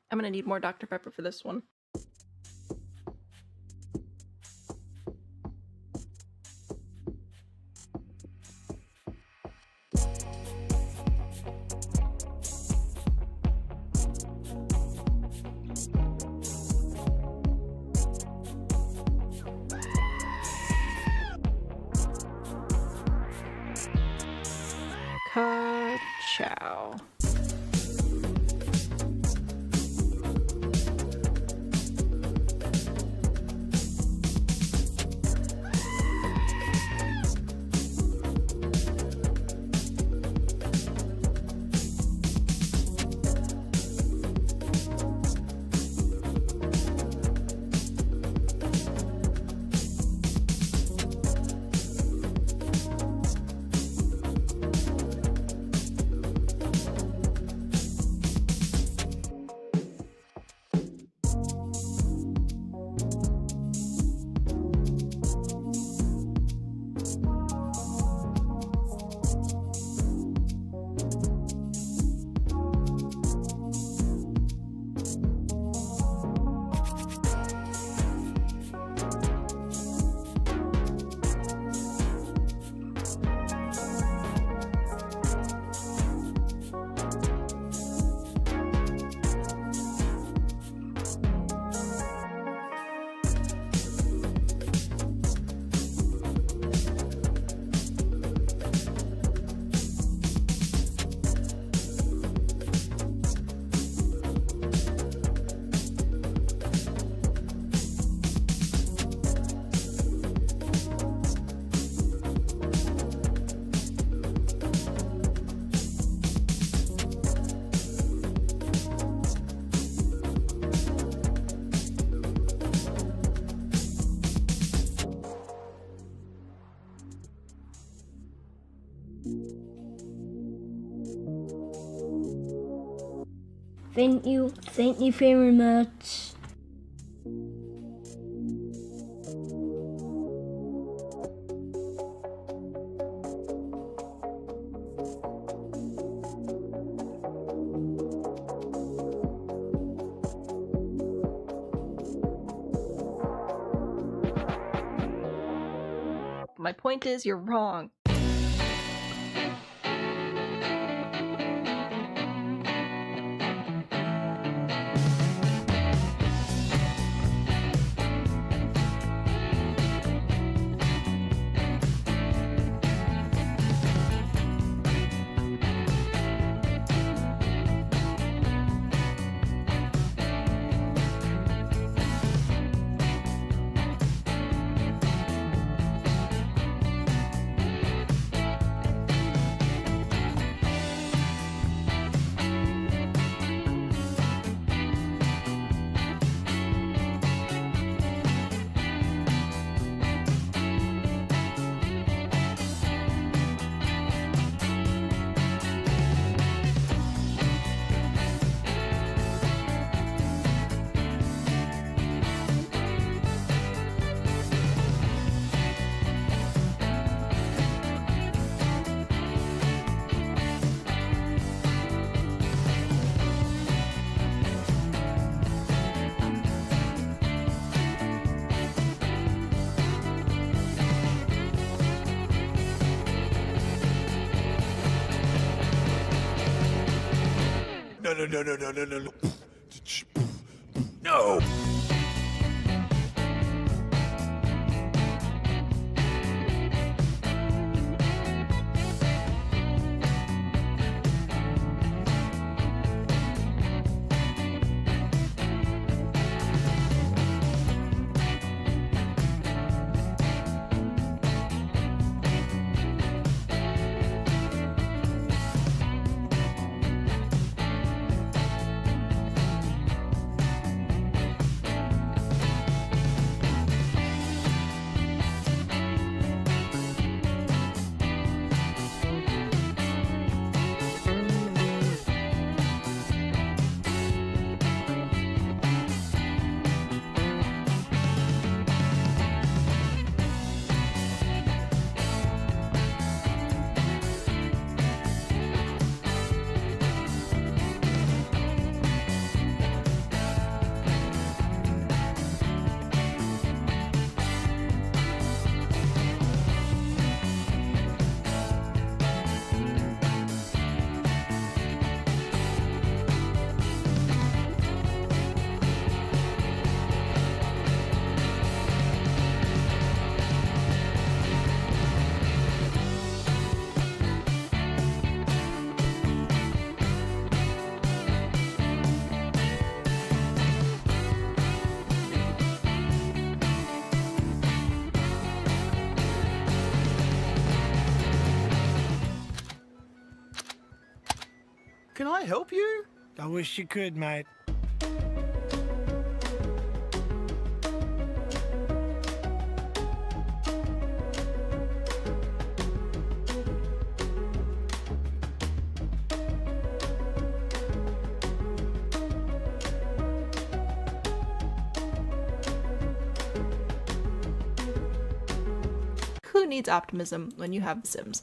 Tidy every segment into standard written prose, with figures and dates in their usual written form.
I'm gonna need more Dr. Pepper for this one. Ka-chow. Thank you very much. My point is, you're wrong. No. No. Can I help you? I wish you could, mate. Who needs optimism when you have The Sims?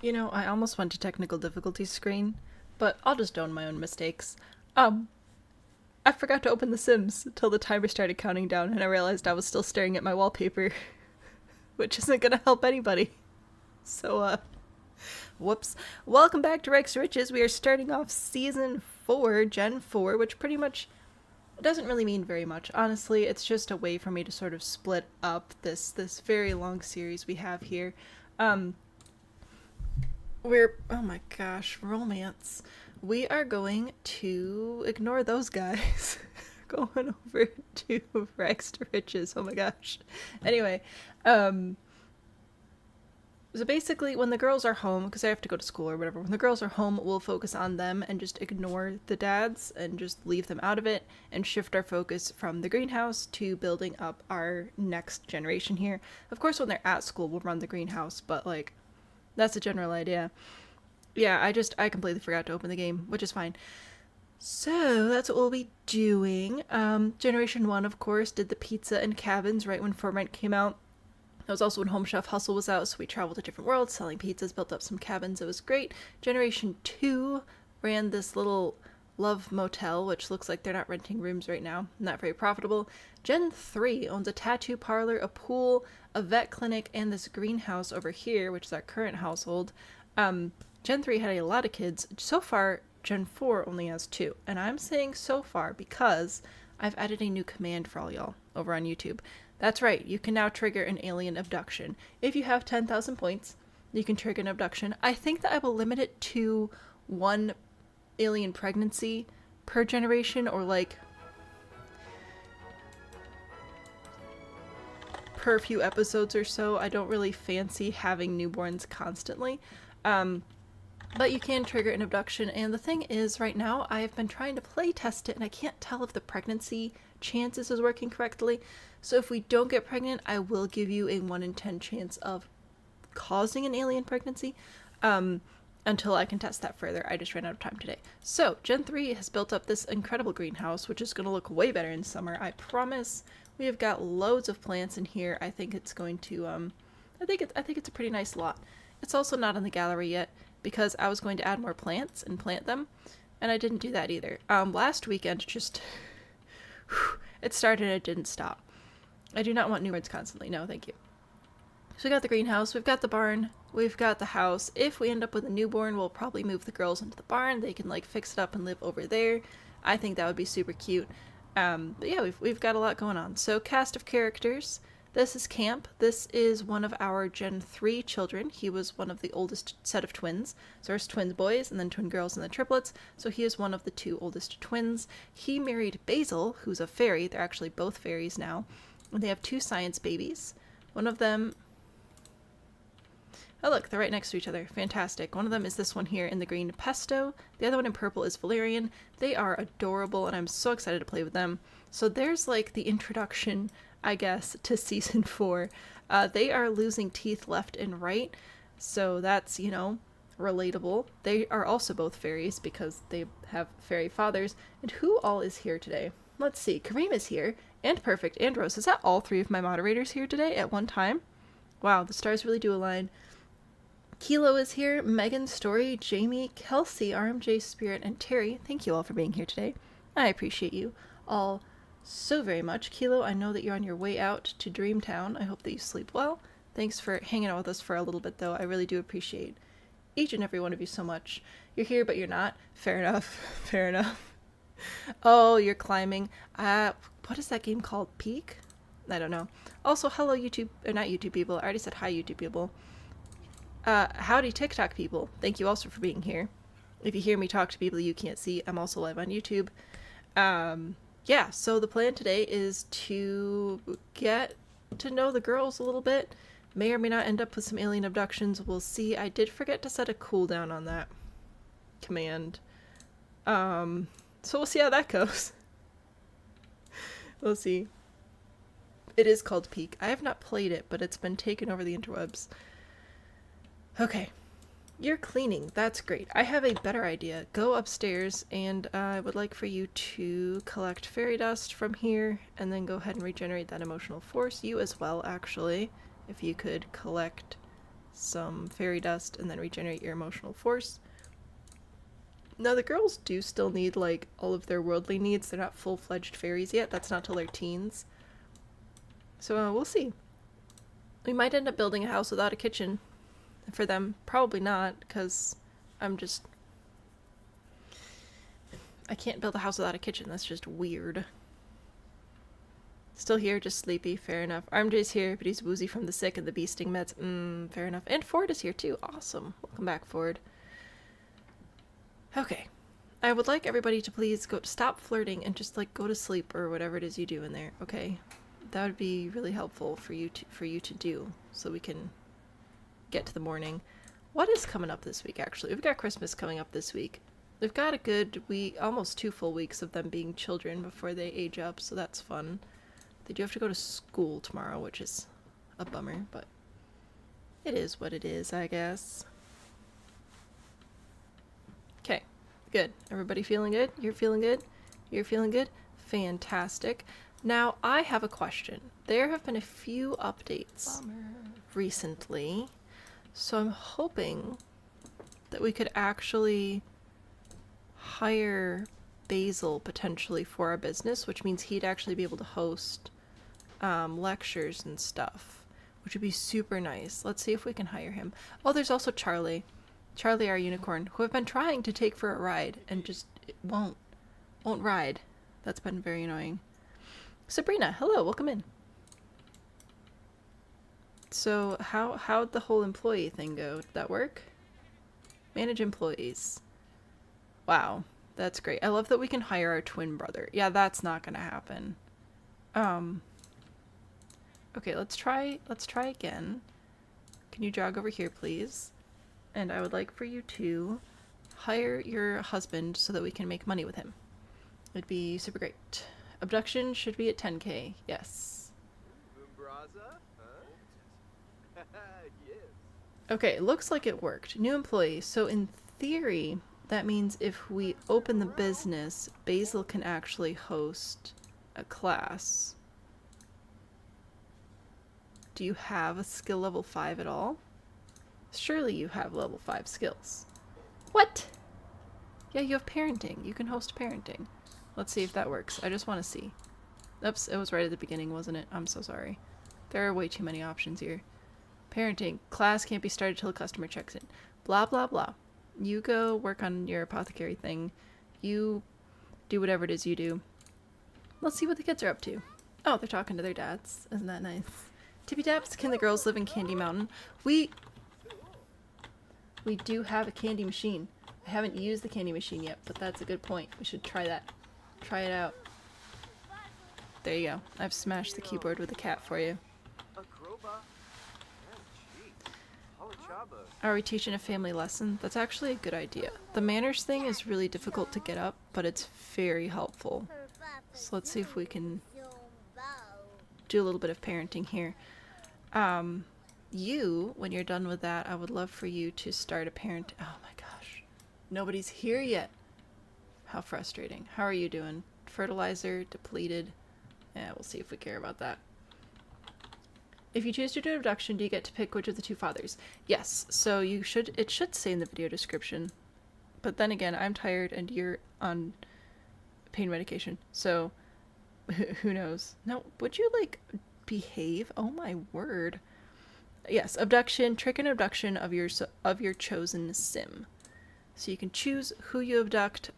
You know, I almost went to technical difficulty screen, but I'll just own my own mistakes. I forgot to open The Sims till the timer started counting down and I realized I was still staring at my wallpaper, which isn't gonna help anybody. So, whoops. Welcome back to Rex Riches. We are starting off Season 4, Gen 4, which pretty much doesn't really mean very much. Honestly, it's just a way for me to sort of split up this very long series we have here. Oh my gosh, romance. We are going to ignore those guys. going over to rags to riches. Oh my gosh. Anyway, so basically, when the girls are home, because I have to go to school or whatever, when the girls are home, we'll focus on them and just ignore the dads and just leave them out of it and shift our focus from the greenhouse to building up our next generation here. Of course, when they're at school, we'll run the greenhouse, but like, that's the general idea. Yeah, I completely forgot to open the game, which is fine. So that's what we'll be doing. Generation 1, of course, did the pizza and cabins right when Fortnite came out. That was also when Home Chef Hustle was out, so we traveled to different worlds, selling pizzas, built up some cabins. It was great. Generation 2 ran this little love motel, which looks like they're not renting rooms right now. Not very profitable. Gen 3 owns a tattoo parlor, a pool, a vet clinic, and this greenhouse over here, which is our current household. Gen 3 had a lot of kids. So far, Gen 4 only has 2. And I'm saying so far because I've added a new command for all y'all over on YouTube. That's right, you can now trigger an alien abduction. If you have 10,000 points, you can trigger an abduction. I think that I will limit it to 1 alien pregnancy per generation, or like per few episodes or so. I don't really fancy having newborns constantly. But you can trigger an abduction, and the thing is, right now, I've been trying to play test it, and I can't tell if the pregnancy chances is working correctly. So if we don't get pregnant, I will give you a 1 in 10 chance of causing an alien pregnancy, until I can test that further. I just ran out of time today. So, Gen 3 has built up this incredible greenhouse, which is going to look way better in summer, I promise. We have got loads of plants in here. I think it's going to, I think it's a pretty nice lot. It's also not in the gallery yet, because I was going to add more plants and plant them, and I didn't do that either. Last weekend just, it started and it didn't stop. I do not want newborns constantly. No, thank you. So we got the greenhouse, we've got the barn, we've got the house. If we end up with a newborn, we'll probably move the girls into the barn. They can like fix it up and live over there. I think that would be super cute. But yeah, we've got a lot going on. So cast of characters. This is Camp. This is one of our Gen 3 children. He was one of the oldest set of twins. So there's twin boys and then twin girls and the triplets. So he is one of the 2 oldest twins. He married Basil, who's a fairy. They're actually both fairies now. And they have 2 science babies. One of them... Oh look, they're right next to each other. Fantastic. One of them is this one here in the green, Pesto. The other one in purple is Valerian. They are adorable and I'm so excited to play with them. So there's like the introduction, I guess, to season 4. They are losing teeth left and right, so that's, you know, relatable. They are also both fairies because they have fairy fathers. And who all is here today? Let's see. Kareem is here, and Perfect, and Rose. Is that all 3 of my moderators here today at one time? Wow, the stars really do align. Kilo is here, Megan, Story, Jamie, Kelsey, RMJ, Spirit, and Terry. Thank you all for being here today. I appreciate you all so very much. Kilo, I know that you're on your way out to Dreamtown. I hope that you sleep well. Thanks for hanging out with us for a little bit, though. I really do appreciate each and every one of you so much. You're here, but you're not. Fair enough. Fair enough. Oh, you're climbing. What is that game called? Peak? I don't know. Also, hello, YouTube, or not YouTube people. I already said hi, YouTube people. Howdy, TikTok people. Thank you also for being here. If you hear me talk to people you can't see, I'm also live on YouTube. Yeah, so the plan today is to get to know the girls a little bit. May or may not end up with some alien abductions. We'll see. I did forget to set a cooldown on that command. So we'll see how that goes. We'll see. It is called Peak. I have not played it, but it's been taken over the interwebs. Okay. You're cleaning. That's great. I have a better idea. Go upstairs, and I would like for you to collect fairy dust from here, and then go ahead and regenerate that emotional force. You as well, actually. If you could collect some fairy dust and then regenerate your emotional force. Now, the girls do still need, like, all of their worldly needs. They're not full-fledged fairies yet. That's not till they're teens. So, we'll see. We might end up building a house without a kitchen. For them, probably not, because I can't build a house without a kitchen. That's just weird. Still here, just sleepy. Fair enough. RMJ's here, but he's woozy from the sick and the bee sting meds. Fair enough. And Ford is here too. Awesome. Welcome back, Ford. Okay. I would like everybody to please stop flirting and just like go to sleep or whatever it is you do in there, okay? That would be really helpful for you to do so we can get to the morning. What is coming up this week actually? We've got Christmas coming up this week. We've got a good week, almost 2 full weeks of them being children before they age up, so that's fun. They do have to go to school tomorrow, which is a bummer, but it is what it is, I guess. Okay, good. Everybody feeling good? You're feeling good? You're feeling good? Fantastic. Now, I have a question. There have been a few updates recently, so I'm hoping that we could actually hire Basil potentially for our business, which means he'd actually be able to host lectures and stuff, which would be super nice. Let's see if we can hire him. Oh, there's also Charlie, our unicorn, who I've been trying to take for a ride and just won't ride. That's been very annoying. Sabrina, hello, welcome in. So how'd the whole employee thing go? Did that work? Manage employees. Wow, that's great. I love that we can hire our twin brother. Yeah, that's not gonna happen. Okay, let's try again. Can you jog over here, please? And I would like for you to hire your husband so that we can make money with him. It'd be super great. Abduction should be at 10k. Yes. Okay, it looks like it worked. New employee. So in theory, that means if we open the business, Basil can actually host a class. Do you have a skill level 5 at all? Surely you have level 5 skills. What? Yeah, you have parenting. You can host parenting. Let's see if that works. I just want to see. Oops, it was right at the beginning, wasn't it? I'm so sorry. There are way too many options here. Parenting. Class can't be started till a customer checks in. Blah, blah, blah. You go work on your apothecary thing. You do whatever it is you do. Let's see what the kids are up to. Oh, they're talking to their dads. Isn't that nice? Tippy taps, can the girls live in Candy Mountain? We do have a candy machine. I haven't used the candy machine yet, but that's a good point. We should try that. Try it out. There you go. I've smashed the keyboard with a cat for you. Are we teaching a family lesson? That's actually a good idea. The manners thing is really difficult to get up, but it's very helpful. So let's see if we can do a little bit of parenting here. You, when you're done with that, I would love for you to start a parent. Oh my gosh. Nobody's here yet. How frustrating. How are you doing? Fertilizer, depleted. Yeah, we'll see if we care about that. If you choose to do an abduction, do you get to pick which of the two fathers? Yes, so it should say in the video description. But then again, I'm tired and you're on pain medication, so who knows? No, would you like behave? Oh my word. Yes, abduction, trick and abduction of your chosen sim. So you can choose who you abduct.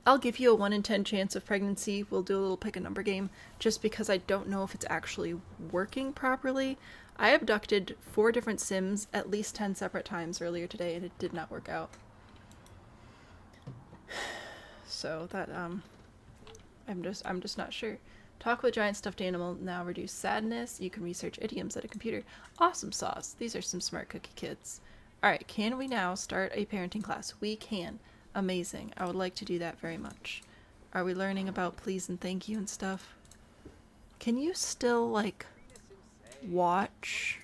I'll give you a 1 in 10 chance of pregnancy. We'll do a little pick a number game just because I don't know if it's actually working properly. I abducted 4 different sims at least 10 separate times earlier today and it did not work out. So that I'm just not sure. Talk with a giant stuffed animal. Now reduce sadness. You can research idioms at a computer. Awesome sauce. These are some smart cookie kids. Alright, can we now start a parenting class? We can. Amazing. I would like to do that very much. Are we learning about please and thank you and stuff? Can you still, like, watch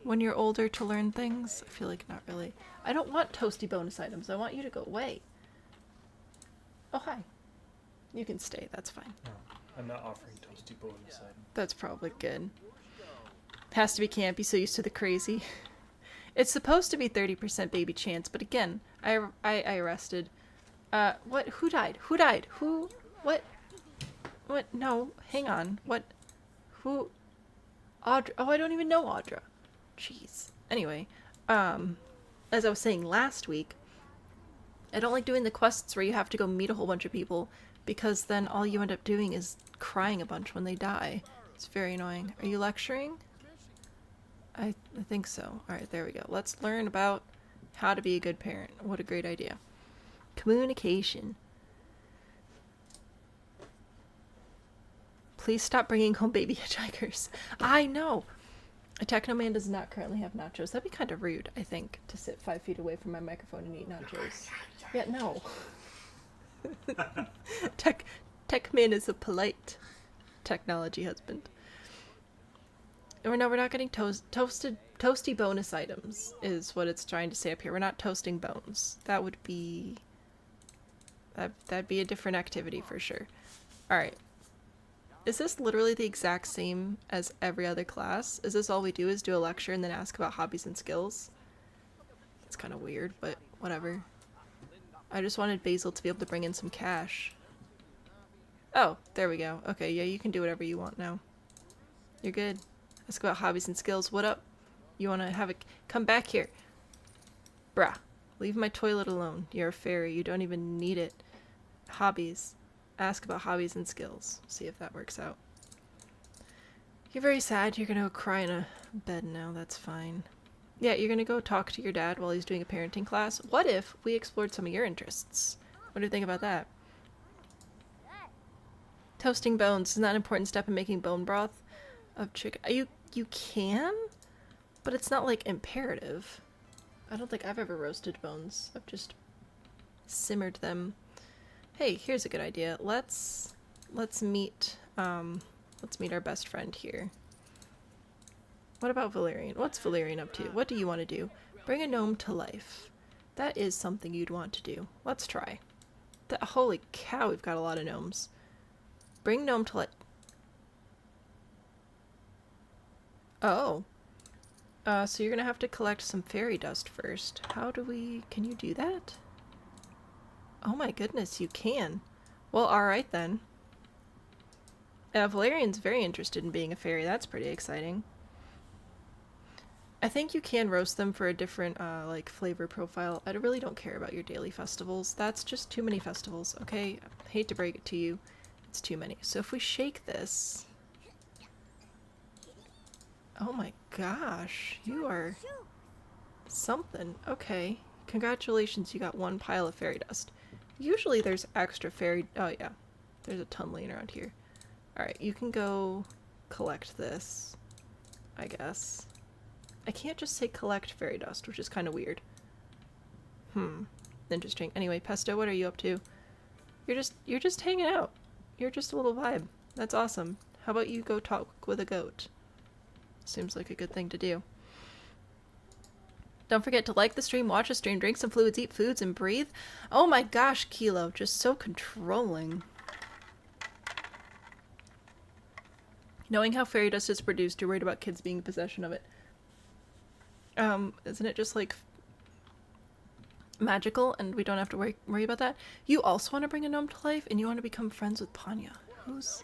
when you're older to learn things? I feel like not really. I don't want toasty bonus items. I want you to go away. Oh, hi. You can stay. That's fine. No, I'm not offering toasty bonus items. That's probably good. Has to be campy, so used to the crazy. It's supposed to be 30% baby chance, but again, I arrested. What? Who died? Who died? Who? What? What? No, hang on. What? Who? Audra. Oh, I don't even know Audra. Jeez. Anyway, as I was saying last week, I don't like doing the quests where you have to go meet a whole bunch of people, because then all you end up doing is crying a bunch when they die. It's very annoying. Are you lecturing? I think so. Alright, there we go. Let's learn about how to be a good parent. What a great idea. Communication. Please stop bringing home baby hitchhikers. I know. A Technoman does not currently have nachos. That'd be kind of rude, I think, to sit 5 feet away from my microphone and eat nachos. Yeah, no. Techman is a polite technology husband. Or no, we're not getting toasty bonus items is what it's trying to say up here. We're not toasting bones. That would be... That'd be a different activity for sure. Alright. Is this literally the exact same as every other class? Is this all we do is do a lecture and then ask about hobbies and skills? It's kind of weird, but whatever. I just wanted Basil to be able to bring in some cash. Oh, there we go. Okay, yeah, you can do whatever you want now. You're good. Ask about hobbies and skills. What up? You want to have a... Come back here. Bruh. Leave my toilet alone. You're a fairy. You don't even need it. Hobbies. Ask about hobbies and skills. See if that works out. You're very sad. You're gonna go cry in a bed now. That's fine. Yeah, you're gonna go talk to your dad while he's doing a parenting class. What if we explored some of your interests? What do you think about that? Toasting bones is not an important step in making bone broth of chicken. You can, but it's not like imperative. I don't think I've ever roasted bones. I've just simmered them. Hey, here's a good idea. Let's meet our best friend here. What about Valerian? What's Valerian up to? What do you want to do? Bring a gnome to life. That is something you'd want to do. Let's try. Holy cow, we've got a lot of gnomes. Bring gnome to life. Oh. So you're gonna have to collect some fairy dust first. Can you do that? Oh my goodness, you can. Well, alright then. Valerian's very interested in being a fairy. That's pretty exciting. I think you can roast them for a different, like, flavor profile. I really don't care about your daily festivals. That's just too many festivals, okay? I hate to break it to you. It's too many. So if we shake this... Oh my gosh, you are something. Okay, congratulations, you got 1 pile of fairy dust. Usually there's extra fairy... Oh yeah, there's a ton laying around here. Alright, you can go collect this, I guess. I can't just say collect fairy dust, which is kind of weird. Interesting. Anyway, Pesto, what are you up to? You're just hanging out. You're just a little vibe. That's awesome. How about you go talk with a goat? Seems like a good thing to do. Don't forget to like the stream, watch the stream, drink some fluids, eat foods, and breathe. Oh my gosh, Kilo, just so controlling. Knowing how fairy dust is produced, you're worried about kids being in possession of it. Isn't it just like magical and we don't have to worry about that? You also want to bring a gnome to life and you want to become friends with Panya. Who's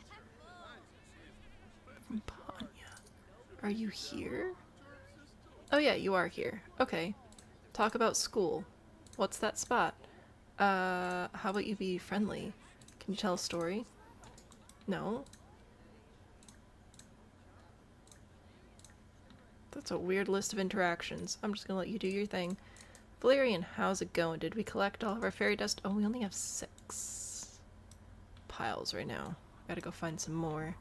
from Panya? Are you here? Oh yeah, you are here. Okay. Talk about school. What's that spot? How about you be friendly? Can you tell a story? No? That's a weird list of interactions. I'm just gonna let you do your thing. Valerian, how's it going? Did we collect all of our fairy dust? Oh, we only have 6 piles right now. Gotta go find some more.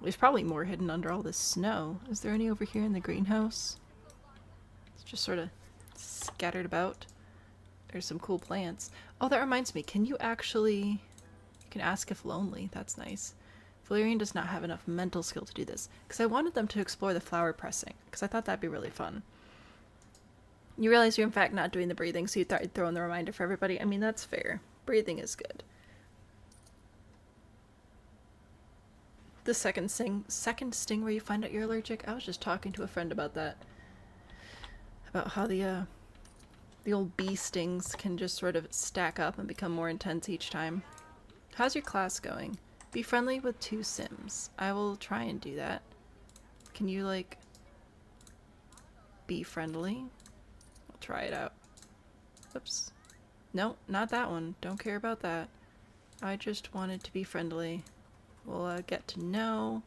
There's probably more hidden under all this snow. Is there any over here in the greenhouse? It's just sort of scattered about. There's some cool plants. Oh, that reminds me. Can you actually... You can ask if lonely. That's nice. Valerian does not have enough mental skill to do this, because I wanted them to explore the flower pressing, because I thought that'd be really fun. You realize you're in fact not doing the breathing, so you thought you'd throw in the reminder for everybody. I mean, that's fair. Breathing is good. The second sting where you find out you're allergic? I was just talking to a friend about that. About how the old bee stings can just sort of stack up and become more intense each time. How's your class going? Be friendly with 2 Sims. I will try and do that. Can you, like, be friendly? I'll try it out. Oops. No, not that one. Don't care about that. I just wanted to be friendly. We'll get to know.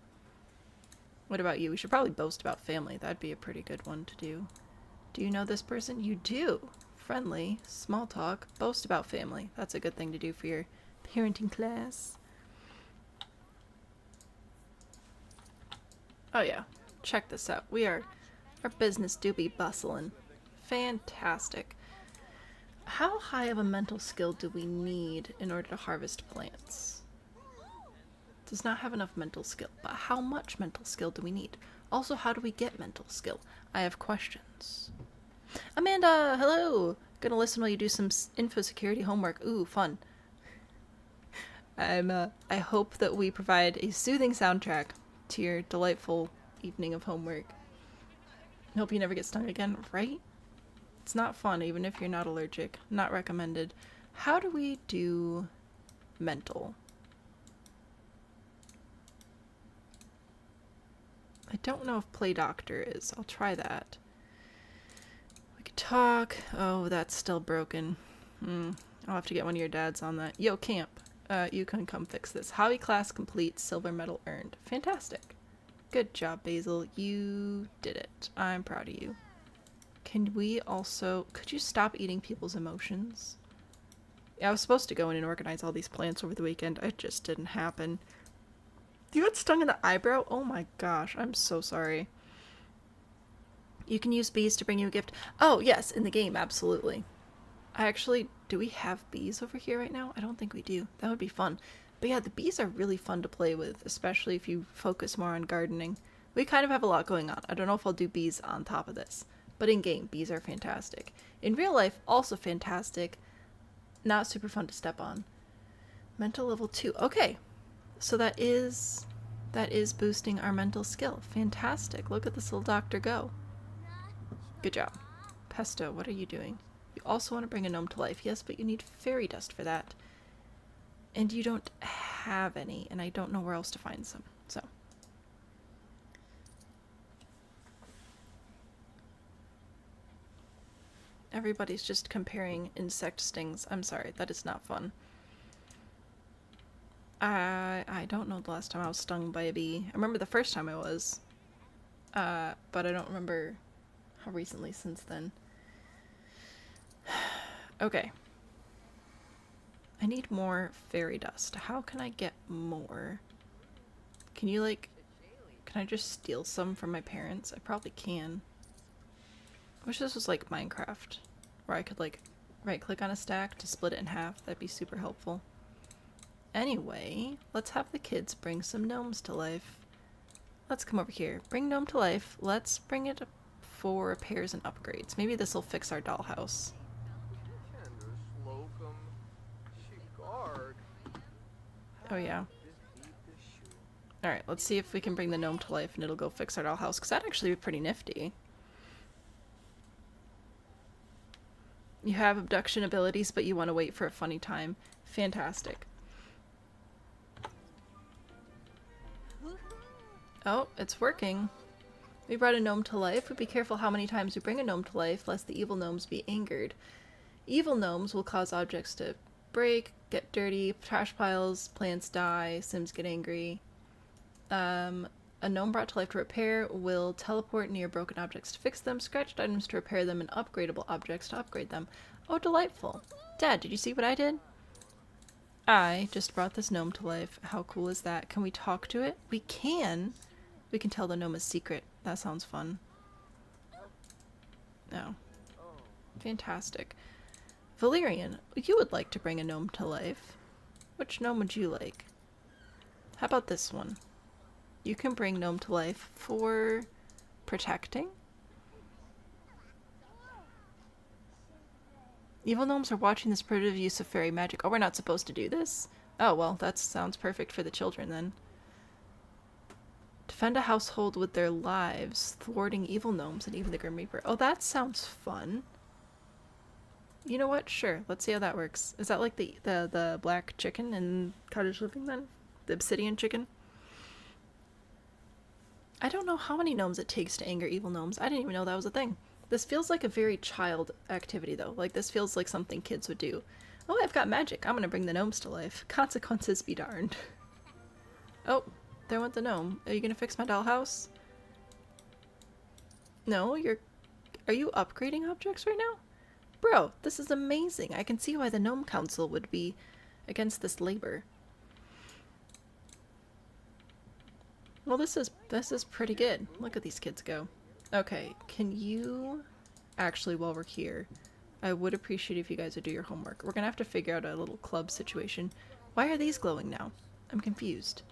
What about you? We should probably boast about family. That'd be a pretty good one to do. Do you know this person? You do! friendly, small talk, boast about family. That's a good thing to do for your parenting class. Oh yeah, check this out. Our business do be bustling. Fantastic. How high of a mental skill do we need in order to harvest plants? Does not have enough mental skill, but how much mental skill do we need? Also, how do we get mental skill? I have questions. Amanda, hello! Gonna listen while you do some info security homework. Ooh, fun. I hope that we provide a soothing soundtrack to your delightful evening of homework. Hope you never get stung again, right? It's not fun, even if you're not allergic. Not recommended. How do we do mental? I don't know if play doctor is. I'll try that. We could talk. Oh, that's still broken. I'll have to get one of your dads on that. Yo, camp. You can come fix this. Hobby class complete. Silver medal earned. Fantastic. Good job, Basil. You did it. I'm proud of you. Can we also... Could you stop eating people's emotions? Yeah, I was supposed to go in and organize all these plants over the weekend. It just didn't happen. You got stung in the eyebrow? Oh my gosh, I'm so sorry. You can use bees to bring you a gift. Oh, yes, in the game, absolutely. Do we have bees over here right now? I don't think we do. That would be fun. But yeah, the bees are really fun to play with, especially if you focus more on gardening. We kind of have a lot going on. I don't know if I'll do bees on top of this. But in game, bees are fantastic. In real life, also fantastic. Not super fun to step on. Mental level 2. Okay. So that is boosting our mental skill. Fantastic. Look at this little doctor go. Good job. Pesto, what are you doing? You also want to bring a gnome to life. Yes, but you need fairy dust for that. And you don't have any, and I don't know where else to find some. So. Everybody's just comparing insect stings. I'm sorry, that is not fun. I don't know the last time I was stung by a bee. I remember the first time I was. But I don't remember how recently since then. Okay. I need more fairy dust. How can I get more? Can you can I just steal some from my parents? I probably can. I wish this was like Minecraft, where I could right click on a stack to split it in half. That'd be super helpful. Anyway, let's have the kids bring some gnomes to life. Let's come over here. Bring gnome to life. Let's bring it for repairs and upgrades. Maybe this will fix our dollhouse. Oh yeah. Alright, let's see if we can bring the gnome to life and it'll go fix our dollhouse, because that'd actually be pretty nifty. You have abduction abilities, but you want to wait for a funny time. Fantastic. Oh, it's working. We brought a gnome to life, but be careful how many times we bring a gnome to life, lest the evil gnomes be angered. Evil gnomes will cause objects to break, get dirty, trash piles, plants die, Sims get angry. A gnome brought to life to repair will teleport near broken objects to fix them, scratched items to repair them, and upgradable objects to upgrade them. Oh, delightful. Dad, did you see what I did? I just brought this gnome to life. How cool is that? Can we talk to it? We can. We can tell the gnome a secret. That sounds fun. No. Fantastic. Valerian, you would like to bring a gnome to life. Which gnome would you like? How about this one? You can bring gnome to life for protecting. Evil gnomes are watching this primitive use of fairy magic. Oh, we're not supposed to do this? Oh, well, that sounds perfect for the children then. Defend a household with their lives, thwarting evil gnomes and even the Grim Reaper. Oh, that sounds fun. You know what? Sure, let's see how that works. Is that like the black chicken in Cottage Living then? The obsidian chicken? I don't know how many gnomes it takes to anger evil gnomes. I didn't even know that was a thing. This feels like a very child activity though. Like this feels like something kids would do. Oh, I've got magic. I'm gonna bring the gnomes to life. Consequences be darned. Oh, there went the gnome. Are you gonna fix my dollhouse? No, are you upgrading objects right now? bro, this is amazing. I can see why the Gnome Council would be against this labor. Well, this is pretty good. Look at these kids go. Okay, can you actually, while we're here, I would appreciate if you guys would do your homework. We're gonna have to figure out a little club situation. Why are these glowing now? I'm confused.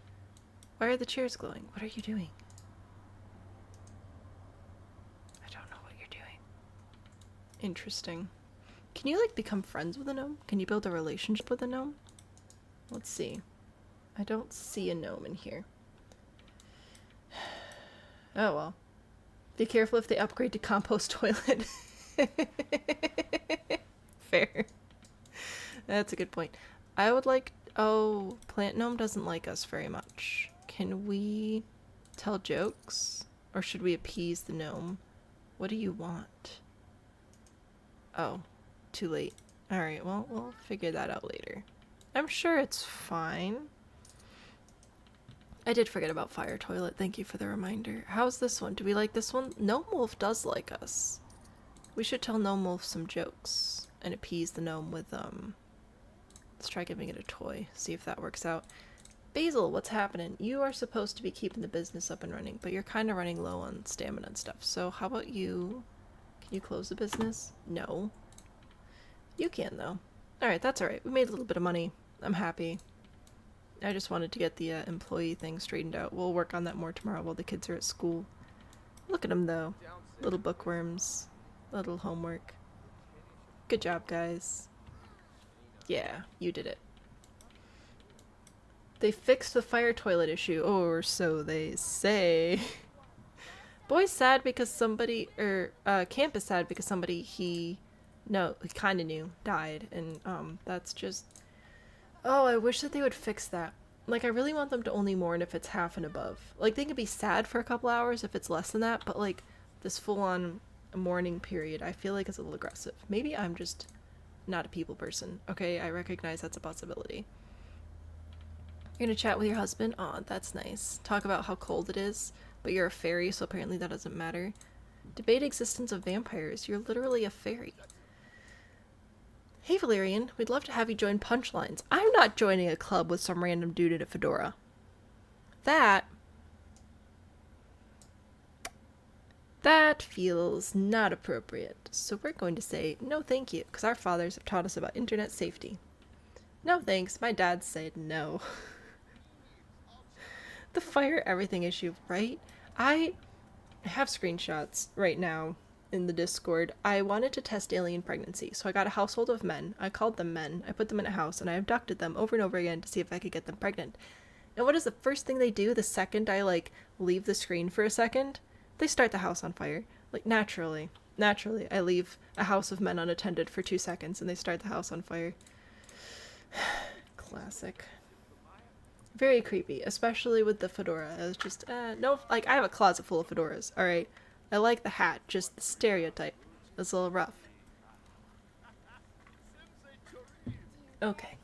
Why are the chairs glowing? What are you doing? I don't know what you're doing. Interesting. Can you, like, become friends with a gnome? Can you build a relationship with a gnome? Let's see. I don't see a gnome in here. Oh well. Be careful if they upgrade to compost toilet. Fair. That's a good point. I would like... Oh, Plant Gnome doesn't like us very much. Can we tell jokes? Or should we appease the gnome? What do you want? Oh, too late. Alright, well, we'll figure that out later. I'm sure it's fine. I did forget about fire toilet. Thank you for the reminder. How's this one? Do we like this one? Gnome Wolf does like us. We should tell Gnome Wolf some jokes and appease the gnome with, let's try giving it a toy. See if that works out. Basil, what's happening? You are supposed to be keeping the business up and running, but you're kind of running low on stamina and stuff. So how about you... Can you close the business? No. You can, though. Alright, that's alright. We made a little bit of money. I'm happy. I just wanted to get the employee thing straightened out. We'll work on that more tomorrow while the kids are at school. Look at them, though. Little bookworms. Little homework. Good job, guys. Yeah, you did it. They fixed the fire toilet issue, or so they say. Boy's sad because somebody, Camp is sad because somebody he kind of knew died, and that's just... Oh, I wish that they would fix that. Like, I really want them to only mourn if it's half and above. Like, they could be sad for a couple hours if it's less than that, but like, this full-on mourning period, I feel like is a little aggressive. Maybe I'm just not a people person. Okay, I recognize that's a possibility. You're gonna chat with your husband? Aw, that's nice. Talk about how cold it is, but you're a fairy, so apparently that doesn't matter. Debate existence of vampires. You're literally a fairy. Hey Valerian, we'd love to have you join Punchlines. I'm not joining a club with some random dude in a fedora. That feels not appropriate. So we're going to say no thank you, because our fathers have taught us about internet safety. No thanks, my dad said no. The fire everything issue, right? I have screenshots right now in the Discord. I wanted to test alien pregnancy, so I got a household of men. I called them men. I put them in a house, and I abducted them over and over again to see if I could get them pregnant. And what is the first thing they do the second I, like, leave the screen for a second? They start the house on fire. Like, naturally. Naturally, I leave a house of men unattended for 2 seconds, and they start the house on fire. Classic. Very creepy, especially with the fedora. It's just, no, like, I have a closet full of fedoras, alright? I like the hat, just the stereotype. That's a little rough. Okay.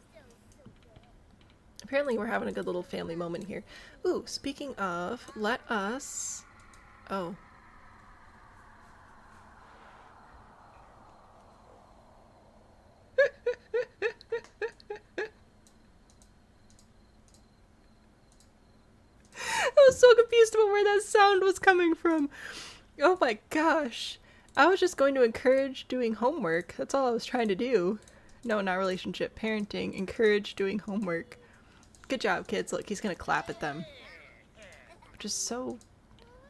Apparently we're having a good little family moment here. Ooh, speaking of, let us... Oh. I was so confused about where that sound was coming from. Oh my gosh. I was just going to encourage doing homework. That's all I was trying to do. No, not relationship. Parenting. Encourage doing homework. Good job, kids. Look, he's gonna clap at them. Which is so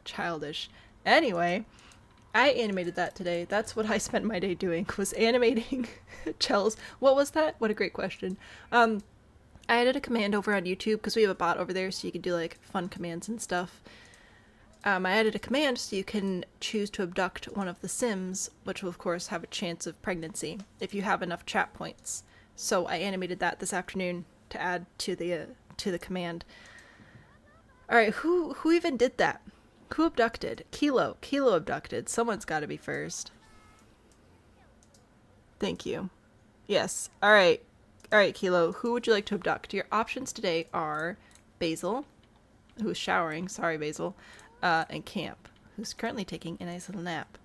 childish. Anyway, I animated that today. That's what I spent my day doing, was animating Chels. What was that? What a great question. I added a command over on YouTube because we have a bot over there, so you can do like fun commands and stuff. I added a command so you can choose to abduct one of the Sims, which will of course have a chance of pregnancy if you have enough chat points. So I animated that this afternoon to add to the command. All right, who even did that? Who abducted? Kilo abducted. Someone's got to be first. Thank you. Yes. All right, Kilo. Who would you like to abduct? Your options today are Basil, who's showering. Sorry, Basil. And Camp, who's currently taking a nice little nap.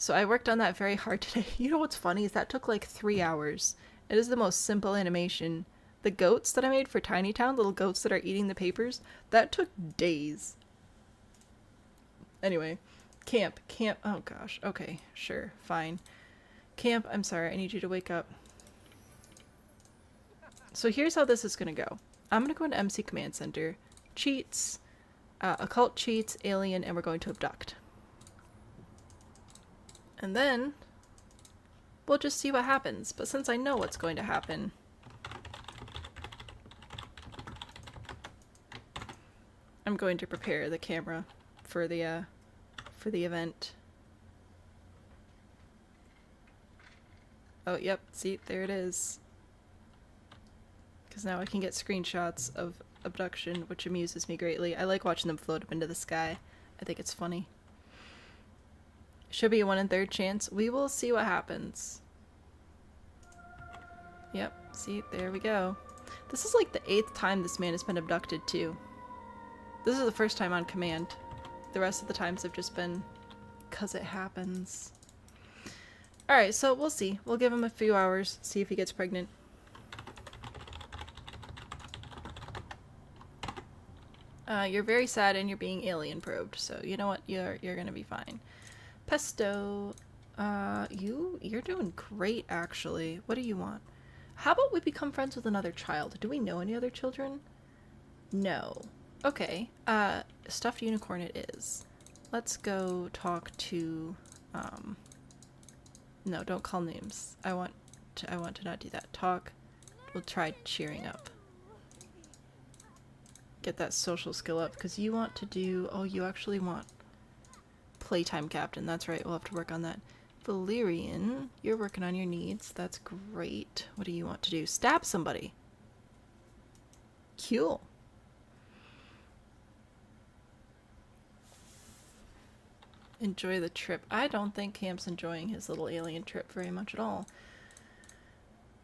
So I worked on that very hard today. You know what's funny is that took like 3 hours. It is the most simple animation. The goats that I made for Tiny Town, little goats that are eating the papers, that took days. Anyway, camp, oh gosh, okay, sure, fine. Camp, I'm sorry, I need you to wake up. So here's how this is gonna go. I'm gonna go into MC Command Center, cheats, occult cheats, alien, and we're going to abduct. And then we'll just see what happens. But since I know what's going to happen, I'm going to prepare the camera for the event. Oh, yep, see, there it is. Because now I can get screenshots of abduction, which amuses me greatly. I like watching them float up into the sky. I think it's funny. Should be a 1 in 3rd chance. We will see what happens. Yep, see, there we go. This is like the 8th time this man has been abducted, too. This is the first time on command. The rest of the times have just been 'cause it happens. Alright, so we'll see. We'll give him a few hours, see if he gets pregnant. You're very sad and you're being alien probed, so you know what? You're gonna be fine. Pesto, you're doing great, actually. What do you want? How about we become friends with another child? Do we know any other children? No. Okay, stuffed unicorn it is. Let's go talk to, no, don't call names. I want to not do that. Talk. We'll try cheering up. Get that social skill up, because you want to do, oh, you actually want playtime captain. That's right, we'll have to work on that. Valerian, you're working on your needs. That's great. What do you want to do? Stab somebody. Cool. Enjoy the trip. I don't think Camp's enjoying his little alien trip very much at all.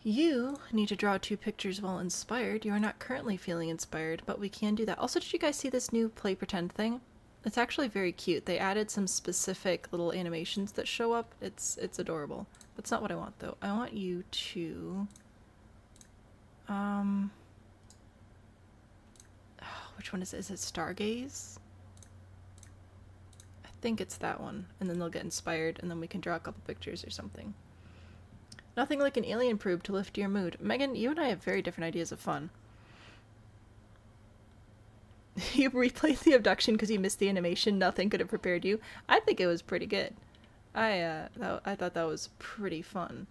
You need to draw 2 pictures while inspired. You are not currently feeling inspired, but we can do that. Also, did you guys see this new play pretend thing? It's actually very cute. They added some specific little animations that show up. It's adorable. That's not what I want, though. I want you to... which one is it? Is it Stargaze? I think it's that one. And then they'll get inspired, and then we can draw a couple pictures or something. Nothing like an alien probe to lift your mood. Megan, you and I have very different ideas of fun. You replayed the abduction because you missed the animation. Nothing could have prepared you. I think it was pretty good. I thought that was pretty fun.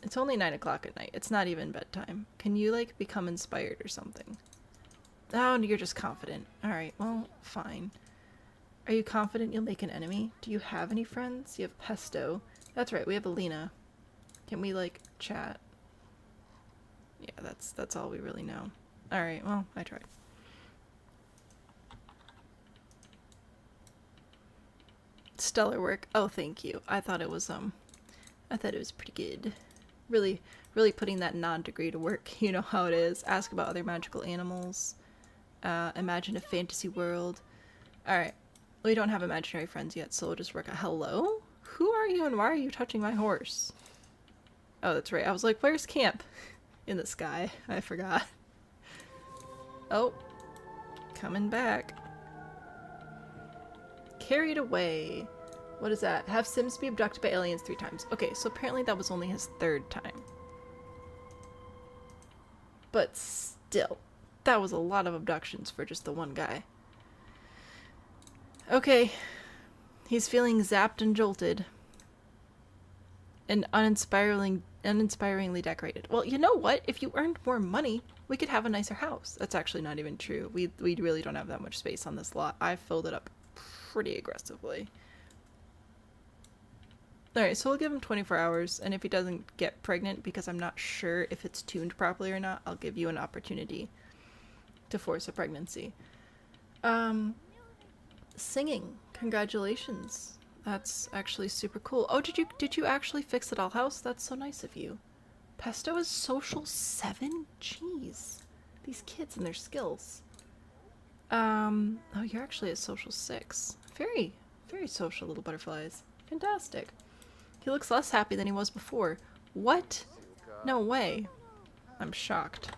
It's only 9 o'clock at night. It's not even bedtime. Can you, like, become inspired or something? Oh, you're just confident. Alright, well, fine. Are you confident you'll make an enemy? Do you have any friends? You have Pesto. That's right, we have Alina. Can we, like, chat? Yeah, that's all we really know. Alright, well, I tried. Stellar work. Oh, thank you. I thought it was pretty good. Really putting that non-degree to work. You know how it is. Ask about other magical animals. Imagine a fantasy world. Alright. We don't have imaginary friends yet, so we'll just work out. Hello? Who are you and why are you touching my horse? Oh, that's right. I was like, where's Camp? In the sky. I forgot. Oh. Coming back. Carried away. What is that? Have Sims be abducted by aliens 3 times. Okay, so apparently that was only his 3rd time. But still, that was a lot of abductions for just the one guy. Okay. He's feeling zapped and jolted. And uninspiringly decorated. Well, you know what? If you earned more money, we could have a nicer house. That's actually not even true. We really don't have that much space on this lot. I filled it up pretty aggressively. Alright, so we'll give him 24 hours, and if he doesn't get pregnant, because I'm not sure if it's tuned properly or not, I'll give you an opportunity to force a pregnancy. Singing. Congratulations. That's actually super cool. Oh, did you actually fix the dollhouse? That's so nice of you. Pesto is social 7? Jeez. These kids and their skills. Oh, you're actually at social 6. Very, Very social little butterflies. Fantastic. He looks less happy than he was before. What? No way. I'm shocked.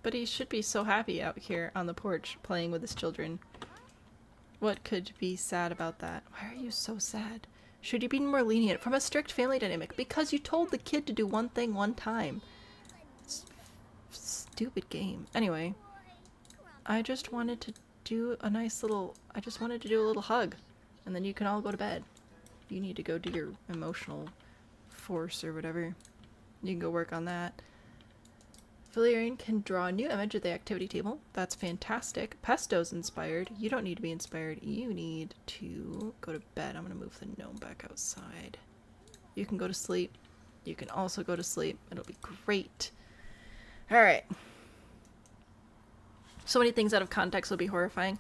But he should be so happy out here on the porch playing with his children. What could be sad about that? Why are you so sad? Should you be more lenient from a strict family dynamic? Because you told the kid to do one thing one time. It's stupid game. Anyway, I just wanted to do a nice little... I just wanted to do a little hug. And then you can all go to bed. You need to go do your emotional force or whatever. You can go work on that. Valerian can draw a new image of the activity table. That's fantastic. Pesto's inspired. You don't need to be inspired. You need to go to bed. I'm going to move the gnome back outside. You can go to sleep. You can also go to sleep. It'll be great. Alright. So many things out of context will be horrifying.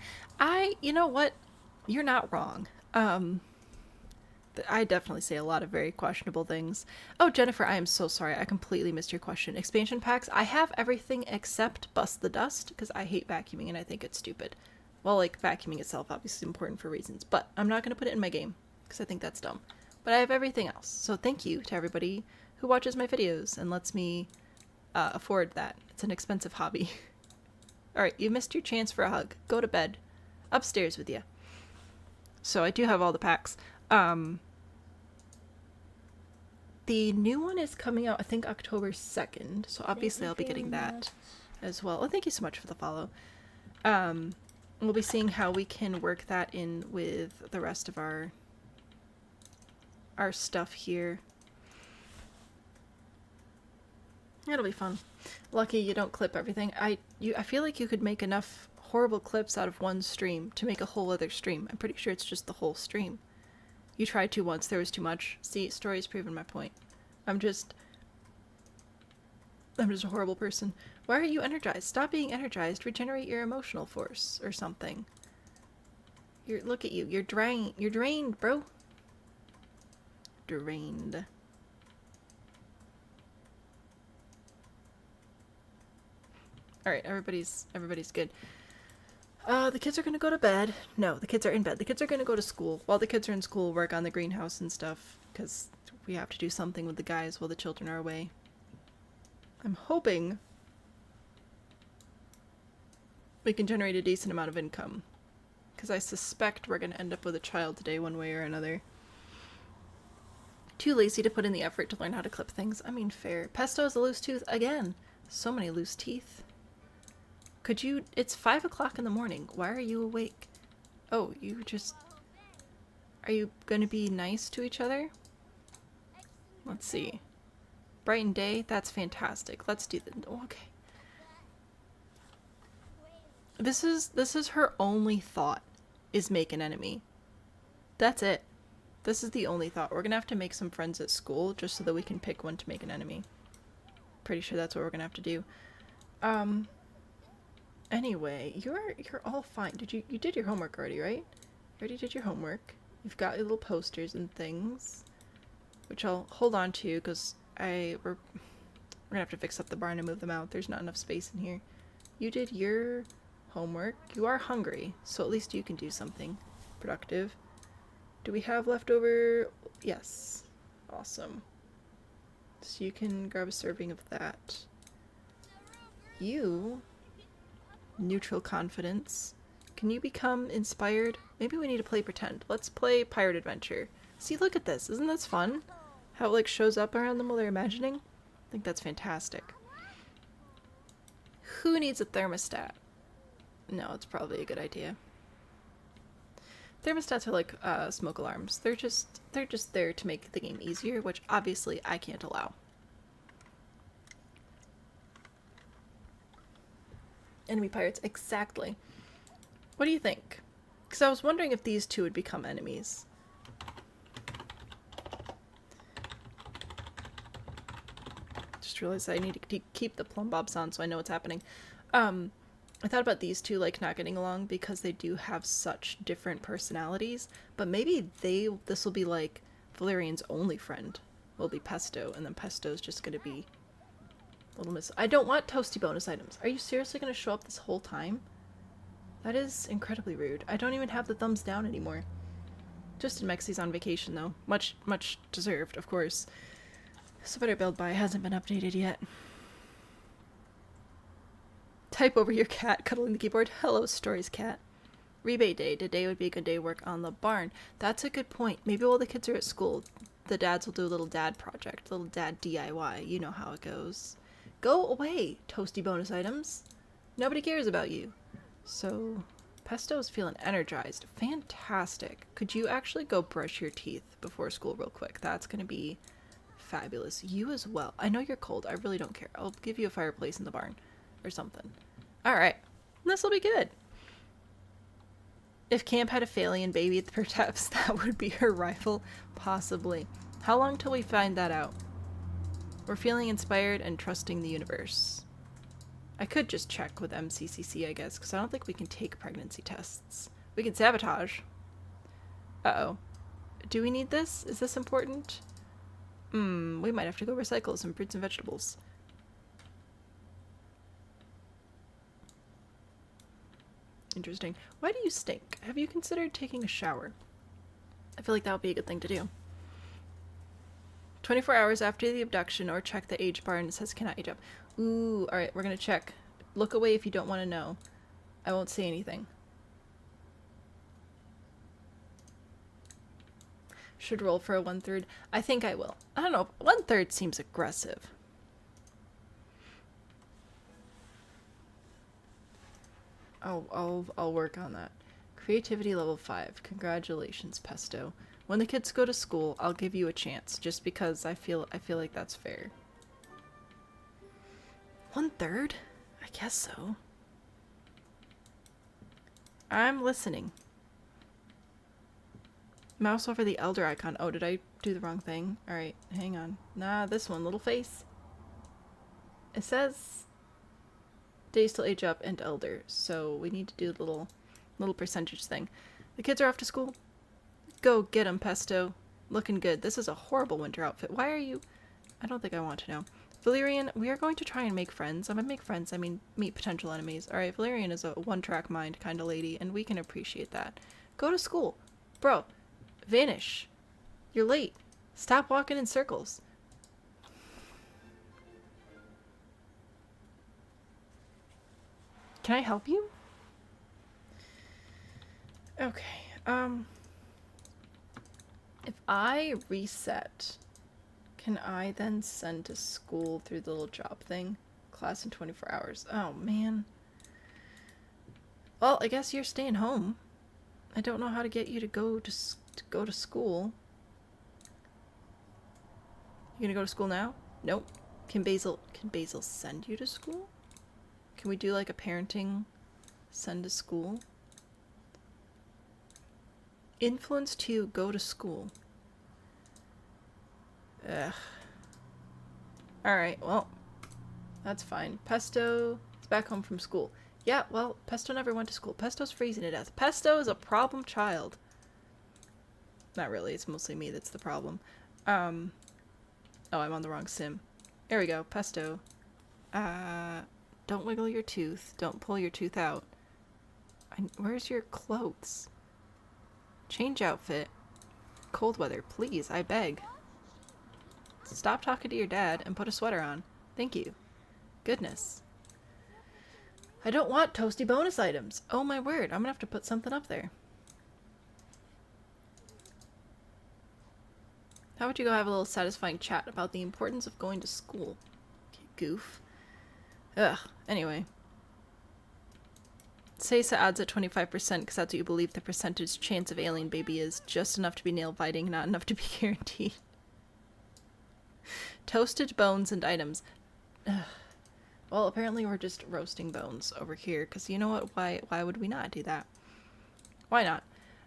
You know what? You're not wrong. I definitely say a lot of very questionable things. Oh, Jennifer, I am so sorry. I completely missed your question. Expansion packs, I have everything except Bust the Dust, because I hate vacuuming and I think it's stupid. Well, like, vacuuming itself obviously is important for reasons, but I'm not going to put it in my game, because I think that's dumb. But I have everything else, so thank you to everybody who watches my videos and lets me afford that. It's an expensive hobby. Alright, you missed your chance for a hug. Go to bed. Upstairs with you. So I do have all the packs. The new one is coming out, I think, October 2nd, so obviously I'll be getting that as well. Oh, thank you so much for the follow. We'll be seeing how we can work that in with the rest of our stuff here. It'll be fun. Lucky you don't clip everything. I feel like you could make enough horrible clips out of one stream to make a whole other stream. I'm pretty sure it's just the whole stream. You tried to once, there was too much. See, story's proven my point. I'm just a horrible person. Why are you energized? Stop being energized. Regenerate your emotional force or something. Look at you. You're drained, bro. Drained. Alright, everybody's good. The kids are gonna go to bed. No, the kids are in bed. The kids are gonna go to school. While the kids are in school, work on the greenhouse and stuff, because we have to do something with the guys while the children are away. I'm hoping we can generate a decent amount of income, because I suspect we're gonna end up with a child today one way or another. Too lazy to put in the effort to learn how to clip things. I mean, fair. Pesto has a loose tooth again. So many loose teeth. Could you... It's 5 o'clock in the morning. Why are you awake? Oh, you just... Are you gonna be nice to each other? Let's see. Brighten day? That's fantastic. Let's do the... Okay. This is her only thought, is make an enemy. That's it. This is the only thought. We're gonna have to make some friends at school just so that we can pick one to make an enemy. Pretty sure that's what we're gonna have to do. Anyway, you're all fine. You did your homework already, right? You already did your homework. You've got your little posters and things, which I'll hold on to because we're gonna have to fix up the barn and move them out. There's not enough space in here. You did your homework. You are hungry, so at least you can do something productive. Do we have leftover? Yes. Awesome. So you can grab a serving of that. You... Neutral confidence. Can you become inspired? Maybe we need to play pretend. Let's play pirate adventure. See, look at this. Isn't this fun? How it like shows up around them while they're imagining? I think that's fantastic. Who needs a thermostat? No, it's probably a good idea. Thermostats are like smoke alarms. They're just there to make the game easier, which obviously I can't allow. Enemy pirates, exactly. What do you think? Because I was wondering if these two would become enemies. Just realized I need to keep the plumb bobs on so I know what's happening. I thought about these two like not getting along because they do have such different personalities, but maybe this will be like Valerian's only friend will be Pesto, and then Pesto's just gonna be Little Miss. I don't want toasty bonus items. Are you seriously gonna show up this whole time? That is incredibly rude. I don't even have the thumbs down anymore. Just in Mexi's on vacation, though. Much deserved, of course. Sweater build by hasn't been updated yet. Type over your cat cuddling the keyboard. Hello, Stories cat. Rebate day. Today would be a good day to work on the barn. That's a good point. Maybe while the kids are at school, the dads will do a little dad project. Little dad DIY. You know how it goes. Go away, toasty bonus items. Nobody cares about you. So, Pesto's feeling energized. Fantastic. Could you actually go brush your teeth before school real quick? That's going to be fabulous. You as well. I know you're cold. I really don't care. I'll give you a fireplace in the barn or something. Alright. This'll be good. If Camp had a Phalian baby at the perhaps that would be her rival. Possibly. How long till we find that out? We're feeling inspired and trusting the universe. I could just check with MCCC, I guess, because I don't think we can take pregnancy tests. We can sabotage. Uh-oh. Do we need this? Is this important? We might have to go recycle some fruits and vegetables. Interesting. Why do you stink? Have you considered taking a shower? I feel like that would be a good thing to do. 24 hours after the abduction, or check the age bar and it says cannot age up. Ooh, alright, we're gonna check. Look away if you don't want to know. I won't say anything. Should roll for a 1/3. I think I will. I don't know. 1/3 seems aggressive. I'll work on that. Creativity level 5. Congratulations, Pesto. When the kids go to school, I'll give you a chance, just because I feel like that's fair. 1/3? I guess so. I'm listening. Mouse over the elder icon. Oh, did I do the wrong thing? Alright, hang on. Nah, this one. Little face. It says days till age up and elder, so we need to do the little percentage thing. The kids are off to school. Go get 'em, Pesto. Looking good. This is a horrible winter outfit. Why are you... I don't think I want to know. Valerian, we are going to try and make friends. I mean, make friends. I mean, meet potential enemies. Alright, Valerian is a one-track mind kind of lady, and we can appreciate that. Go to school. Bro, vanish. You're late. Stop walking in circles. Can I help you? Okay, if I reset, can I then send to school through the little job thing? Class in 24 hours. Oh, man. Well, I guess you're staying home. I don't know how to get you to go to school. You gonna go to school now? Nope. Can Basil send you to school? Can we do like a parenting send to school? Influence to go to school. Ugh. Alright, well, that's fine. Pesto is back home from school. Yeah, well, Pesto never went to school. Pesto's freezing to death. Pesto is a problem child. Not really, it's mostly me that's the problem. Oh, I'm on the wrong sim. There we go, Pesto. Don't wiggle your tooth. Don't pull your tooth out. Where's your clothes? Change outfit. Cold weather, please, I beg. Stop talking to your dad and put a sweater on. Thank you. Goodness. I don't want toasty bonus items. Oh my word, I'm gonna have to put something up there. How about you go have a little satisfying chat about the importance of going to school? Okay, goof. Ugh, anyway. SAHM adds at 25% because that's what you believe the percentage chance of alien baby is. Just enough to be nail biting, not enough to be guaranteed. Toasted bones and items. Ugh. Well, apparently we're just roasting bones over here, because you know what? Why would we not do that? Why not?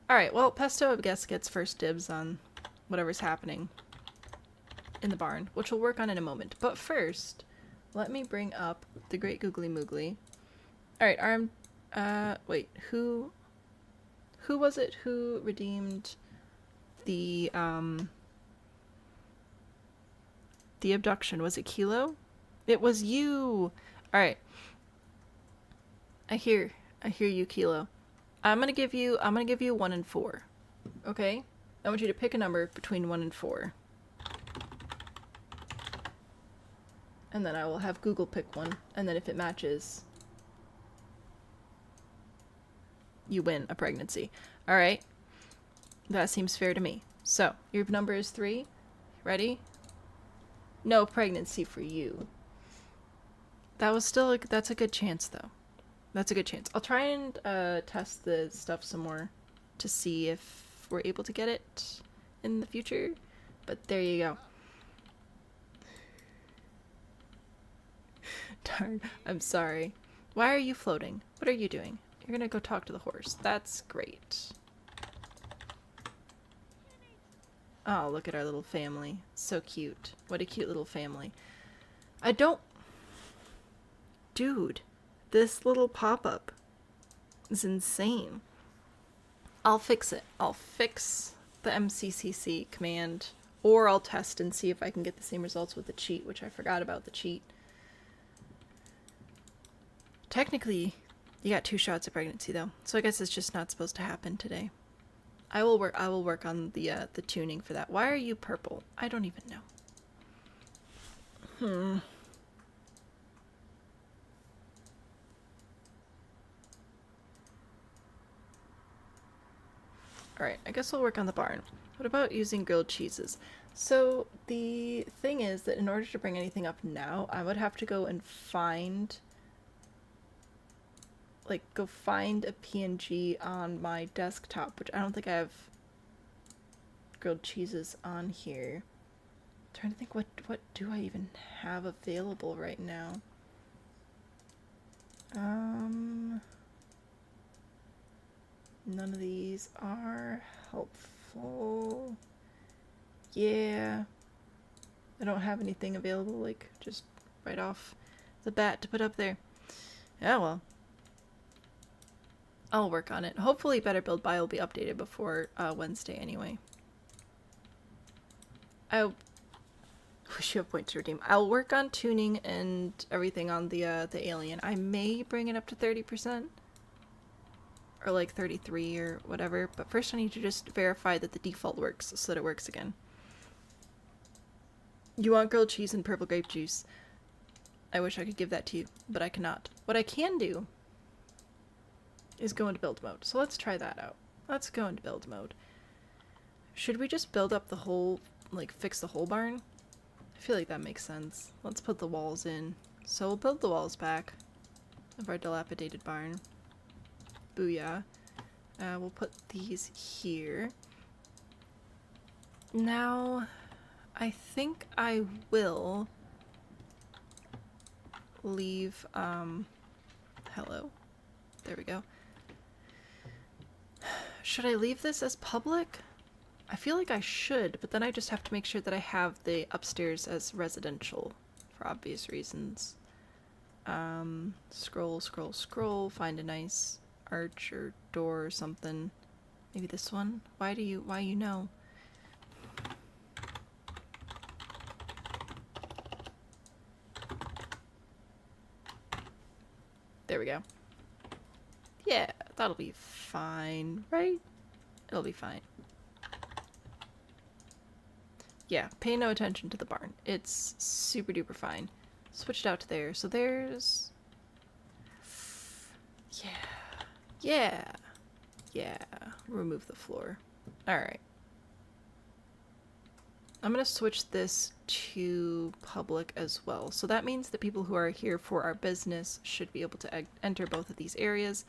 Alright, well, Pesto, I guess, gets first dibs on whatever's happening in the barn, which we'll work on in a moment. But first, let me bring up the Great Googly Moogly. Alright, wait, who was it who redeemed the abduction? Was it Kilo? It was you! Alright. I hear I hear you, Kilo. I'm gonna give you 1 and 4. Okay? I want you to pick a number between 1 and 4. And then I will have Google pick one, and then if it matches, you win a pregnancy. Alright? That seems fair to me. So, your number is 3. Ready? No pregnancy for you. That was still, that's a good chance, though. That's a good chance. I'll try and test the stuff some more to see if we're able to get it in the future. But there you go. Darn, I'm sorry. Why are you floating? What are you doing? You're gonna go talk to the horse. That's great. Oh, look at our little family. So cute. What a cute little family. I don't... Dude, this little pop-up is insane. I'll fix it. I'll fix the MCCC command, or I'll test and see if I can get the same results with the cheat, which I forgot about the cheat. Technically, you got 2 shots of pregnancy though, so I guess it's just not supposed to happen today. I will work on the tuning for that. Why are you purple? I don't even know. Alright, I guess we'll work on the barn. What about using grilled cheeses? So, the thing is that in order to bring anything up now, I would have to go and find... go find a PNG on my desktop, which I don't think I have grilled cheeses on here. I'm trying to think, what do I even have available right now? None of these are helpful. Yeah. I don't have anything available, just right off the bat to put up there. Yeah, well. I'll work on it. Hopefully Better Build Buy will be updated before Wednesday anyway. I wish you have points to redeem. I'll work on tuning and everything on the alien. I may bring it up to 30%. Or 33 or whatever. But first I need to just verify that the default works so that it works again. You want grilled cheese and purple grape juice. I wish I could give that to you, but I cannot. What I can do is go into build mode. So let's try that out. Let's go into build mode. Should we just build up the whole, fix the whole barn? I feel like that makes sense. Let's put the walls in. So we'll build the walls back of our dilapidated barn. Booyah. We'll put these here. Now, I think I will leave, hello. There we go. Should I leave this as public? I feel like I should, but then I just have to make sure that I have the upstairs as residential for obvious reasons. Scroll, scroll, scroll, find a nice arch or door or something. Maybe this one? Why you know? There we go. Yeah, that'll be fine, right? It'll be fine. Yeah, pay no attention to the barn. It's super duper fine. Switched out to there. So there's... Yeah. Remove the floor. Alright. I'm gonna switch this to public as well. So that means the people who are here for our business should be able to enter both of these areas.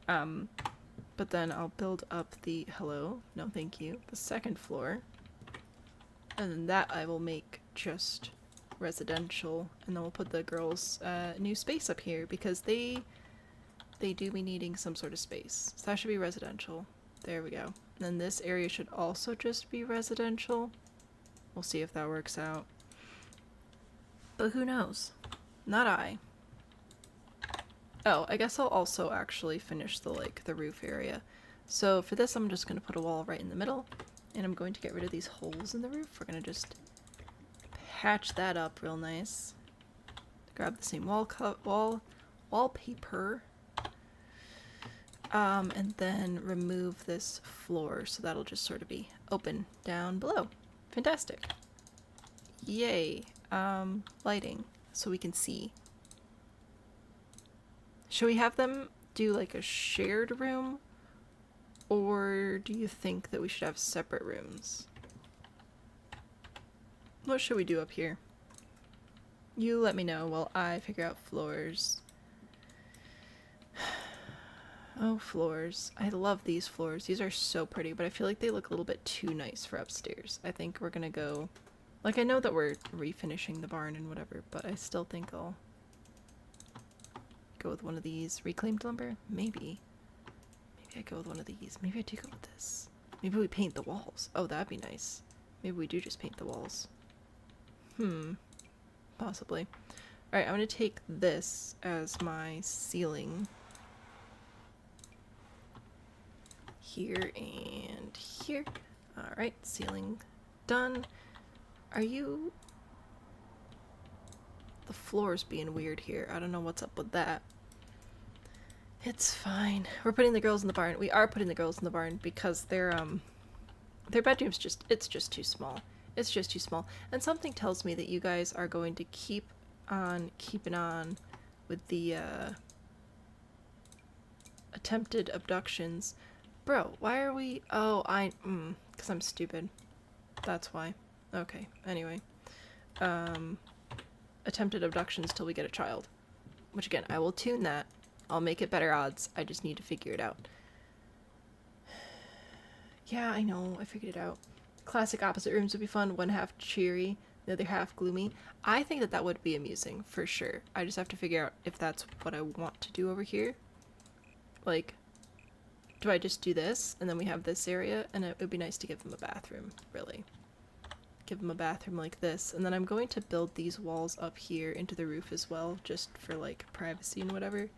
But then I'll build up the... Hello? No, thank you. The second floor. And then that I will make just residential. And then we'll put the girls' new space up here because they do be needing some sort of space. So that should be residential. There we go. And then this area should also just be residential. We'll see if that works out. But who knows? Not I. Oh, I guess I'll also actually finish the roof area. So for this I'm just going to put a wall right in the middle. And I'm going to get rid of these holes in the roof. We're going to just patch that up real nice. Grab the same wallpaper. And then remove this floor, so that'll just sort of be open down below. Fantastic. Yay. Lighting, so we can see. Should we have them do like a shared room? Or do you think that we should have separate rooms? What should we do up here? You let me know while I figure out floors. Oh, floors. I love these floors. These are so pretty, but I feel like they look a little bit too nice for upstairs. I think we're gonna go... Like, I know that we're refinishing the barn and whatever, but I still think I'll go with one of these. Reclaimed lumber? Maybe. Maybe I go with one of these. Maybe I do go with this. Maybe we paint the walls. Oh, that'd be nice. Maybe we do just paint the walls. Possibly. Alright, I'm gonna take this as my ceiling. Here and here. Alright, ceiling done. Are you... The floor's being weird here. I don't know what's up with that. It's fine. We're putting the girls in the barn. We are putting the girls in the barn because their bedroom's just, it's just too small. It's just too small. And something tells me that you guys are going to keep on keeping on with the attempted abductions. Bro, why are we... Oh, because I'm stupid. That's why. Okay, anyway. Attempted abductions till we get a child. Which again, I will tune that. I'll make it better odds. I just need to figure it out. Yeah, I know. I figured it out. Classic opposite rooms would be fun. One half cheery, the other half gloomy. I think that that would be amusing, for sure. I just have to figure out if that's what I want to do over here. Like, do I just do this, and then we have this area, and it would be nice to give them a bathroom, really. Give them a bathroom like this, and then I'm going to build these walls up here into the roof as well, just for, like, privacy and whatever.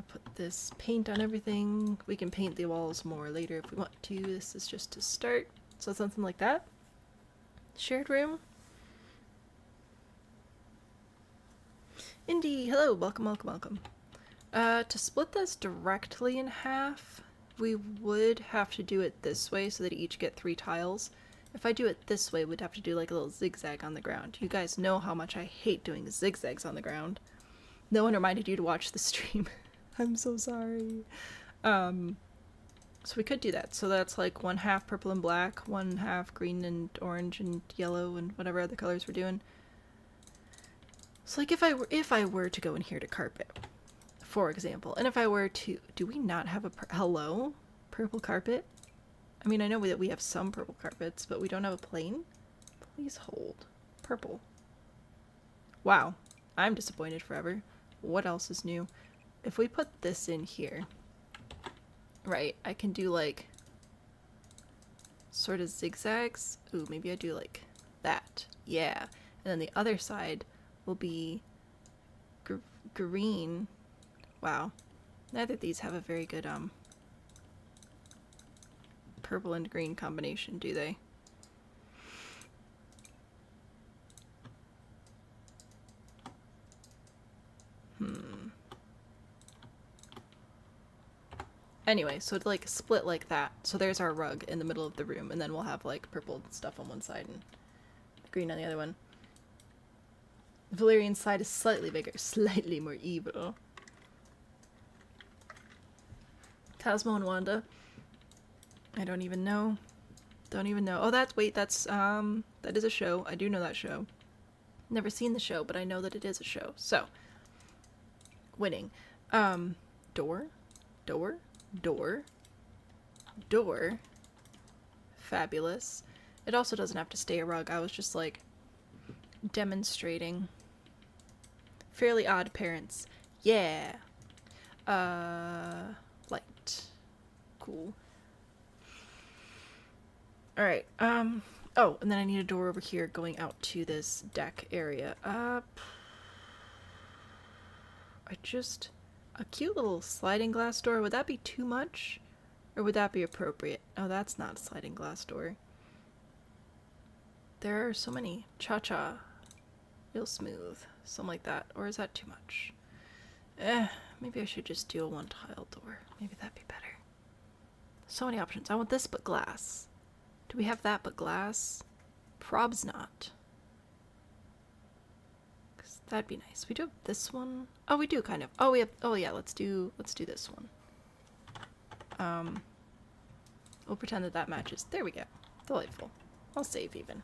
Put this paint on everything. We can paint the walls more later if we want to. This is just to start. So something like that. Shared room. Indy, hello, welcome, welcome, welcome. To split this directly in half, we would have to do it this way so that each get 3 tiles. If I do it this way, we'd have to do like a little zigzag on the ground. You guys know how much I hate doing zigzags on the ground. No one reminded you to watch the stream. I'm so sorry. So we could do that. So that's like 1 half purple and black, 1 half green and orange and yellow and whatever other colors we're doing. So like if I were to go in here to carpet, for example, and if I were to, do we not have a hello purple carpet? I mean, I know that we have some purple carpets, but we don't have a plain. Please hold purple. Wow, I'm disappointed forever. What else is new? If we put this in here, right, I can do like sort of zigzags. Ooh, maybe I do like that. Yeah. And then the other side will be green. Wow. Neither of these have a very good purple and green combination, do they? Anyway, so it'd like split like that. So there's our rug in the middle of the room, and then we'll have like purple stuff on one side and green on the other one. The Valerian side is slightly bigger, slightly more evil. Tasmo and Wanda. I don't even know. Don't even know. Oh, that's that is a show. I do know that show. Never seen the show, but I know that it is a show. So, winning. Door. Fabulous. It also doesn't have to stay a rug. I was just like demonstrating. Fairly Odd Parents. Yeah. Light. Cool. Alright, oh, and then I need a door over here going out to this deck area. A cute little sliding glass door, would that be too much? Or would that be appropriate? Oh, that's not a sliding glass door. There are so many. Cha-cha. Real smooth. Something like that. Or is that too much? Maybe I should just do a one tile door. Maybe that'd be better. So many options. I want this but glass. Do we have that but glass? Probs not. 'Cause that'd be nice. We do have this one. Oh, we do kind of. Oh, we have. Oh yeah. Let's do this one. We'll pretend that matches. There we go. Delightful. I'll save even.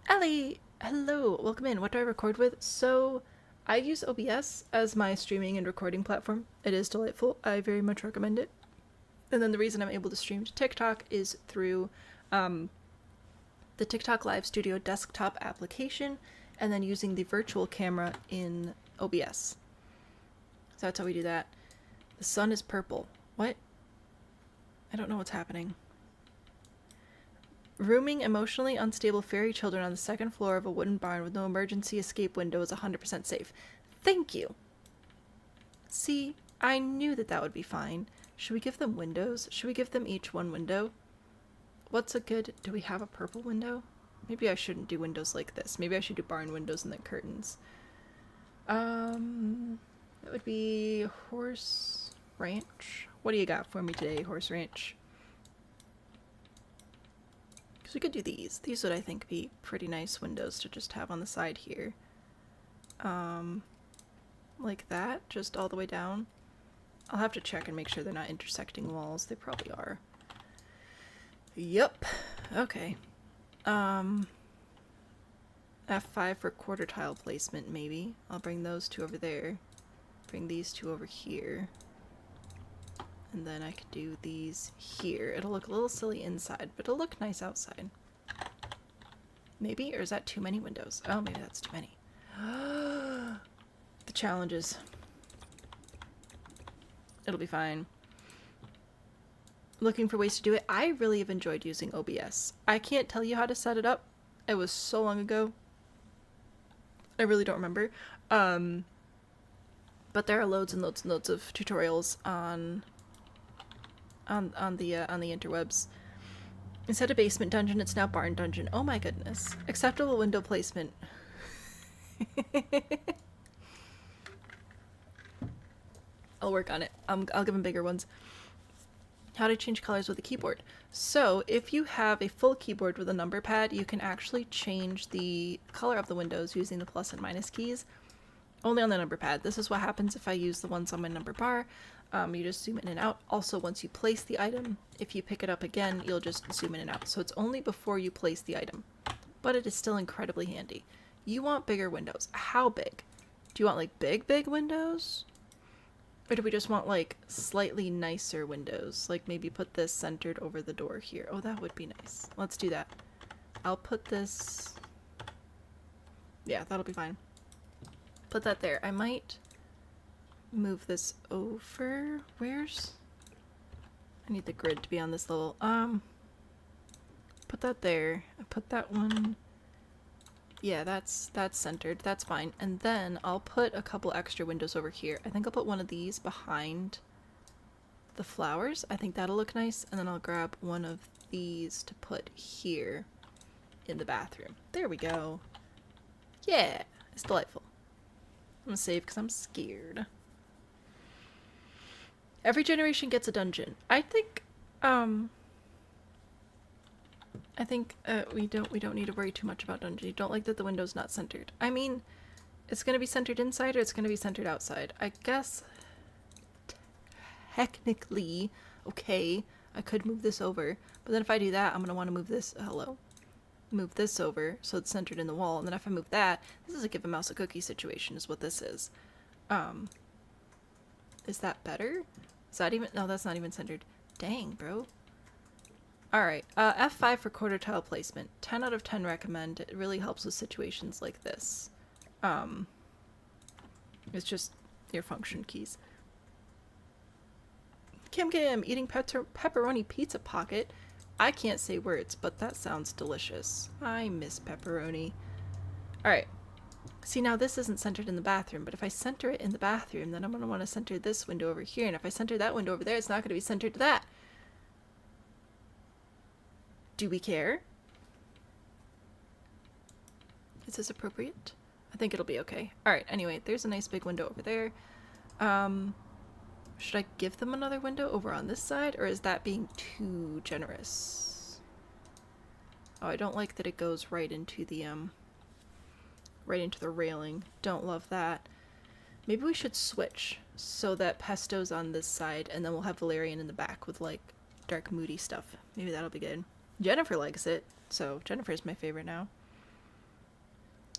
Ellie, hello. Welcome in. What do I record with? So, I use OBS as my streaming and recording platform. It is delightful. I very much recommend it. And then the reason I'm able to stream to TikTok is through the TikTok Live Studio desktop application, and then using the virtual camera in OBS. So that's how we do that. The sun is purple. What? I don't know what's happening. Rooming emotionally unstable fairy children on the second floor of a wooden barn with no emergency escape window is 100% safe. Thank you! See, I knew that would be fine. Should we give them windows? Should we give them each one window? What's a good... Do we have a purple window? Maybe I shouldn't do windows like this. Maybe I should do barn windows and then curtains. That would be Horse Ranch. What do you got for me today, Horse Ranch? Because we could do these. These would, I think, be pretty nice windows to just have on the side here. Like that, just all the way down. I'll have to check and make sure they're not intersecting walls. They probably are. Yup. Okay. F5 for quarter tile placement, maybe. I'll bring those two over there. Bring these two over here. And then I could do these here. It'll look a little silly inside, but it'll look nice outside. Maybe? Or is that too many windows? Oh, maybe that's too many. The challenges. It'll be fine. Looking for ways to do it. I really have enjoyed using OBS. I can't tell you how to set it up. It was so long ago. I really don't remember. But there are loads and loads and loads of tutorials on the interwebs. Instead of basement dungeon, it's now barn dungeon. Oh my goodness. Acceptable window placement. I'll work on it. I'll give them bigger ones. How to change colors with a keyboard. So if you have a full keyboard with a number pad, you can actually change the color of the windows using the plus and minus keys. Only on the number pad. This is what happens if I use the ones on my number bar. You just zoom in and out. Also, once you place the item, if you pick it up again, you'll just zoom in and out. So it's only before you place the item. But it is still incredibly handy. You want bigger windows. How big? Do you want like big windows? Or do we just want like slightly nicer windows? Like maybe put this centered over the door here. Oh, that would be nice. Let's do that. I'll put this... Yeah, that'll be fine. Put that there. I might move this over. Where's... I need the grid to be on this level. Put that there. I put that one... Yeah, that's centered. That's fine. And then I'll put a couple extra windows over here. I think I'll put one of these behind the flowers. I think that'll look nice. And then I'll grab one of these to put here in the bathroom. There we go. Yeah, it's delightful. I'm gonna save because I'm scared. Every generation gets a dungeon. I think we don't need to worry too much about dungeon. You don't like that the window's not centered. I mean, it's gonna be centered inside or it's gonna be centered outside. I guess technically, okay, I could move this over, but then if I do that, I'm gonna want to move this. Move this over so it's centered in the wall, and then if I move that, this is a give a mouse a cookie situation, is what this is. Is that better? Is that even? No, that's not even centered. Dang, bro. Alright, F5 for quarter tile placement. 10 out of 10 recommend. It really helps with situations like this. It's just your function keys. Kim eating pepperoni pizza pocket. I can't say words, but that sounds delicious. I miss pepperoni. Alright. See, now this isn't centered in the bathroom, but if I center it in the bathroom, then I'm going to want to center this window over here, and if I center that window over there, it's not going to be centered to that. Do we care? Is this appropriate? I think it'll be okay. Alright, anyway, there's a nice big window over there. Should I give them another window over on this side, or is that being too generous? Oh, I don't like that it goes right into the railing. Don't love that. Maybe we should switch so that Pesto's on this side, and then we'll have Valerian in the back with, like, dark, moody stuff. Maybe that'll be good. Jennifer likes it, so Jennifer's my favorite now.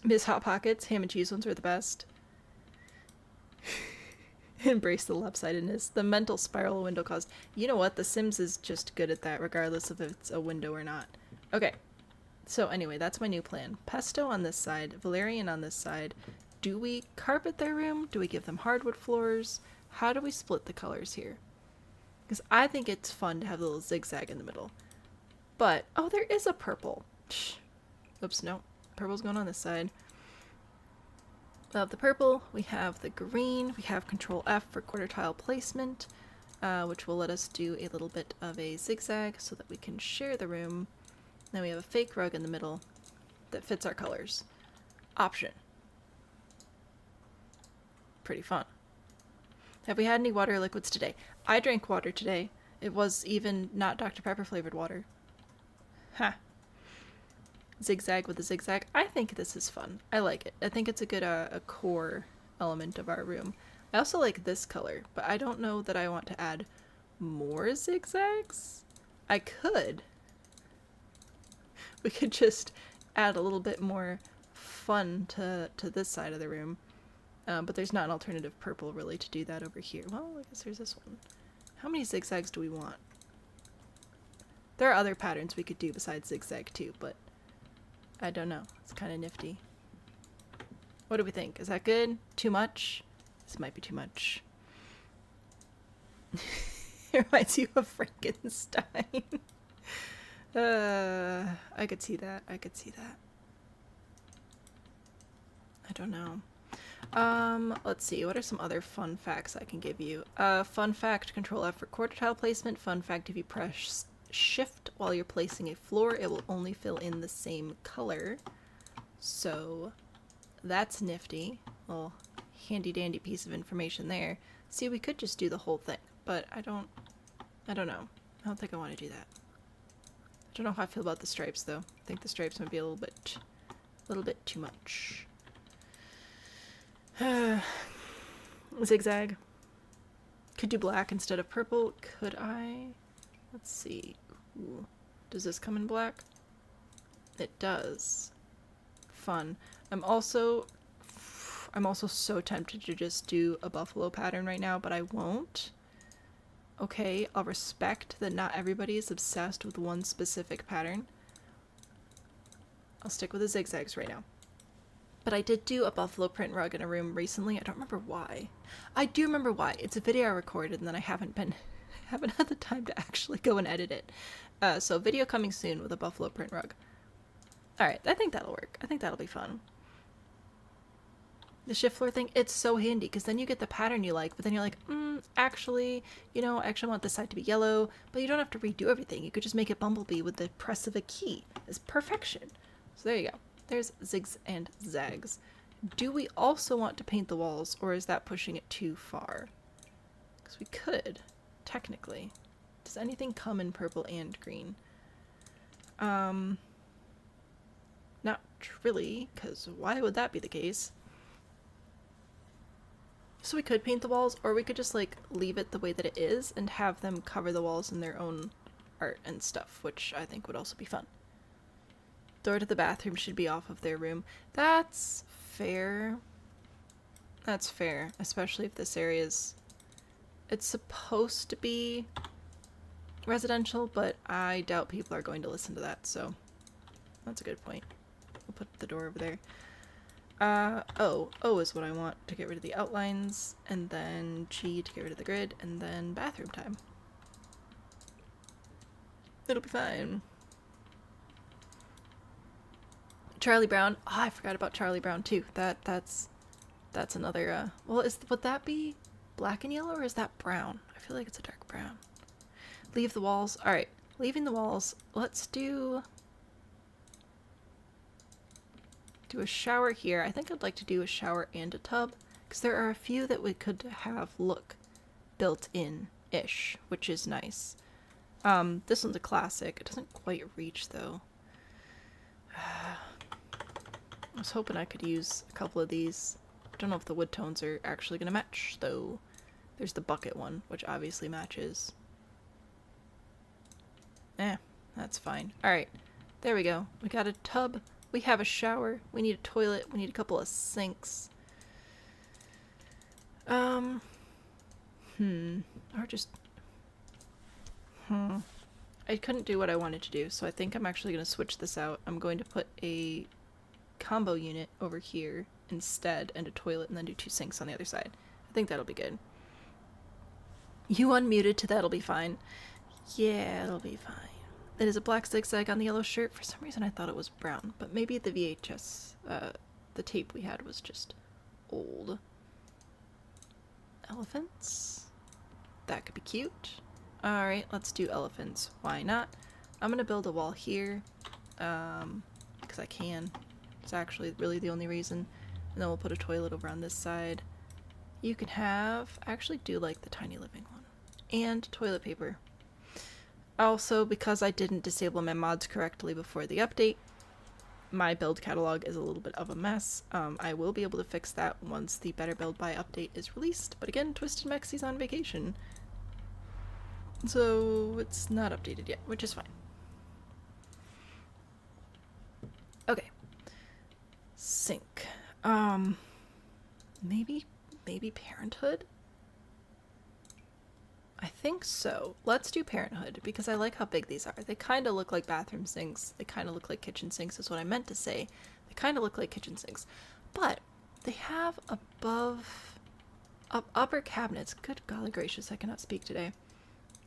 Miss Hot Pockets, ham and cheese ones are the best. Embrace the lopsidedness. The mental spiral a window caused. You know what? The Sims is just good at that, regardless of if it's a window or not. Okay. So anyway, that's my new plan. Pesto on this side, Valerian on this side. Do we carpet their room? Do we give them hardwood floors? How do we split the colors here? Because I think it's fun to have a little zigzag in the middle. But, oh, there is a purple. Oops, no. Purple's going on this side. We have the purple, we have the green, we have Control F for quarter tile placement, which will let us do a little bit of a zigzag so that we can share the room. Then we have a fake rug in the middle that fits our colors. Option. Pretty fun. Have we had any water or liquids today? I drank water today. It was even not Dr. Pepper flavored water. Ha. Zigzag with a zigzag. I think this is fun. I like it. I think it's a good a core element of our room. I also like this color, but I don't know that I want to add more zigzags. I could. We could just add a little bit more fun to this side of the room. But there's not an alternative purple really to do that over here. Well, I guess there's this one. How many zigzags do we want? There are other patterns we could do besides zigzag too, but I don't know. It's kind of nifty. What do we think? Is that good? Too much? This might be too much. It reminds you of Frankenstein. I could see that. I could see that. I don't know. Let's see. What are some other fun facts I can give you? Fun fact, Control F for quarter tile placement. Fun fact, if you press Shift while you're placing a floor, it will only fill in the same color. So that's nifty. Well, handy dandy piece of information there. See, we could just do the whole thing, but I don't know. I don't think I want to do that. I don't know how I feel about the stripes though. I think the stripes might be a little bit too much. Zigzag. Could do black instead of purple. Could I? Let's see. Ooh. Does this come in black? It does. Fun. I'm also so tempted to just do a buffalo pattern right now, but I won't. Okay, I'll respect that not everybody is obsessed with one specific pattern. I'll stick with the zigzags right now. But I did do a buffalo print rug in a room recently. I don't remember why. I do remember why. It's a video I recorded and then I haven't had the time to actually go and edit it. So video coming soon with a buffalo print rug. Alright, I think that'll work. I think that'll be fun. The shift floor thing, it's so handy because then you get the pattern you like, but then you're like, actually, you know, I actually want this side to be yellow, but you don't have to redo everything. You could just make it Bumblebee with the press of a key. It's perfection. So there you go. There's zigs and zags. Do we also want to paint the walls, or is that pushing it too far? Because we could, technically. Does anything come in purple and green? Not really, because why would that be the case? So we could paint the walls, or we could just like leave it the way that it is and have them cover the walls in their own art and stuff, which I think would also be fun. Door to the bathroom should be off of their room. That's fair. That's fair, especially if this area's... It's supposed to be residential, but I doubt people are going to listen to that, so that's a good point. We'll put the door over there. O is what I want to get rid of the outlines, and then G to get rid of the grid, and then bathroom time. It'll be fine. Charlie Brown. Oh, I forgot about Charlie Brown too. That's another well, would that be black and yellow, or is that brown? I feel like it's a dark brown. Leave the walls. All right, leaving the walls. Let's do a shower here. I think I'd like to do a shower and a tub Because there are a few that we could have look built in-ish, which is nice. This one's a classic. It doesn't quite reach, though. I was hoping I could use a couple of these. I don't know if the wood tones are actually going to match, though. There's the bucket one, which obviously matches. That's fine. Alright, there we go. We got a tub. We have a shower. We need a toilet. We need a couple of sinks. Or just... I couldn't do what I wanted to do, so I think I'm actually going to switch this out. I'm going to put a combo unit over here instead, and a toilet, and then do 2 sinks on the other side. I think that'll be good. You unmuted to that'll be fine. Yeah, it'll be fine. It is a black zigzag on the yellow shirt. For some reason I thought it was brown, but maybe the VHS, the tape we had was just old. Elephants? That could be cute. Alright, let's do elephants. Why not? I'm gonna build a wall here, because I can. It's actually really the only reason. And then we'll put a toilet over on this side. You can have, I actually do like the tiny living one. And toilet paper. Also, because I didn't disable my mods correctly before the update, my build catalog is a little bit of a mess. I will be able to fix that once the Better Build By update is released, but again, Twisted Mexie's on vacation. So it's not updated yet, which is fine. Okay. Sink. Maybe Parenthood? I think so. Let's do Parenthood, because I like how big these are. They kind of look like bathroom sinks. They kind of look like kitchen sinks is what I meant to say. They kind of look like kitchen sinks. But they have upper cabinets. Good golly gracious, I cannot speak today.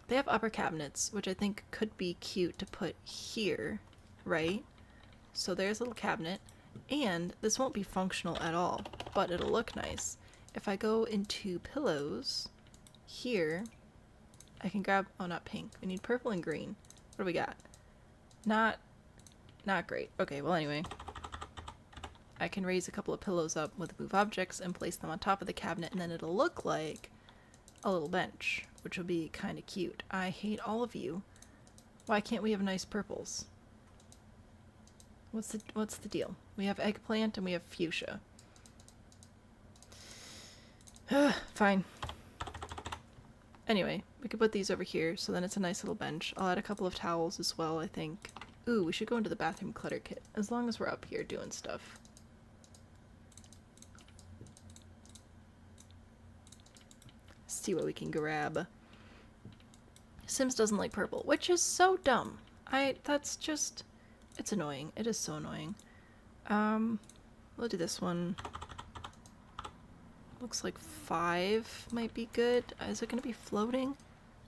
They have upper cabinets, which I think could be cute to put here, right? So there's a little cabinet. And this won't be functional at all, but it'll look nice. If I go into pillows, here... I can grab, oh, not pink. We need purple and green. What do we got? Not great. Okay, well anyway. I can raise a couple of pillows up with move objects and place them on top of the cabinet, and then it'll look like a little bench, which will be kind of cute. I hate all of you. Why can't we have nice purples? What's the deal? We have eggplant and we have fuchsia. Fine. Anyway, we could put these over here, so then it's a nice little bench. I'll add a couple of towels as well, I think. Ooh, we should go into the bathroom clutter kit, as long as we're up here doing stuff. See what we can grab. Sims doesn't like purple, which is so dumb. That's just... It's annoying. It is so annoying. We'll do this one. Looks like 5 might be good. Is it going to be floating?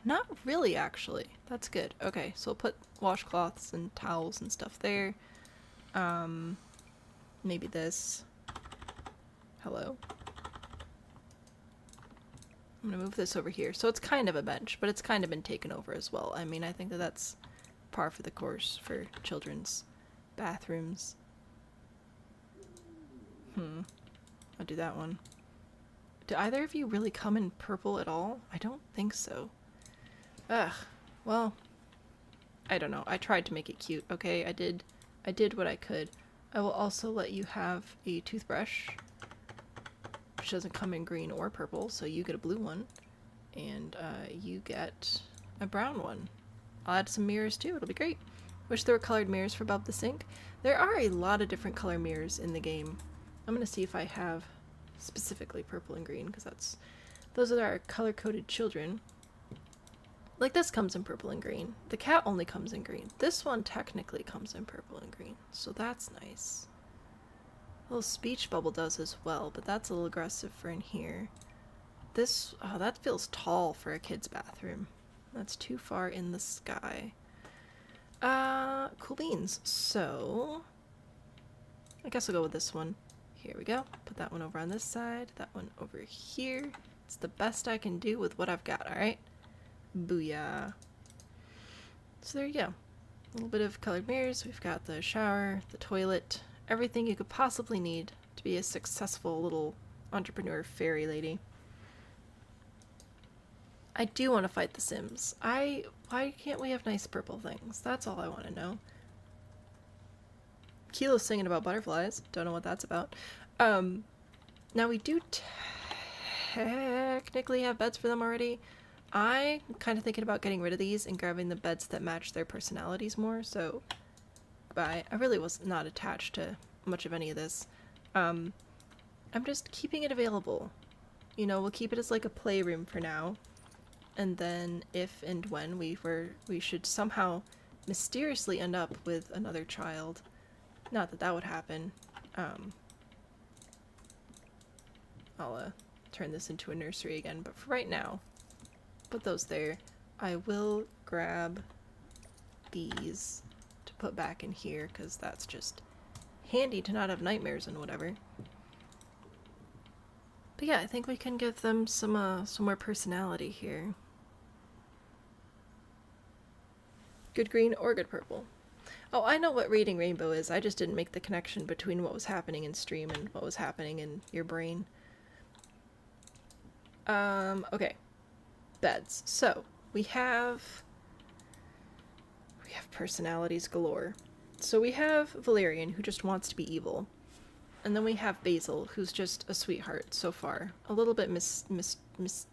Not really, actually. That's good. Okay, so we'll put washcloths and towels and stuff there. Maybe this. Hello. I'm going to move this over here. So it's kind of a bench, but it's kind of been taken over as well. I mean, I think that that's par for the course for children's bathrooms. I'll do that one. Do either of you really come in purple at all? I don't think so. Ugh. Well, I don't know. I tried to make it cute, okay? I did what I could. I will also let you have a toothbrush, which doesn't come in green or purple, so you get a blue one, and you get a brown one. I'll add some mirrors too. It'll be great. Wish there were colored mirrors for above the sink. There are a lot of different color mirrors in the game. I'm gonna see if I have specifically purple and green, because those are our color-coded children. Like this comes in purple and green. The cat only comes in green. This one technically comes in purple and green, so that's nice. A little speech bubble does as well, but that's a little aggressive for in here. This, oh, that feels tall for a kid's bathroom. That's too far in the sky. Cool beans. So, I guess I'll go with this one. Here we go. Put that one over on this side, that one over here. It's the best I can do with what I've got, alright? Booyah. So there you go. A little bit of colored mirrors. We've got the shower, the toilet, everything you could possibly need to be a successful little entrepreneur fairy lady. I do want to fight the Sims. Why can't we have nice purple things? That's all I want to know. Kilo's singing about butterflies. Don't know what that's about. Now we do technically have beds for them already. I'm kind of thinking about getting rid of these and grabbing the beds that match their personalities more, so bye. I really was not attached to much of any of this. I'm just keeping it available. You know, we'll keep it as like a playroom for now. And then if and when we should somehow mysteriously end up with another child. Not that that would happen. I'll turn this into a nursery again, but for right now, put those there. I will grab these to put back in here because that's just handy to not have nightmares and whatever. But yeah, I think we can give them some more personality here. Good green or good purple. Oh, I know what reading rainbow is. I just didn't make the connection between what was happening in stream and what was happening in your brain. Okay. Beds. So, we have personalities galore. So we have Valerian, who just wants to be evil. And then we have Basil, who's just a sweetheart so far. A little bit mischievous.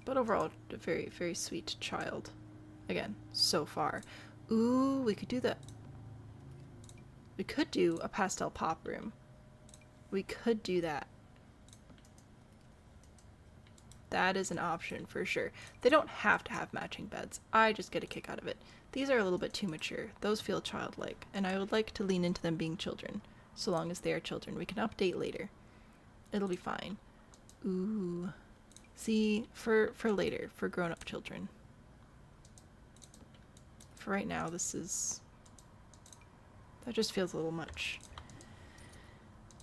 But overall, a very, very sweet child. Again, so far. Ooh, we could do that. We could do a pastel pop room. We could do that. That is an option for sure. They don't have to have matching beds. I just get a kick out of it. These are a little bit too mature. Those feel childlike, and I would like to lean into them being children. So long as they are children. We can update later. It'll be fine. Ooh. See, for later, for grown-up children. For right now, this is... That just feels a little much.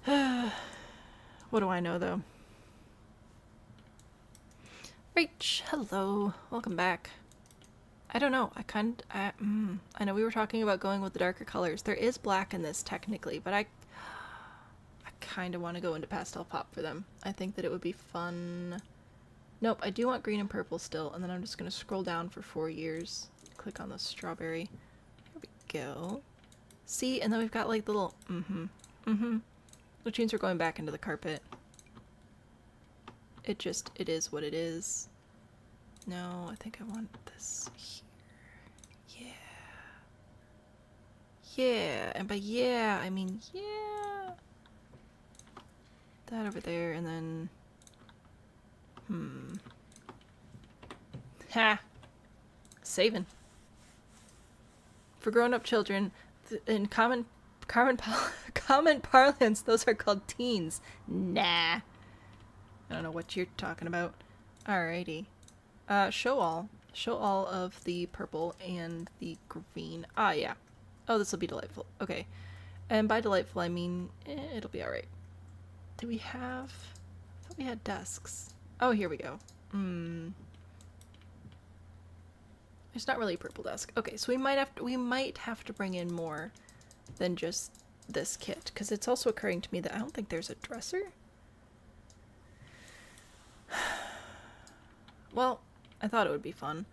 What do I know, though? Rach, hello. Welcome back. I don't know. I know we were talking about going with the darker colors. There is black in this, technically, but I kind of want to go into pastel pop for them. I think that it would be fun... Nope, I do want green and purple still, and then I'm just going to scroll down for 4 years. Click on the strawberry. There we go. See, and then we've got like little which means we're going back into the carpet. It is what it is. No, I think I want this here. Yeah. Yeah, and by yeah, I mean yeah. That over there, and then... Ha! Saving. For grown-up children, in common parlance, those are called teens. Nah. I don't know what you're talking about. Alrighty. Show all. Show all of the purple and the green. Ah, yeah. Oh, this will be delightful. Okay. And by delightful, I mean, it'll be alright. Do we have... I thought we had desks. Oh, here we go. It's not really a purple desk. Okay, so we might have to bring in more than just this kit, because it's also occurring to me that I don't think there's a dresser. Well, I thought it would be fun.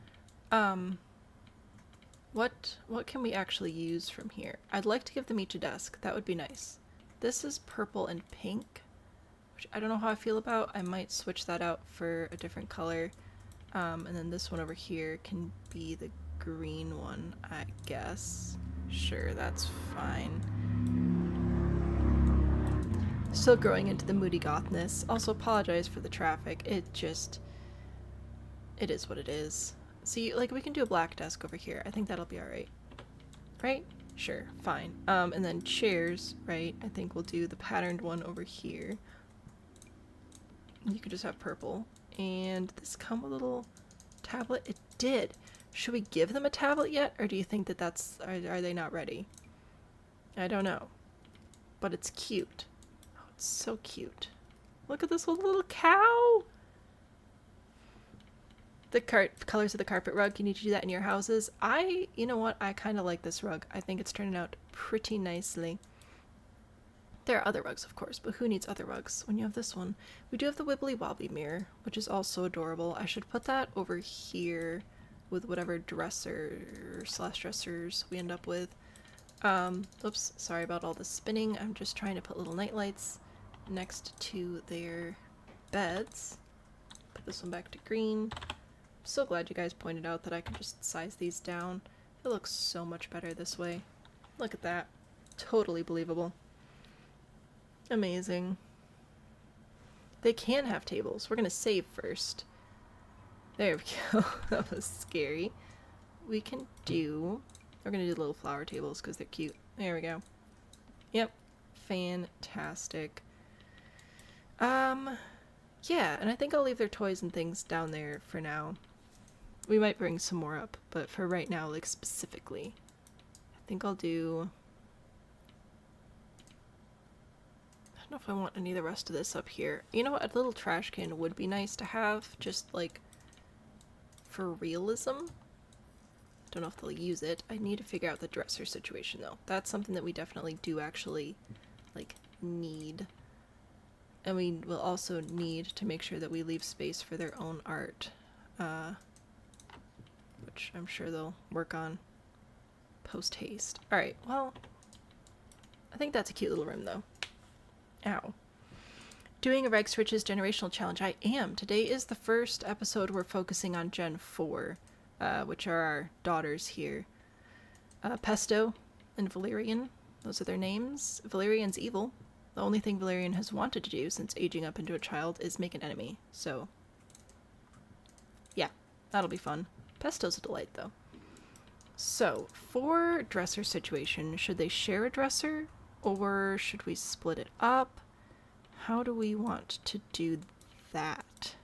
What can we actually use from here? I'd like to give them each a desk. That would be nice. This is purple and pink, which I don't know how I feel about. I might switch that out for a different color. And then this one over here can be the green one, I guess. Sure, that's fine. Still growing into the moody gothness. Also apologize for the traffic. It is what it is. See, like, we can do a black desk over here. I think that'll be alright. Right? Sure, fine. And then chairs, right? I think we'll do the patterned one over here. You could just have purple. And this come with a little tablet? It did. Should we give them a tablet yet? Or do you think that are they not ready? I don't know. But it's cute. Oh, it's so cute. Look at this little cow! The colors of the carpet rug, you need to do that in your houses. You know what? I kind of like this rug. I think it's turning out pretty nicely. There are other rugs, of course, but who needs other rugs when you have this one? We do have the wibbly wobbly mirror, which is also adorable. I should put that over here with whatever dresser slash dressers we end up with. Oops, sorry about all the spinning. I'm just trying to put little night lights next to their beds. Put this one back to green. I'm so glad you guys pointed out that I can just size these down. It looks so much better this way. Look at that. Totally believable. Amazing. They can have tables. We're gonna save first. There we go. That was scary. We're gonna do little flower tables because they're cute. There we go. Yep. Fantastic. Yeah, and I think I'll leave their toys and things down there for now. We might bring some more up, but for right now, like specifically, I think I'll do... I don't know if I want any of the rest of this up here. You know what? A little trash can would be nice to have, just like for realism. Don't know if they'll use it. I need to figure out the dresser situation though. That's something that we definitely do actually like need. And we will also need to make sure that we leave space for their own art. Which I'm sure they'll work on post haste. Alright, well, I think that's a cute little room though. Ow. Doing a Reg Switches generational challenge. I am. Today is the first episode we're focusing on Gen 4, which are our daughters here. Pesto and Valerian. Those are their names. Valerian's evil. The only thing Valerian has wanted to do since aging up into a child is make an enemy. So, yeah, that'll be fun. Pesto's a delight, though. So, for dresser situation, should they share a dresser? Or should we split it up? How do we want to do that?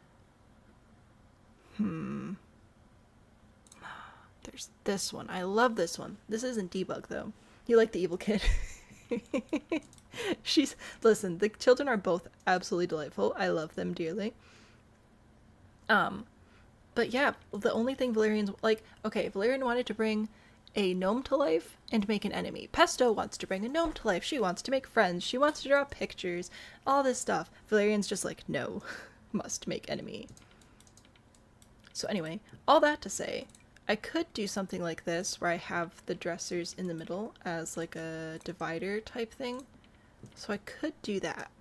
There's this one. I love this one. This isn't debug, though. You like the evil kid. Listen, the children are both absolutely delightful. I love them dearly. But yeah, the only thing Valerian's, like, okay, Valerian wanted to bring a gnome to life and make an enemy. Pesto wants to bring a gnome to life. She wants to make friends. She wants to draw pictures. All this stuff. Valerian's just like, no, must make enemy. So anyway, all that to say, I could do something like this where I have the dressers in the middle as like a divider type thing. So I could do that.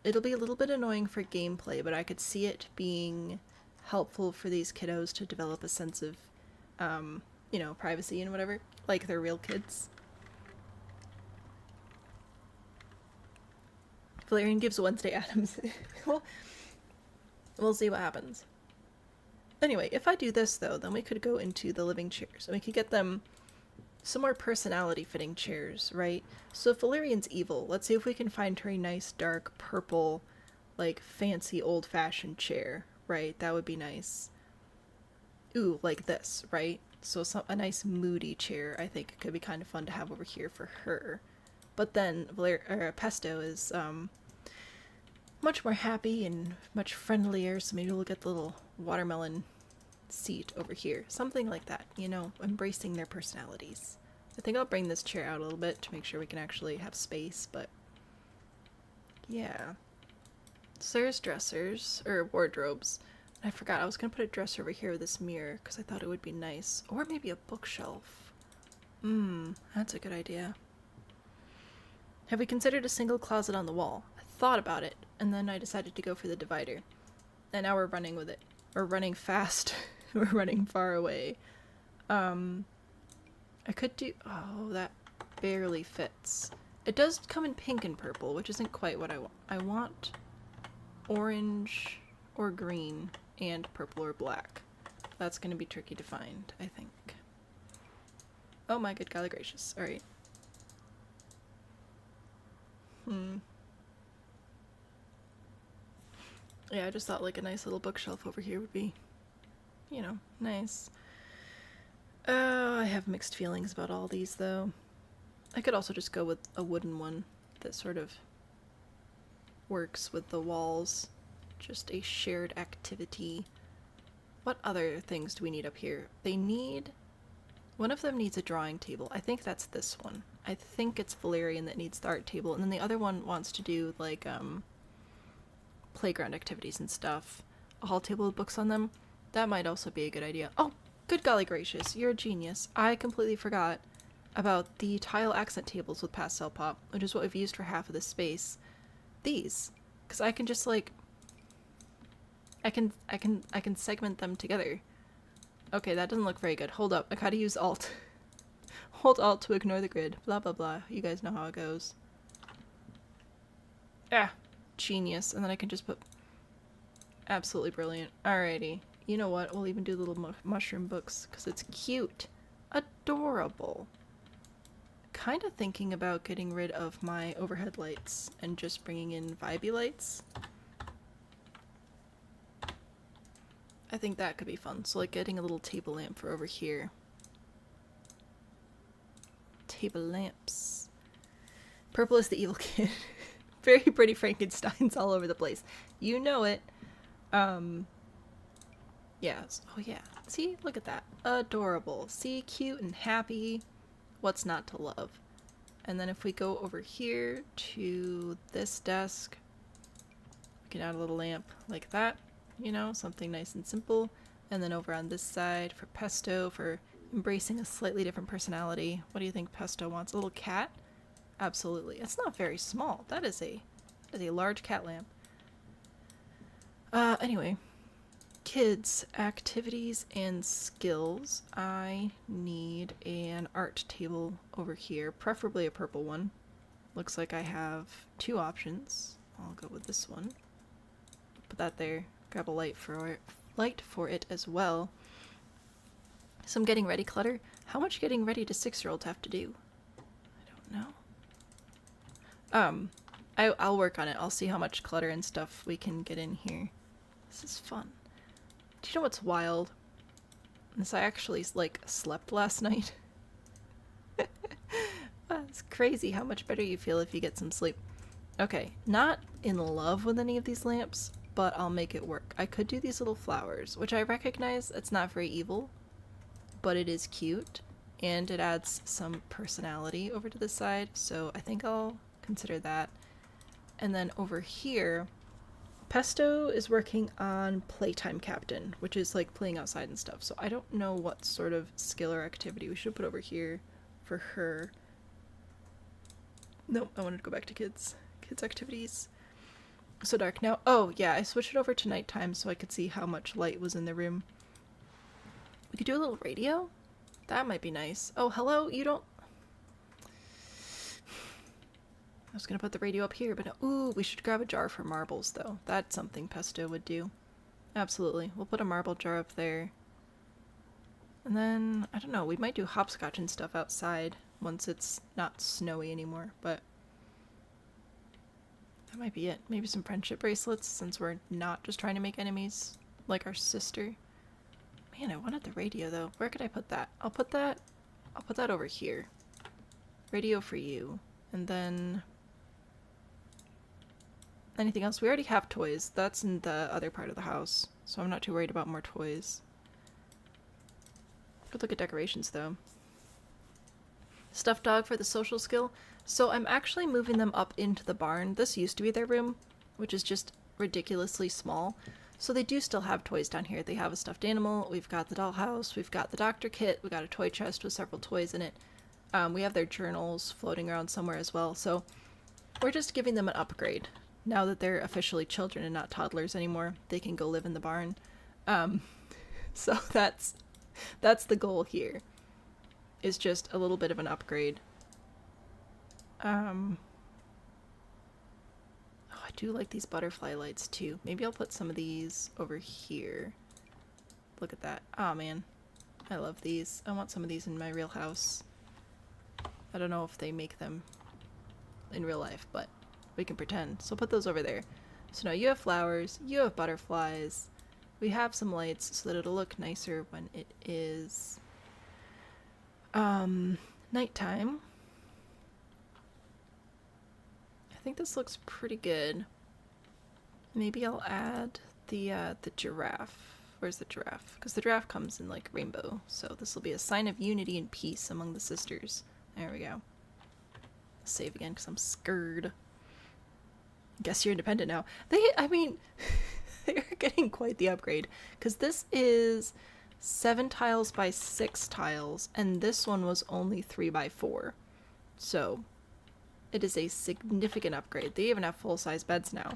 It'll be a little bit annoying for gameplay, but I could see it being helpful for these kiddos to develop a sense of, you know, privacy and whatever, like they're real kids. Valerian gives Wednesday Addams. Well, we'll see what happens. Anyway, if I do this though, then we could go into the living chairs and we could get them some more personality fitting chairs, right? So if Valerian's evil, let's see if we can find her a nice dark purple, like fancy old fashioned chair, right? That would be nice. Ooh, like this, right? So a nice moody chair, I think could be kind of fun to have over here for her. But then Pesto is much more happy and much friendlier, so maybe we'll get the little watermelon seat over here. Something like that, you know, embracing their personalities. I think I'll bring this chair out a little bit to make sure we can actually have space, but yeah. So there's dressers, or wardrobes. I forgot, I was gonna put a dresser over here with this mirror because I thought it would be nice. Or maybe a bookshelf. That's a good idea. Have we considered a single closet on the wall? I thought about it, and then I decided to go for the divider. And now we're running with it. We're running fast. We're running far away. I could do... Oh, that barely fits. It does come in pink and purple, which isn't quite what I want. I want orange or green and purple or black. That's going to be tricky to find, I think. Oh my good golly gracious. Alright. Yeah, I just thought like a nice little bookshelf over here would be, you know, nice. Oh, I have mixed feelings about all these though. I could also just go with a wooden one that sort of works with the walls. Just a shared activity. What other things do we need up here? They need... One of them needs a drawing table. I think that's this one. I think it's Valerian that needs the art table, and then the other one wants to do like playground activities and stuff. A hall table with books on them. That might also be a good idea. Oh, good golly gracious, you're a genius. I completely forgot about the tile accent tables with pastel pop, which is what we've used for half of this space. These, because I can just like I can segment them together. Okay, that doesn't look very good. Hold up, I gotta use Alt. Hold Alt to ignore the grid. Blah blah blah. You guys know how it goes. Ah, genius. And then I can just put absolutely brilliant. Alrighty. You know what? We'll even do little mushroom books because it's cute. Adorable. Kind of thinking about getting rid of my overhead lights and just bringing in vibey lights. I think that could be fun. So like getting a little table lamp for over here. Table lamps. Purple is the evil kid. Very pretty Frankensteins all over the place. You know it. Yes. Oh yeah. See? Look at that. Adorable. See? Cute and happy. What's not to love? And then if we go over here to this desk, we can add a little lamp like that. You know, something nice and simple. And then over on this side for Pesto, for embracing a slightly different personality. What do you think Pesto wants? A little cat? Absolutely. It's not very small. That is a large cat lamp. Anyway. Kids, activities, and skills. I need an art table over here, preferably a purple one. Looks like I have two options. I'll go with this one. Put that there. Grab a light for it as well. Some getting ready clutter. How much getting ready do 6-year-olds have to do? I don't know. I'll work on it. I'll see how much clutter and stuff we can get in here. This is fun. Do you know what's wild? Is I actually, like, slept last night. It's crazy how much better you feel if you get some sleep. Okay, not in love with any of these lamps, but I'll make it work. I could do these little flowers, which I recognize it's not very evil, but it is cute, and it adds some personality over to the side, so I think I'll consider that. And then over here, Pesto is working on Playtime Captain, which is like playing outside and stuff, so I don't know what sort of skill or activity we should put over here for her. No, I wanted to go back to kids activities. So dark now. Oh yeah, I switched it over to nighttime so I could see how much light was in the room. We could do a little radio? That might be nice. Oh, hello? You don't... I was gonna put the radio up here, but no. Ooh, we should grab a jar for marbles, though. That's something Pesto would do. Absolutely. We'll put a marble jar up there. And then, I don't know, we might do hopscotch and stuff outside once it's not snowy anymore, but that might be it. Maybe some friendship bracelets, since we're not just trying to make enemies like our sister. Man, I wanted the radio, though. Where could I put that? I'll put that over here. Radio for you. And then... anything else? We already have toys. That's in the other part of the house, so I'm not too worried about more toys. Good look at decorations, though. Stuffed dog for the social skill. So I'm actually moving them up into the barn. This used to be their room, which is just ridiculously small. So they do still have toys down here. They have a stuffed animal, we've got the dollhouse, we've got the doctor kit, we got a toy chest with several toys in it. We have their journals floating around somewhere as well, so we're just giving them an upgrade. Now that they're officially children and not toddlers anymore, they can go live in the barn. So that's the goal here, is just a little bit of an upgrade. Oh, I do like these butterfly lights too. Maybe I'll put some of these over here. Look at that. Oh man, I love these. I want some of these in my real house. I don't know if they make them in real life, but we can pretend. So I'll put those over there. So now you have flowers, you have butterflies. We have some lights so that it'll look nicer when it is nighttime. I think this looks pretty good. Maybe I'll add the giraffe. Where's the giraffe? Because the giraffe comes in like rainbow, so this will be a sign of unity and peace among the sisters. There we go. Save again because I'm scared. Guess you're independent now. I mean, they're getting quite the upgrade because this is 7 tiles by 6 tiles and this one was only 3 by 4. So it is a significant upgrade. They even have full-size beds now.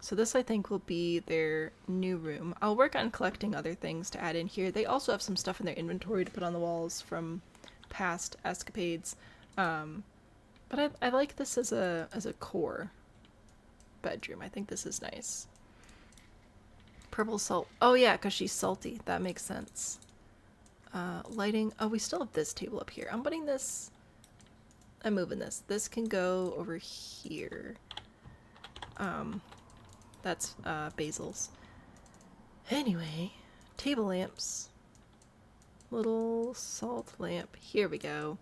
So this, I think, will be their new room. I'll work on collecting other things to add in here. They also have some stuff in their inventory to put on the walls from past escapades. But I like this as a core bedroom. I think this is nice. Purple salt. Oh yeah, because she's salty. That makes sense. Lighting. Oh, we still have this table up here. I'm putting this... I'm moving this. This can go over here. That's Basil's. Anyway, table lamps. Little salt lamp. Here we go.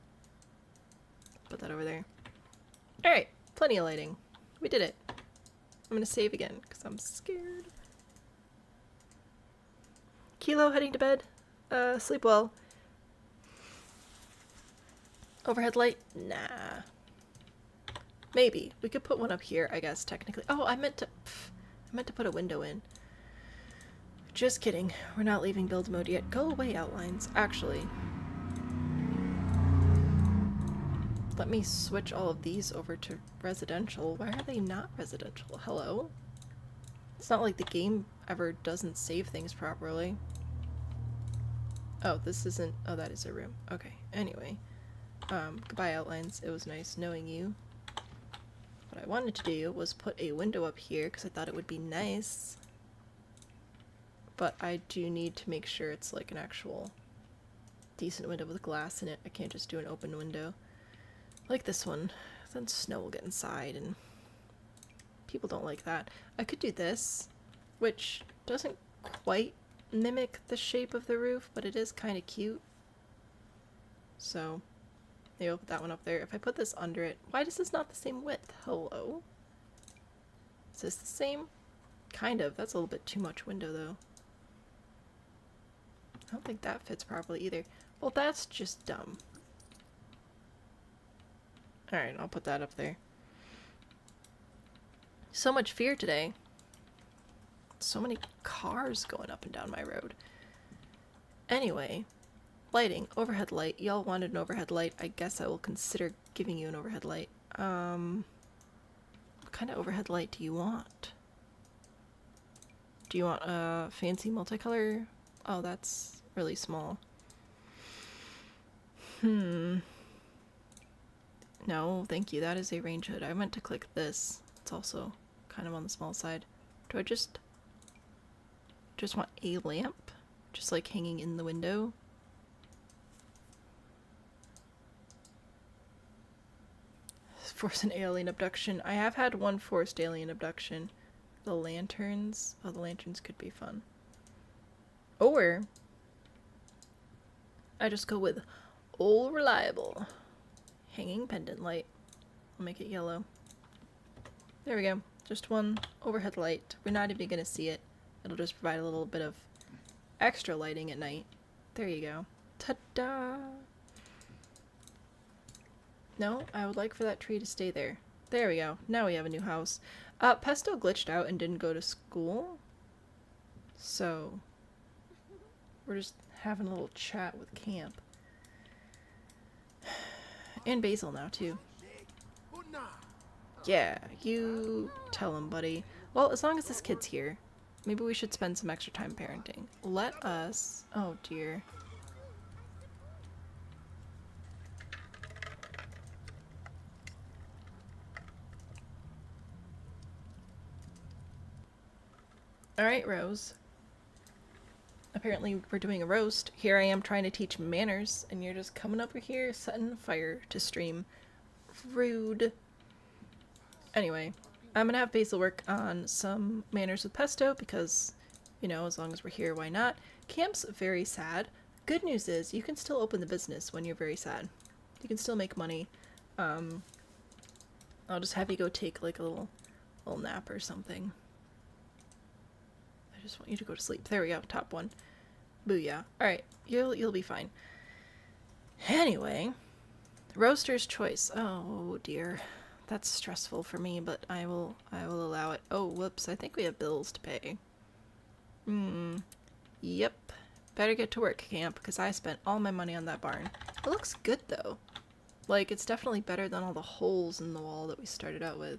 Put that over there. Alright, plenty of lighting. We did it. I'm gonna save again because I'm scared. Kilo heading to bed. Sleep well. Overhead light? Nah. Maybe. We could put one up here, I guess, technically. Oh, I meant to put a window in. Just kidding. We're not leaving build mode yet. Go away, outlines. Actually. Let me switch all of these over to residential. Why are they not residential? Hello? It's not like the game ever doesn't save things properly. Oh, this isn't... Oh, that is a room. Okay. Anyway. Goodbye, outlines. It was nice knowing you. What I wanted to do was put a window up here because I thought it would be nice. But I do need to make sure it's like an actual decent window with glass in it. I can't just do an open window like this one. Then snow will get inside and people don't like that. I could do this, which doesn't quite mimic the shape of the roof, but it is kind of cute. So maybe I'll put that one up there. If I put this under it, why is this not the same width? Hello? Is this the same? Kind of. That's a little bit too much window though. I don't think that fits properly either. Well, that's just dumb. Alright, I'll put that up there. So much fear today. So many cars going up and down my road. Anyway, lighting. Overhead light. Y'all wanted an overhead light. I guess I will consider giving you an overhead light. What kind of overhead light do you want? Do you want a fancy multicolor? Oh, that's really small. No, thank you. That is a range hood. I meant to click this. It's also kind of on the small side. Do I just want a lamp? Just like hanging in the window? Force an alien abduction. I have had one forced alien abduction. The lanterns. Oh, the lanterns could be fun. Or I just go with old reliable hanging pendant light. I'll make it yellow. There we go. Just one overhead light. We're not even gonna see it. It'll just provide a little bit of extra lighting at night. There you go. Ta-da! No, I would like for that tree to stay there. There we go. Now we have a new house. Pesto glitched out and didn't go to school. So we're just having a little chat with Camp. And Basil now, too. Yeah, you tell him, buddy. Well, as long as this kid's here, maybe we should spend some extra time parenting. Let us... Oh, dear. Alright, Rose. Apparently we're doing a roast. Here I am trying to teach manners, and you're just coming over here setting fire to stream. Rude. Anyway, I'm gonna have Basil work on some manners with Pesto because, you know, as long as we're here, why not? Camp's very sad. Good news is you can still open the business when you're very sad. You can still make money. I'll just have you go take like a little nap or something. I just want you to go to sleep. There we go, top one. Booyah. Alright, you'll be fine. Anyway, Roaster's choice. Oh dear. That's stressful for me, but I will allow it. Oh, whoops. I think we have bills to pay. Yep. Better get to work, camp, because I spent all my money on that barn. It looks good, though. Like, it's definitely better than all the holes in the wall that we started out with.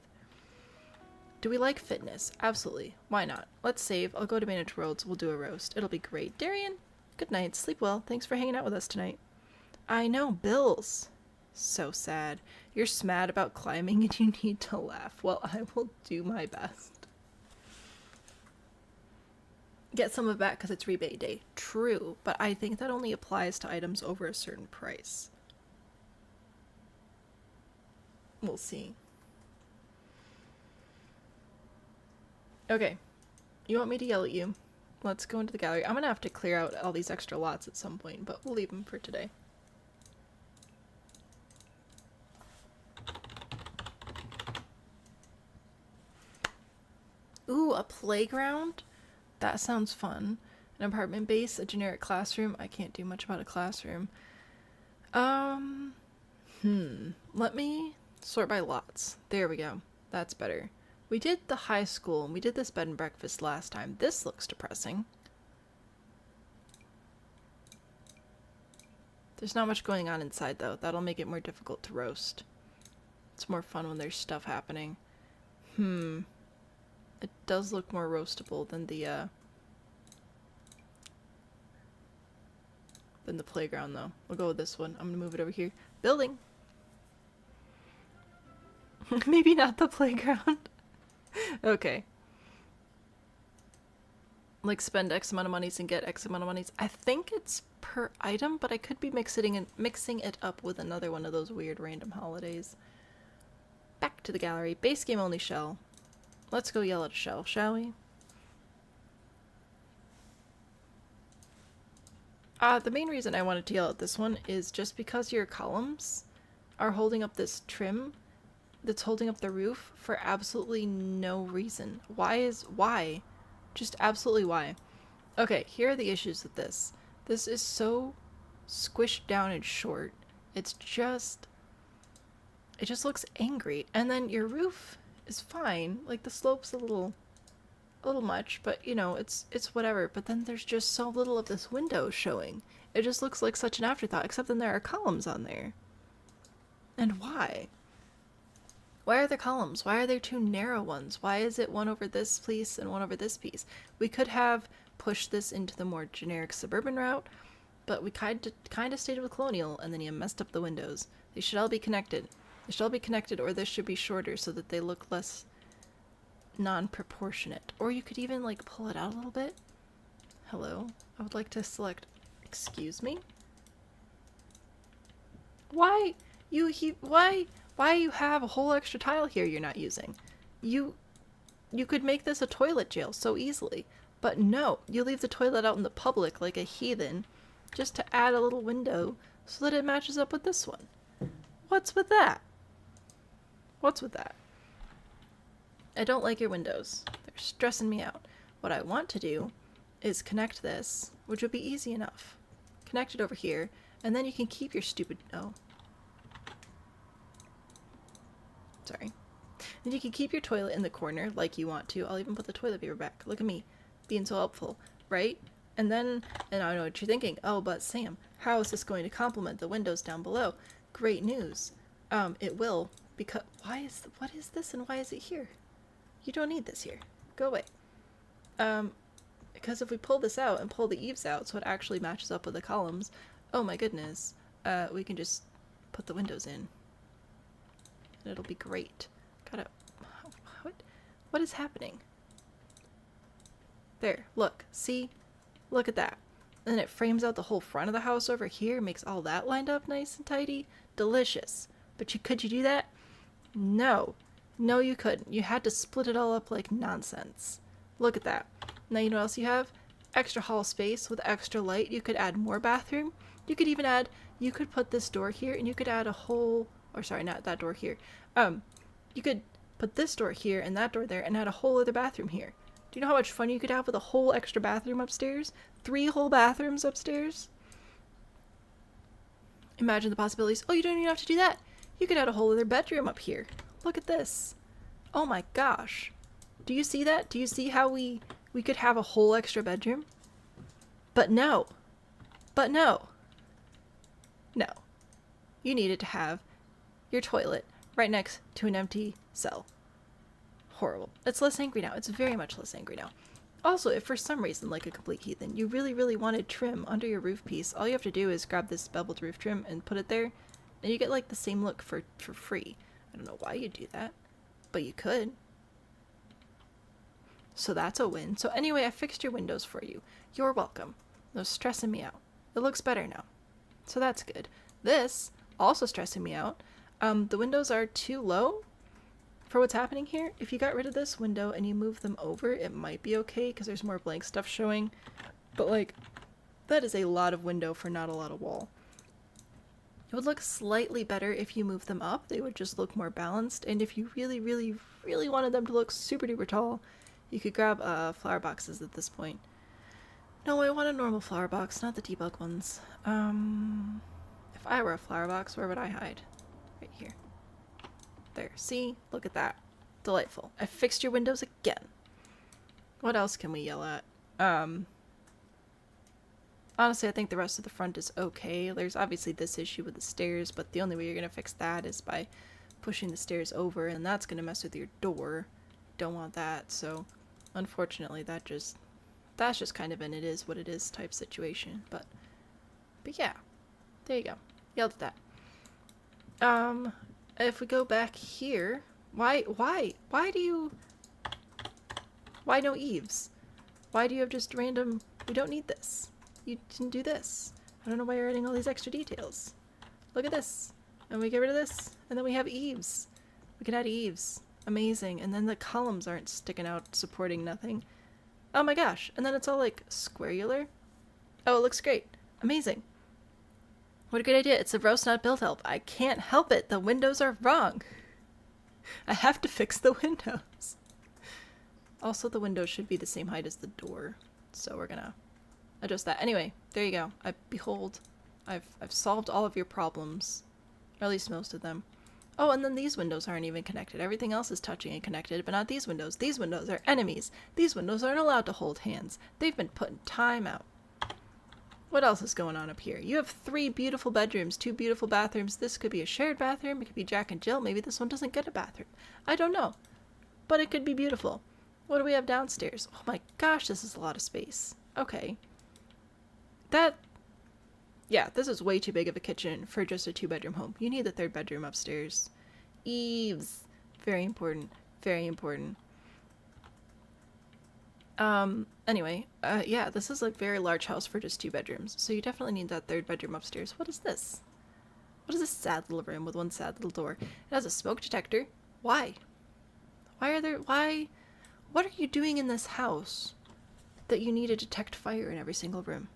Do we like fitness? Absolutely. Why not? Let's save. I'll go to manage roads. We'll do a roast. It'll be great. Darian, good night. Sleep well. Thanks for hanging out with us tonight. I know. Bills. So sad. You're smad about climbing and you need to laugh. Well, I will do my best. Get some of it back because it's rebate day. True, but I think that only applies to items over a certain price. We'll see. Okay. You want me to yell at you? Let's go into the gallery. I'm gonna have to clear out all these extra lots at some point, but we'll leave them for today. Ooh, a playground? That sounds fun. An apartment base, a generic classroom. I can't do much about a classroom. Let me sort by lots. There we go. That's better. We did the high school, and we did this bed and breakfast last time. This looks depressing. There's not much going on inside, though. That'll make it more difficult to roast. It's more fun when there's stuff happening. It does look more roastable than the playground, though. We'll go with this one. I'm gonna move it over here. Building! Maybe not the playground. Okay. Like, spend X amount of monies and get X amount of monies. I think it's per item, but I could be mixing it up with another one of those weird random holidays. Back to the gallery. Base game only shell. Let's go yell at a shell, shall we? The main reason I wanted to yell at this one is just because your columns are holding up this trim that's holding up the roof for absolutely no reason. Why? Just absolutely why. Okay, here are the issues with this. This is so squished down and short. It just looks angry. And then your roof is fine. Like, the slope's a little much, but you know, it's whatever. But then there's just so little of this window showing. It just looks like such an afterthought, except then there are columns on there. And why? Why are there columns? Why are there two narrow ones? Why is it one over this piece and one over this piece? We could have pushed this into the more generic suburban route, but we kind of stayed with colonial, and then you messed up the windows. They should all be connected. They should all be connected, or this should be shorter so that they look less non-proportionate. Or you could even, like, pull it out a little bit. Hello? I would like to select... Excuse me? Why you have a whole extra tile here you're not using? You could make this a toilet jail so easily. But no, you leave the toilet out in the public like a heathen just to add a little window so that it matches up with this one. What's with that? What's with that? I don't like your windows. They're stressing me out. What I want to do is connect this, which would be easy enough. Connect it over here, and then you can keep your stupid... Oh. Sorry. Then you can keep your toilet in the corner like you want to. I'll even put the toilet paper back. Look at me, being so helpful, right? And then, and I know what you're thinking. Oh, but Sam, how is this going to complement the windows down below? Great news. It will, because... What is this and why is it here? You don't need this here. Go away. Because if we pull this out and pull the eaves out so it actually matches up with the columns, oh my goodness, we can just put the windows in. And it'll be great. What is happening? There, look, see? Look at that. And then it frames out the whole front of the house over here, makes all that lined up nice and tidy. Delicious. But could you do that? No. No, you couldn't. You had to split it all up like nonsense. Look at that. Now you know what else you have? Extra hall space with extra light. You could add more bathroom. You could even add, you could put this door here and you could add a whole, or sorry, not that door here. You could put this door here and that door there and add a whole other bathroom here. Do you know how much fun you could have with a whole extra bathroom upstairs? 3 whole bathrooms upstairs? Imagine the possibilities. Oh, you don't even have to do that. You could add a whole other bedroom up here. Look at this. Oh my gosh. Do you see that? Do you see how we could have a whole extra bedroom? But no. But no. No. You needed to have your toilet right next to an empty cell. Horrible. It's less angry now. It's very much less angry now. Also, if for some reason, like a complete heathen, you really, really wanted trim under your roof piece, all you have to do is grab this beveled roof trim and put it there, and you get like the same look for free. I don't know why you do that, but you could. So that's a win. So anyway, I fixed your windows for you. You're welcome. No stressing me out. It looks better now. So that's good. This, also stressing me out, the windows are too low for what's happening here. If you got rid of this window and you move them over, it might be okay because there's more blank stuff showing. But like, that is a lot of window for not a lot of wall. It would look slightly better if you move them up. They would just look more balanced. And if you really, really, really wanted them to look super duper tall, you could grab flower boxes at this point. No, I want a normal flower box, not the debug ones. If I were a flower box, where would I hide? Right here. There, see? Look at that. Delightful. I fixed your windows again. What else can we yell at? Honestly, I think the rest of the front is okay. There's obviously this issue with the stairs, but the only way you're going to fix that is by pushing the stairs over, and that's going to mess with your door. Don't want that, so unfortunately that's just kind of an it is what it is type situation. But yeah, there you go. Yelled at that. If we go back here, why no eaves? Why do you have just random, we don't need this. You didn't do this. I don't know why you're adding all these extra details. Look at this. And we get rid of this, and then we have eaves. We can add eaves. Amazing. And then the columns aren't sticking out supporting nothing. Oh my gosh. And then it's all like squarular. Oh, it looks great. Amazing. What a great idea. It's a roast, not build help. I can't help it. The windows are wrong. I have to fix the windows. Also, the windows should be the same height as the door. So we're gonna adjust that. Anyway, there you go. I've solved all of your problems. Or at least most of them. Oh, and then these windows aren't even connected. Everything else is touching and connected, but not these windows. These windows are enemies. These windows aren't allowed to hold hands. They've been put in time out. What else is going on up here? You have 3 beautiful bedrooms, 2 beautiful bathrooms. This could be a shared bathroom. It could be Jack and Jill. Maybe this one doesn't get a bathroom. I don't know. But it could be beautiful. What do we have downstairs? Oh my gosh, this is a lot of space. Okay. Yeah, this is way too big of a kitchen for just a 2-bedroom home. You need the 3rd bedroom upstairs. Eaves. Very important. Very important. Anyway, yeah, this is a very large house for just 2 bedrooms. So you definitely need that 3rd bedroom upstairs. What is this? What is this sad little room with one sad little door? It has a smoke detector. Why? What are you doing in this house that you need to detect fire in every single room?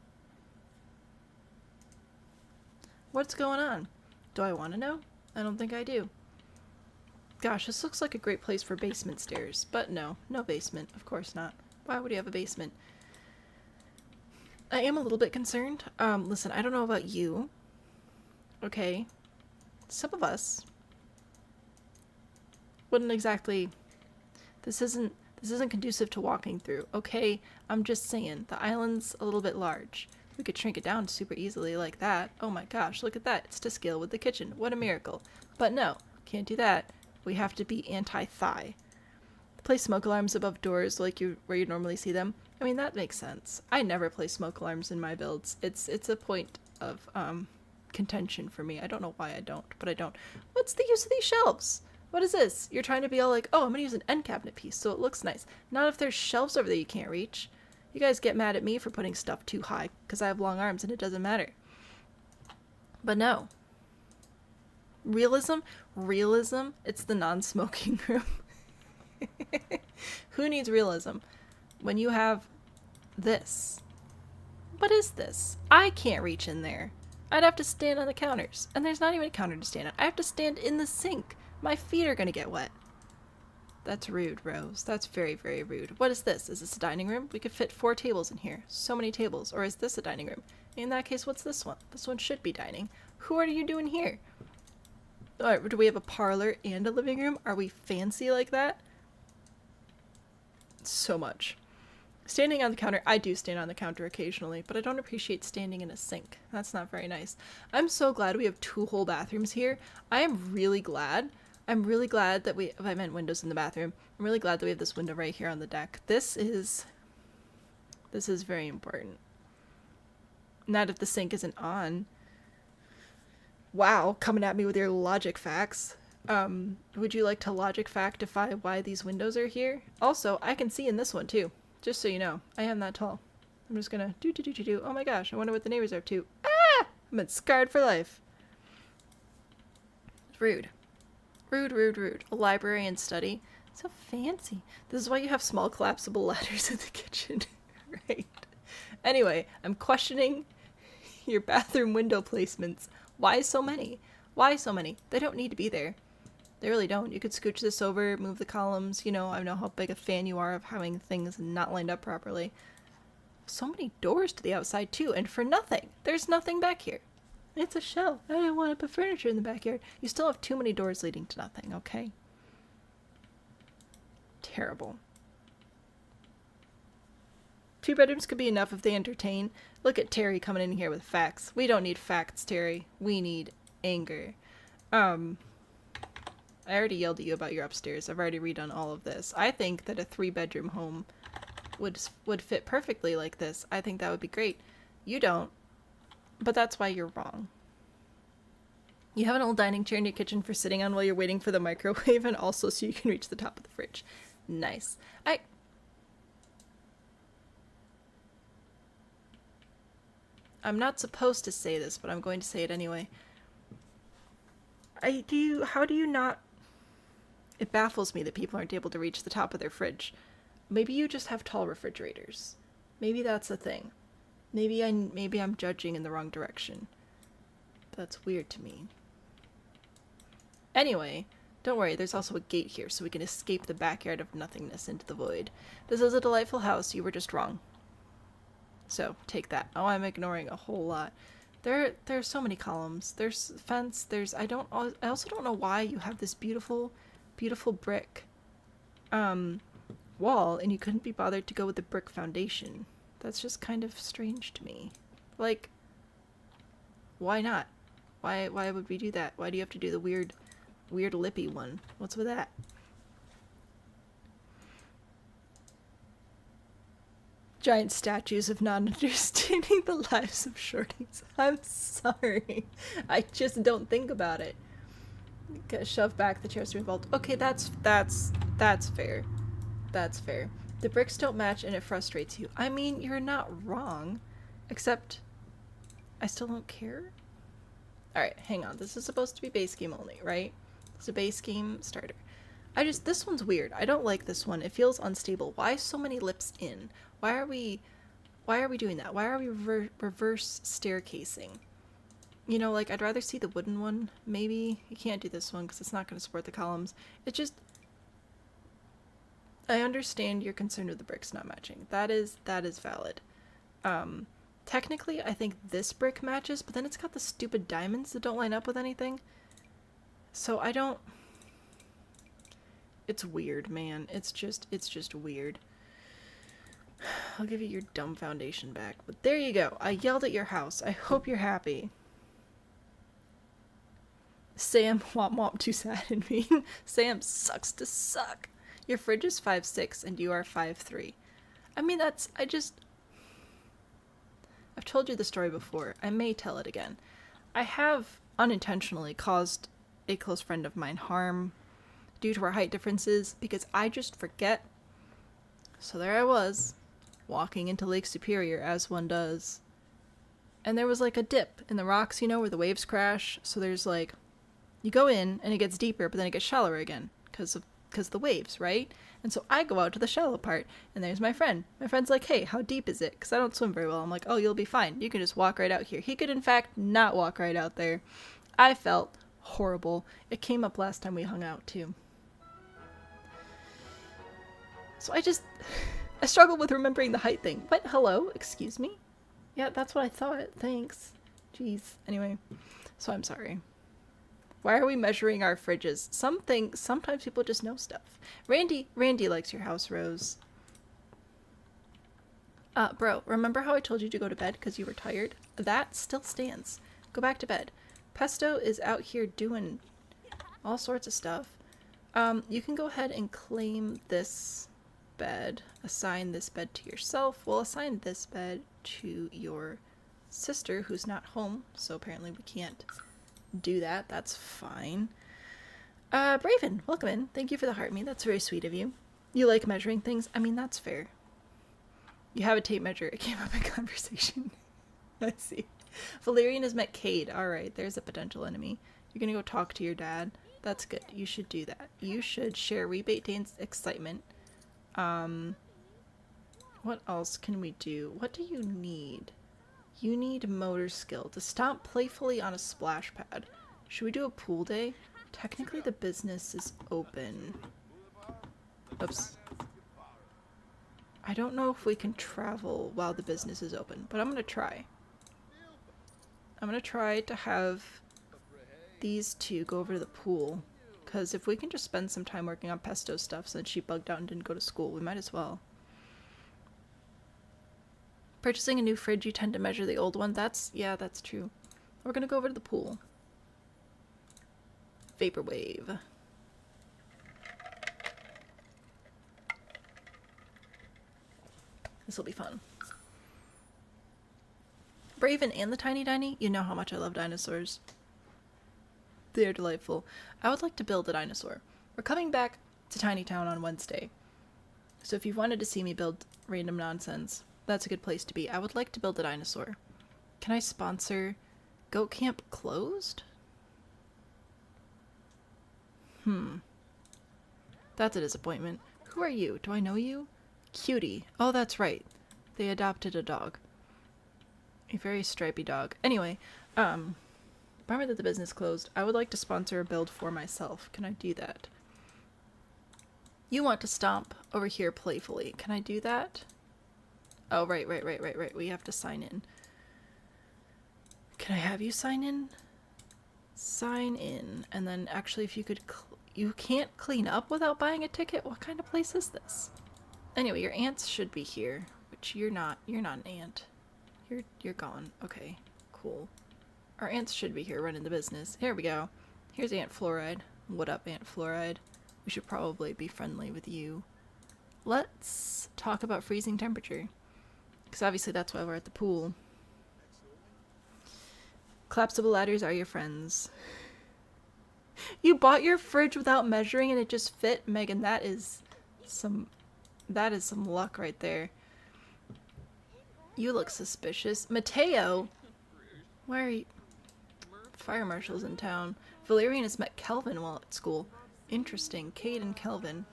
What's going on? Do I want to know? I don't think I do. Gosh, this looks like a great place for basement stairs, but no basement, of course not. Why would you have a basement? I am a little bit concerned. Listen, I don't know about you. Okay. Some of us wouldn't exactly, this isn't conducive to walking through. Okay, I'm just saying, the island's a little bit large. We could shrink it down super easily like that. Oh my gosh, look at that. It's to scale with the kitchen. What a miracle. But no, can't do that. We have to be anti-thigh. Place smoke alarms above doors like where you normally see them. I mean, that makes sense. I never place smoke alarms in my builds. It's a point of contention for me. I don't know why I don't, but I don't. What's the use of these shelves? What is this? You're trying to be all like, oh, I'm gonna use an end cabinet piece so it looks nice. Not if there's shelves over there you can't reach. You guys get mad at me for putting stuff too high because I have long arms and it doesn't matter. But no. Realism? Realism? It's the non-smoking room. Who needs realism when you have this? What is this? I can't reach in there. I'd have to stand on the counters. And there's not even a counter to stand on. I have to stand in the sink. My feet are gonna get wet. That's rude, Rose. That's very, very rude. What is this? Is this a dining room? We could fit 4 tables in here. So many tables. Or is this a dining room? In that case, what's this one? This one should be dining. Who are you doing here? Alright, do we have a parlor and a living room? Are we fancy like that? So much. Standing on the counter, I do stand on the counter occasionally, but I don't appreciate standing in a sink. That's not very nice. I'm so glad we have 2 whole bathrooms here. I am really glad. I'm really glad that if I meant windows in the bathroom, I'm really glad that we have this window right here on the deck. This is very important. Not if the sink isn't on. Wow, coming at me with your logic facts. Would you like to logic factify why these windows are here? Also, I can see in this one too. Just so you know, I am that tall. I'm just gonna do. Oh my gosh, I wonder what the neighbors are up to. Ah! I'm scarred for life. Rude. Rude. A library and study. So fancy. This is why you have small collapsible ladders in the kitchen. Right. Anyway, I'm questioning your bathroom window placements. Why so many? Why so many? They don't need to be there. They really don't. You could scooch this over, move the columns. You know, I know how big a fan you are of having things not lined up properly. So many doors to the outside too, and for nothing. There's nothing back here. It's a shell. I didn't want to put furniture in the backyard. You still have too many doors leading to nothing, okay? Terrible. 2 bedrooms could be enough if they entertain. Look at Terry coming in here with facts. We don't need facts, Terry. We need anger. I already yelled at you about your upstairs. I've already redone all of this. I think that a 3-bedroom home would fit perfectly like this. I think that would be great. You don't. But that's why you're wrong. You have an old dining chair in your kitchen for sitting on while you're waiting for the microwave, and also so you can reach the top of the fridge. Nice. I'm not supposed to say this, but I'm going to say it anyway. How do you not... It baffles me that people aren't able to reach the top of their fridge. Maybe you just have tall refrigerators. Maybe that's a thing. Maybe I'm judging in the wrong direction. That's weird to me. Anyway, don't worry, there's also a gate here, so we can escape the backyard of nothingness into the void. This is a delightful house, you were just wrong. So, take that. Oh, I'm ignoring a whole lot. There's so many columns. There's fence, I also don't know why you have this beautiful brick wall and you couldn't be bothered to go with the brick foundation. That's just kind of strange to me. Like, why not? Why would we do that? Why do you have to do the weird lippy one? What's with that? Giant statues of not understanding the lives of shorties. I'm sorry. I just don't think about it. Shove back the chairs to involved. Okay, that's fair. That's fair. The bricks don't match and it frustrates you. I mean, you're not wrong. Except, I still don't care. Alright, hang on. This is supposed to be base game only, right? It's a base game starter. This one's weird. I don't like this one. It feels unstable. Why so many lips in? Why are we doing that? Why are we reverse staircasing? You know, like, I'd rather see the wooden one, maybe. You can't do this one because it's not going to support the columns. It just... I understand your concern with the bricks not matching. That is valid. Technically, I think this brick matches, but then it's got the stupid diamonds that don't line up with anything. So I don't... It's weird, man. It's just weird. I'll give you your dumb foundation back. But there you go. I yelled at your house. I hope you're happy. Sam, womp womp, too sad and mean. Sam sucks to suck. Your fridge is 5'6" and you are 5'3". I mean, I've told you the story before. I may tell it again. I have unintentionally caused a close friend of mine harm due to our height differences because I just forget. So there I was, walking into Lake Superior as one does. And there was like a dip in the rocks, you know, where the waves crash. So there's like, you go in and it gets deeper, but then it gets shallower again because the waves, right? And so I go out to the shallow part, and there's my friend. My friend's like, hey, how deep is it? Because I don't swim very well. I'm like, oh, you'll be fine. You can just walk right out here. He could, in fact, not walk right out there. I felt horrible. It came up last time we hung out, too. So I struggle with remembering the height thing. What? Hello? Excuse me? Yeah, that's what I thought. Thanks. Jeez. Anyway. So I'm sorry. Why are we measuring our fridges? Sometimes people just know stuff. Randy likes your house, Rose. Bro, remember how I told you to go to bed because you were tired? That still stands. Go back to bed. Pesto is out here doing all sorts of stuff. You can go ahead and claim this bed. Assign this bed to yourself. We'll assign this bed to your sister who's not home, so apparently we can't do that. That's fine. Braven, welcome in. Thank you for the heart me. That's very sweet of you. You like measuring things? I mean, that's fair. You have a tape measure. It came up in conversation. I see. Valerian has met Cade. Alright, there's a potential enemy. You're gonna go talk to your dad. That's good. You should do that. You should share Rebate Dane's excitement. What else can we do? What do you need? You need motor skill to stomp playfully on a splash pad. Should we do a pool day? Technically the business is open. Oops. I don't know if we can travel while the business is open, but I'm gonna try. I'm gonna try to have these two go over to the pool, because if we can just spend some time working on Pesto stuff since she bugged out and didn't go to school, we might as well. Purchasing a new fridge, you tend to measure the old one. Yeah, that's true. We're gonna go over to the pool. Vaporwave. This will be fun. Braven and the Tiny Diny, you know how much I love dinosaurs. They are delightful. I would like to build a dinosaur. We're coming back to Tiny Town on Wednesday. So if you wanted to see me build random nonsense, that's a good place to be. I would like to build a dinosaur. Can I sponsor Goat Camp closed? That's a disappointment. Who are you? Do I know you? Cutie. Oh, that's right. They adopted a dog. A very stripy dog. Anyway, bummer that the business closed. I would like to sponsor a build for myself. Can I do that? You want to stomp over here playfully. Can I do that? Oh, right. We have to sign in. Can I have you sign in? Sign in. And then actually if you could... you can't clean up without buying a ticket? What kind of place is this? Anyway, your aunts should be here. Which you're not. You're not an aunt. You're gone. Okay, cool. Our aunts should be here running the business. Here we go. Here's Aunt Fluoride. What up, Aunt Fluoride? We should probably be friendly with you. Let's talk about freezing temperature. Because obviously that's why we're at the pool. Collapsible ladders are your friends. You bought your fridge without measuring and it just fit? Megan, that is some luck right there. You look suspicious. Mateo? Why are you... Fire marshal's in town. Valerian has met Kelvin while at school. Interesting. Cade and Kelvin.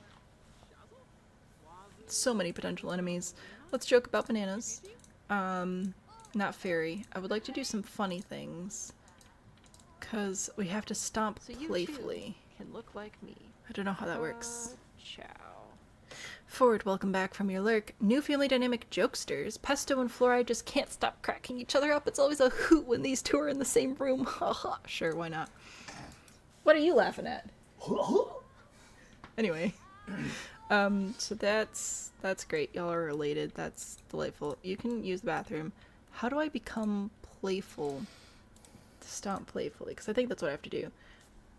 So many potential enemies. Let's joke about bananas. Not fairy. I would like to do some funny things. Because we have to stomp playfully. Can look like me. I don't know how that works. Ciao. Forward, welcome back from your lurk. New family dynamic jokesters. Pesto and Fluoride just can't stop cracking each other up. It's always a hoot when these two are in the same room. Haha, sure, why not? What are you laughing at? Anyway. So that's great. Y'all are related. That's delightful. You can use the bathroom. How do I become playful? To stomp playfully, because I think that's what I have to do.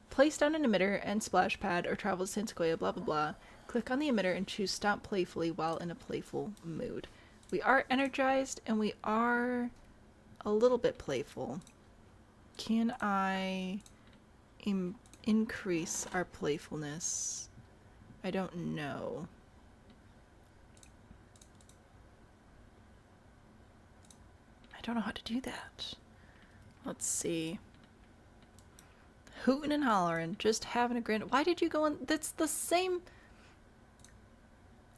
Place down an emitter and splash pad or travel to San Sequoia, blah blah blah. Click on the emitter and choose stomp playfully while in a playful mood. We are energized and we are a little bit playful. Can I increase our playfulness? I don't know. I don't know how to do that. Let's see. Hootin' and hollering, just having a grin. Why did you go in? That's the same.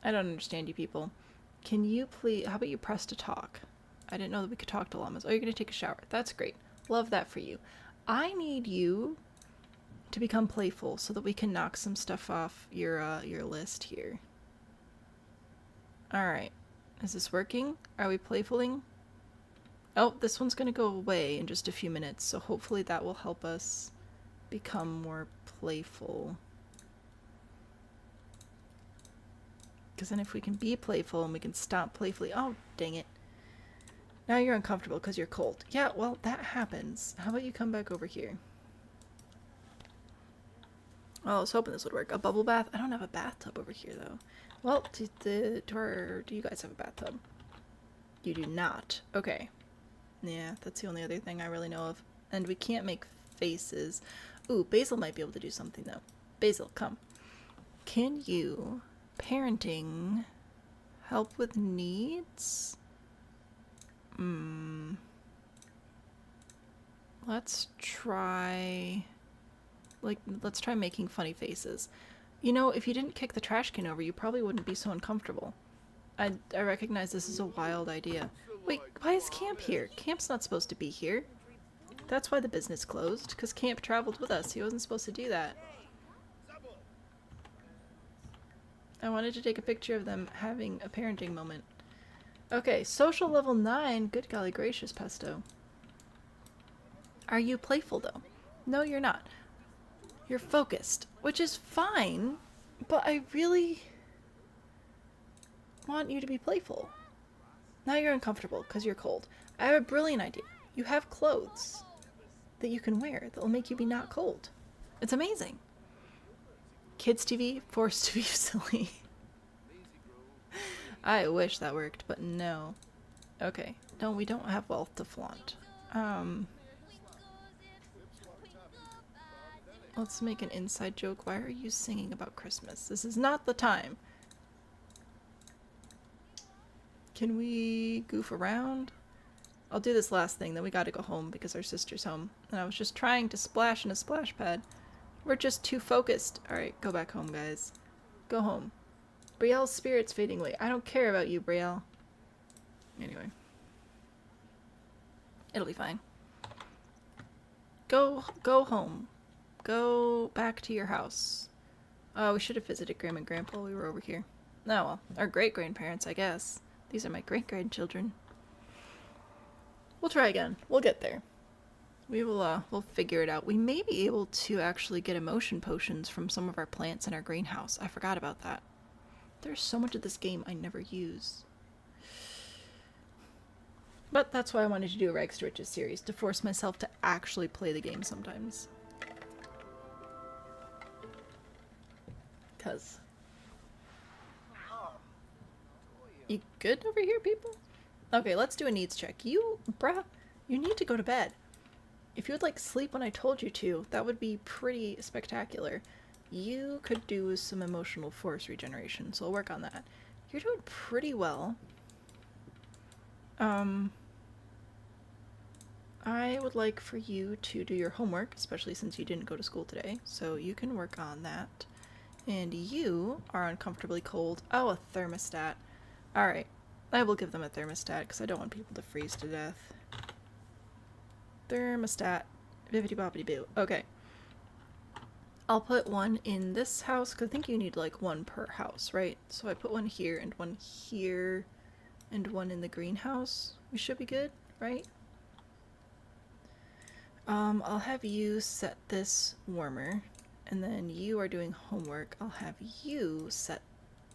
I don't understand you people. Can you please, how about you press to talk? I didn't know that we could talk to llamas. Oh, you're gonna take a shower. That's great. Love that for you. I need you to become playful so that we can knock some stuff off your list here. Alright. Is this working? Are we playfuling? Oh, this one's gonna go away in just a few minutes, so hopefully that will help us become more playful. Because then if we can be playful and we can stop playfully... Oh, dang it. Now you're uncomfortable because you're cold. Yeah, well, that happens. How about you come back over here? Oh, I was hoping this would work. A bubble bath? I don't have a bathtub over here, though. Well, do you guys have a bathtub? You do not. Okay. Yeah, that's the only other thing I really know of. And we can't make faces. Ooh, Basil might be able to do something, though. Basil, come. Can you... Parenting... Help with needs? Let's try... let's try making funny faces. You know, if you didn't kick the trash can over, you probably wouldn't be so uncomfortable. I recognize this is a wild idea. Wait, why is Camp here? Camp's not supposed to be here. That's why the business closed, because Camp traveled with us. He wasn't supposed to do that. I wanted to take a picture of them having a parenting moment. Okay, social level 9. Good golly gracious, Pesto. Are you playful, though? No, you're not. You're focused, which is fine, but I really want you to be playful. Now you're uncomfortable because you're cold. I have a brilliant idea. You have clothes that you can wear that will make you be not cold. It's amazing. Kids TV, forced to be silly. I wish that worked, but no. Okay. No, we don't have wealth to flaunt. Let's make an inside joke. Why are you singing about Christmas? This is not the time. Can we goof around? I'll do this last thing, then we gotta go home because our sister's home. And I was just trying to splash in a splash pad. We're just too focused. Alright, go back home, guys. Go home. Brielle's spirit's fading away. I don't care about you, Brielle. Anyway. It'll be fine. Go home. Go back to your house. Oh, we should have visited Grandma and Grandpa while we were over here. Oh well, our great-grandparents, I guess. These are my great-grandchildren. We'll try again. We'll get there. We'll figure it out. We may be able to actually get emotion potions from some of our plants in our greenhouse. I forgot about that. There's so much of this game I never use. But that's why I wanted to do a Rags to Riches series, to force myself to actually play the game sometimes. Cause... You good over here, people? Okay, let's do a needs check. Bruh, you need to go to bed. If you would like sleep when I told you to, that would be pretty spectacular. You could do some emotional force regeneration, so I'll work on that. You're doing pretty well. I would like for you to do your homework, especially since you didn't go to school today, so you can work on that. And you are uncomfortably cold. Oh, a thermostat. Alright, I will give them a thermostat, because I don't want people to freeze to death. Thermostat. Bibbidi-bobbidi-boo. Okay. I'll put one in this house, because I think you need like one per house, right? So I put one here, and one here, and one in the greenhouse. We should be good, right? I'll have you set this warmer, and then you are doing homework. I'll have you set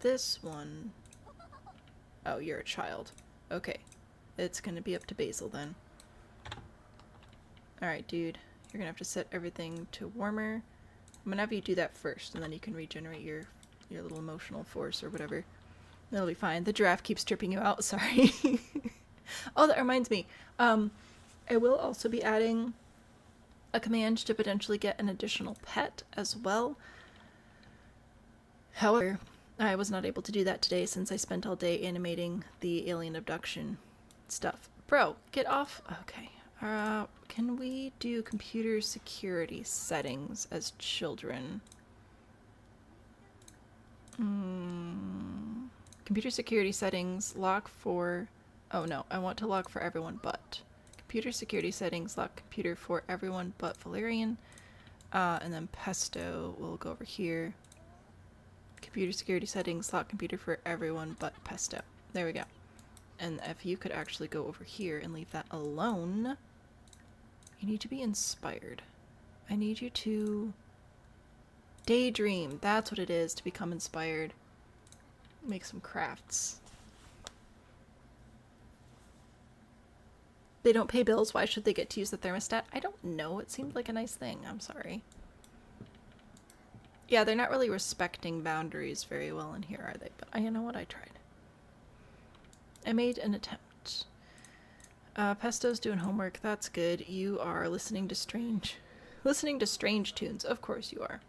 this one. Oh, you're a child. Okay. It's gonna be up to Basil then. Alright, dude. You're gonna have to set everything to warmer. I'm gonna have you do that first, and then you can regenerate your little emotional force or whatever. That'll be fine. The giraffe keeps tripping you out. Sorry. Oh, that reminds me. I will also be adding a command to potentially get an additional pet as well. However, I was not able to do that today since I spent all day animating the alien abduction stuff. Bro, get off. Okay. Can we do computer security settings as children? Computer security settings, lock for... Oh no, I want to lock for everyone but. Computer security settings, lock computer for everyone but Valerian. And then Pesto will go over here. Computer security settings, lock computer for everyone but Pesto. There we go. And if you could actually go over here and leave that alone. You need to be inspired. I need you to daydream. That's what it is, to become inspired. Make some crafts. They don't pay bills. Why should they get to use the thermostat? I don't know. It seemed like a nice thing. I'm sorry. Yeah, they're not really respecting boundaries very well in here, are they? But you know what? I tried. I made an attempt. Pesto's doing homework. That's good. You are listening to strange tunes. Of course you are.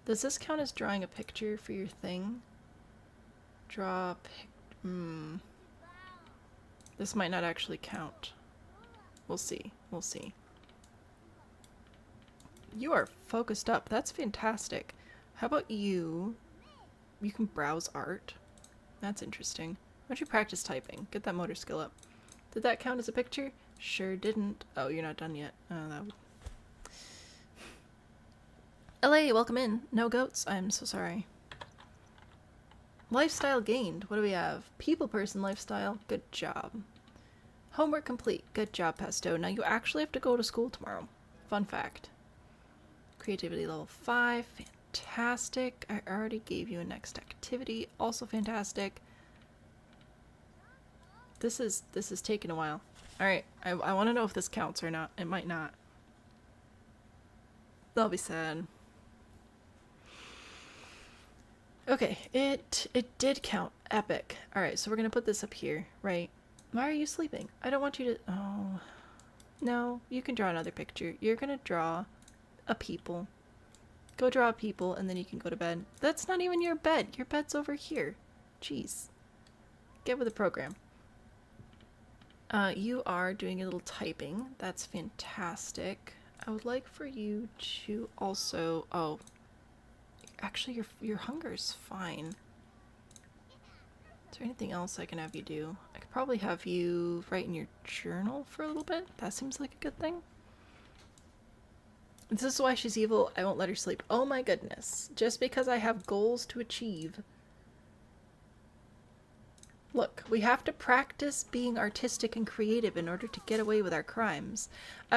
Does this count as drawing a picture for your thing? Draw a pic. This might not actually count. We'll see. We'll see. You are focused up. That's fantastic. How about you? You can browse art. That's interesting. Why don't you practice typing? Get that motor skill up. Did that count as a picture? Sure didn't. Oh, you're not done yet. Oh, that would... LA, welcome in. No goats. I'm so sorry. Lifestyle gained. What do we have? People person lifestyle. Good job. Homework complete. Good job, Pesto. Now you actually have to go to school tomorrow. Fun fact. Creativity level 5. Fantastic. I already gave you a next activity. Also fantastic. This is taking a while. Alright, I want to know if this counts or not. It might not. That'll be sad. Okay, it did count. Epic. Alright, so we're gonna put this up here, right? Why are you sleeping? I don't want you to... Oh. No, you can draw another picture. You're gonna draw a people. Go draw a people, and then you can go to bed. That's not even your bed. Your bed's over here. Jeez. Get with the program. You are doing a little typing. That's fantastic. I would like for you to also... Oh. Actually, your hunger's fine. Is there anything else I can have you do? I could probably have you write in your journal for a little bit. That seems like a good thing. This is why she's evil. I won't let her sleep. Oh my goodness. Just because I have goals to achieve. Look, we have to practice being artistic and creative in order to get away with our crimes.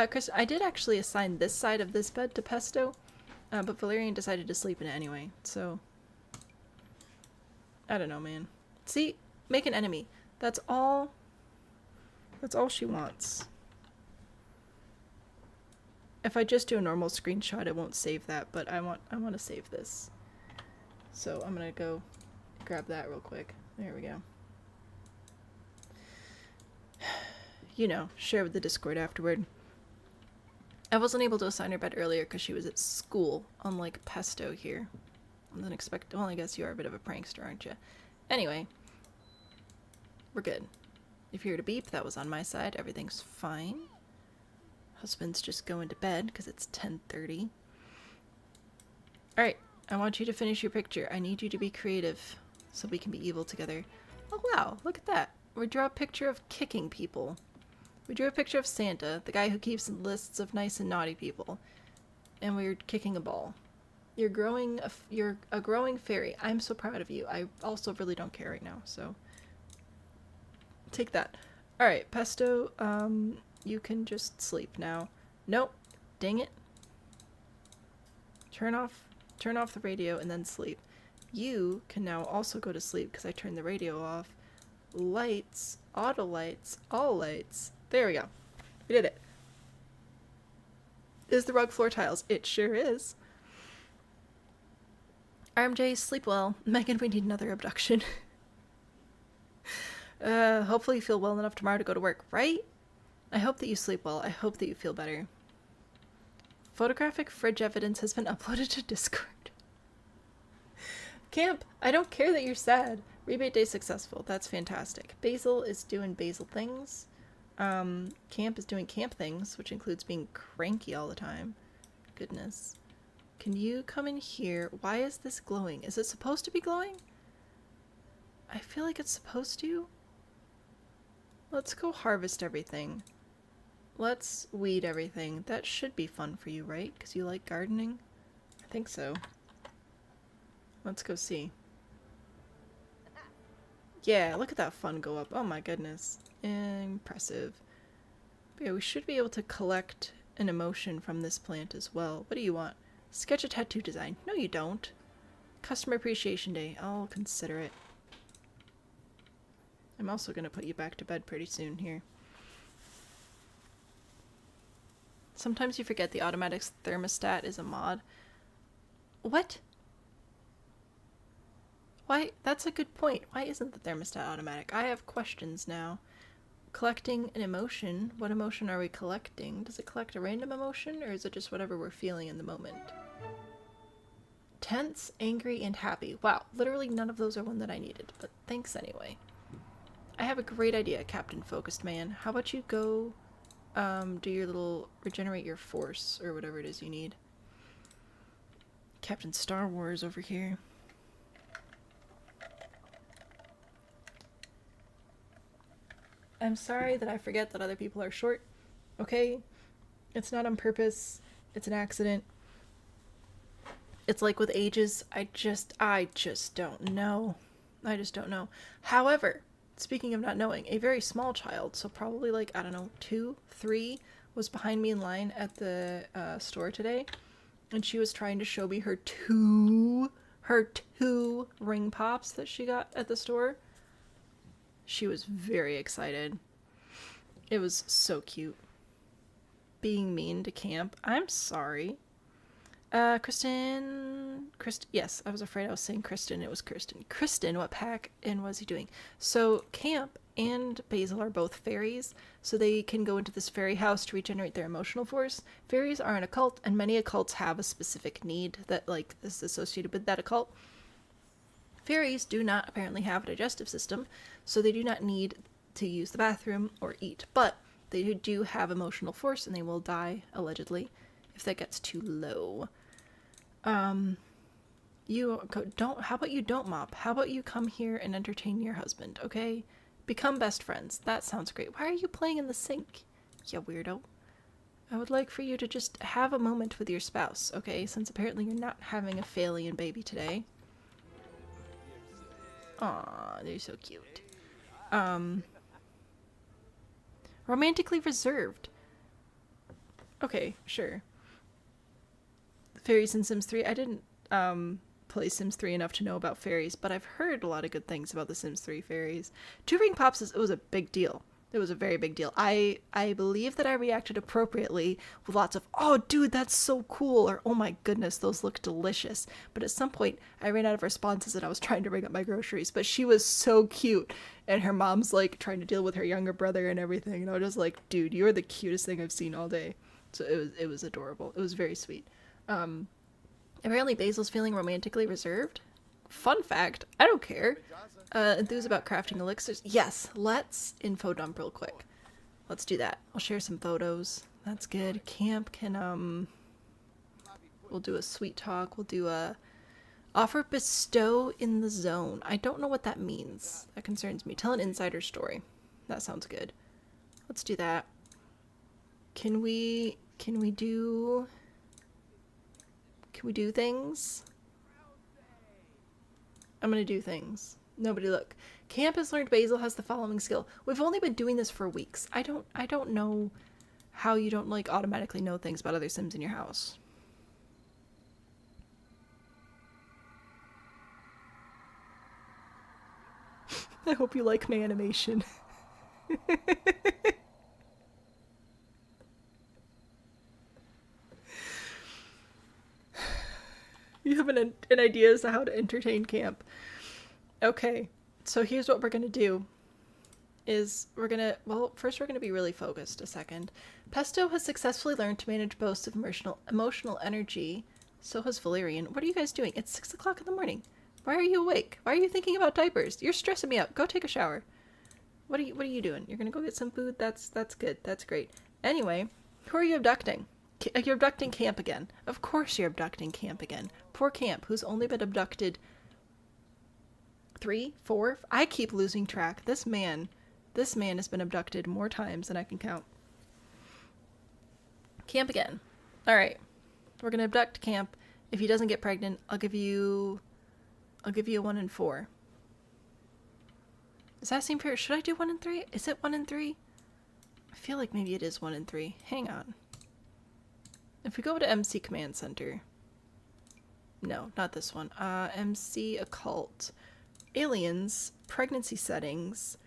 Chris, I did actually assign this side of this bed to Pesto, but Valerian decided to sleep in it anyway, so... I don't know, man. See? Make an enemy. That's all she wants. If I just do a normal screenshot, it won't save that, but I want to save this. So I'm gonna go grab that real quick. There we go. You know, share with the Discord afterward. I wasn't able to assign her bed earlier because she was at school, unlike Pesto here. I wasn't expect. Well, I guess you are a bit of a prankster, aren't you? Anyway, we're good. If you heard a beep, that was on my side. Everything's fine. Husband's just going to bed because it's 10:30. Alright, I want you to finish your picture. I need you to be creative so we can be evil together. Oh wow, look at that. We draw a picture of kicking people. We drew a picture of Santa, the guy who keeps lists of nice and naughty people. And we're kicking a ball. You're a growing fairy. I'm so proud of you. I also really don't care right now, so... Take that. Alright, Pesto, you can just sleep now. Nope. Dang it. Turn off the radio and then sleep. You can now also go to sleep because I turned the radio off. Lights, auto lights, all lights. There we go. We did it. Is the rug floor tiles? It sure is. RMJ, sleep well. Megan, we need another abduction. Hopefully you feel well enough tomorrow to go to work, right? I hope that you sleep well. I hope that you feel better. Photographic fridge evidence has been uploaded to Discord. Camp, I don't care that you're sad. Rebate day successful. That's fantastic. Basil is doing basil things. Camp is doing camp things, which includes being cranky all the time. Goodness. Can you come in here? Why is this glowing? Is it supposed to be glowing? I feel like it's supposed to. Let's go harvest everything. Let's weed everything. That should be fun for you, right? Because you like gardening? I think so. Let's go see. Yeah, look at that fun go up. Oh my goodness. Impressive. But yeah, we should be able to collect an emotion from this plant as well. What do you want? Sketch a tattoo design. No, you don't. Customer Appreciation Day. I'll consider it. I'm also going to put you back to bed pretty soon here. Sometimes you forget the automatic thermostat is a mod. What? Why? That's a good point. Why isn't the thermostat automatic? I have questions now. Collecting an emotion. What emotion are we collecting? Does it collect a random emotion, or is it just whatever we're feeling in the moment? Tense, angry, and happy. Wow, literally none of those are one that I needed, but thanks anyway. I have a great idea, Captain Focused Man. How about you go do your little regenerate your force, or whatever it is you need. Captain Star Wars over here. I'm sorry that I forget that other people are short, okay? It's not on purpose. It's an accident. It's like with ages, I just don't know. I just don't know. However, speaking of not knowing, a very small child, so probably like, I don't know, 2, 3, was behind me in line at the store today, and she was trying to show me her two ring pops that she got at the store. She was very excited. It was so cute. Being mean to camp. I'm sorry. Kristen, yes, I was afraid I was saying Kristen. It was Kirsten. Kristen, what pack and was he doing? So Camp and Basil are both fairies, so they can go into this fairy house to regenerate their emotional force. Fairies are an occult, and many occults have a specific need that like is associated with that occult. Fairies do not apparently have a digestive system, so they do not need to use the bathroom or eat, but they do have emotional force, and they will die, allegedly, if that gets too low. How about you don't mop? How about you come here and entertain your husband, okay? Become best friends. That sounds great. Why are you playing in the sink, you weirdo? I would like for you to just have a moment with your spouse, okay? Since apparently you're not having a alien baby today. Aw, they're so cute. Romantically reserved. Okay, sure. Fairies in Sims 3. I didn't play Sims 3 enough to know about fairies, but I've heard a lot of good things about the Sims 3 fairies. 2 ring pops, it was a big deal. It was a very big deal. I believe that I reacted appropriately with lots of, oh dude, that's so cool, or oh my goodness, those look delicious. But at some point, I ran out of responses and I was trying to ring up my groceries. But she was so cute, and her mom's like trying to deal with her younger brother and everything, and I was just like, dude, you're the cutest thing I've seen all day. So it was adorable. It was very sweet. Apparently Basil's feeling romantically reserved. Fun fact, I don't care. Enthused about crafting elixirs. Yes, let's info dump real quick. Let's do that. I'll share some photos. That's good. Camp can, we'll do a sweet talk. We'll do a offer bestow in the zone. I don't know what that means. That concerns me. Tell an insider story. That sounds good. Let's do that. Can we do things? I'm gonna do things. Nobody look. Camp has learned Basil has the following skill. We've only been doing this for weeks. I don't know how you don't like automatically know things about other Sims in your house. I hope you like my animation. You have an idea as to how to entertain Camp. Okay, so here's what we're gonna do. First we're gonna be really focused a second. Pesto has successfully learned to manage boasts of emotional energy. So has Valerian. What are you guys doing? It's 6 o'clock in the morning. Why are you awake? Why are you thinking about diapers? You're stressing me out. Go take a shower. What are you doing? You're gonna go get some food? That's good. That's great. Anyway, who are you abducting? You're abducting Camp again. Of course you're abducting Camp again. Poor Camp, who's only been abducted 3, 4? I keep losing track. This man has been abducted more times than I can count. Camp again. Alright. We're gonna abduct Camp. If he doesn't get pregnant, I'll give you a 1 in 4. Does that seem fair? Should I do 1 and 3? Is it 1 and 3? I feel like maybe it is 1 and 3. Hang on. If we go to MC Command Center. No, not this one. MC Occult. Aliens. Pregnancy settings.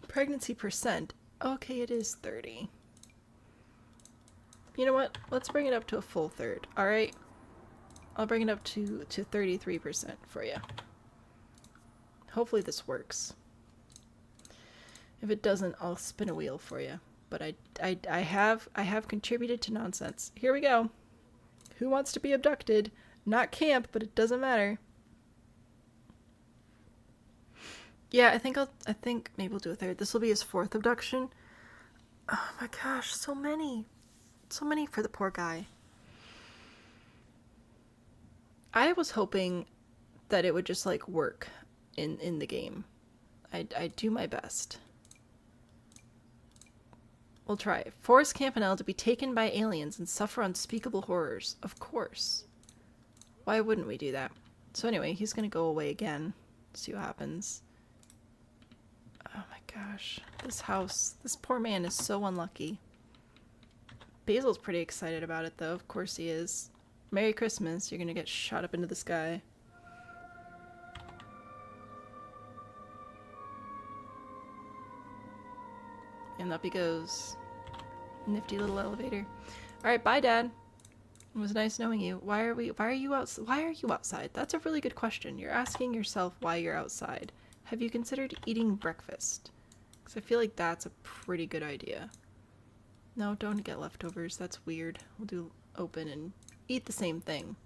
Pregnancy percent. Okay, it is 30. You know what? Let's bring it up to a full third. Alright? I'll bring it up to 33% for you. Hopefully this works. If it doesn't, I'll spin a wheel for you. But I have contributed to nonsense. Here we go. Who wants to be abducted? Not camp, but it doesn't matter. Yeah, I think maybe we'll do a third. This will be his 4th abduction. Oh my gosh, so many. So many for the poor guy. I was hoping that it would just like work in the game. I do my best. We'll try. Force Campanelle to be taken by aliens and suffer unspeakable horrors. Of course. Why wouldn't we do that? So anyway, he's gonna go away again. See what happens. Oh my gosh. This house. This poor man is so unlucky. Basil's pretty excited about it though. Of course he is. Merry Christmas. You're gonna get shot up into the sky. And up he goes. Nifty little elevator. Alright, bye Dad. It was nice knowing you. Why are you outside? That's a really good question. You're asking yourself why you're outside. Have you considered eating breakfast? Because I feel like that's a pretty good idea. No, don't get leftovers. That's weird. We'll do open and eat the same thing.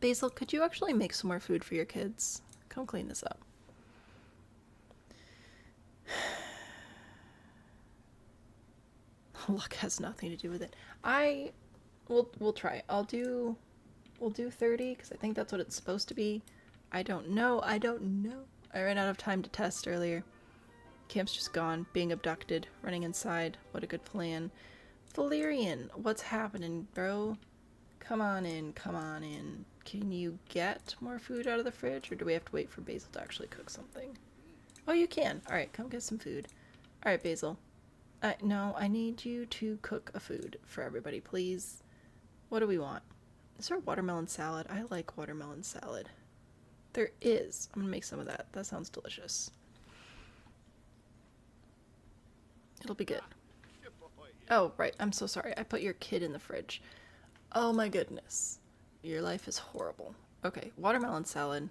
Basil, could you actually make some more food for your kids? Come clean this up. Luck has nothing to do with it. We'll try. We'll do 30 because I think that's what it's supposed to be. I don't know. I ran out of time to test earlier. Camp's just gone, being abducted, running inside. What a good plan. Valerian, what's happening, bro? Come on in, come on in. Can you get more food out of the fridge, or do we have to wait for Basil to actually cook something? Oh, you can. Alright, come get some food. Alright, Basil. No, I need you to cook a food for everybody, please. What do we want? Is there watermelon salad? I like watermelon salad. There is. I'm gonna make some of that. That sounds delicious. It'll be good. Oh, right. I'm so sorry. I put your kid in the fridge. Oh my goodness. Your life is horrible. Okay, watermelon salad.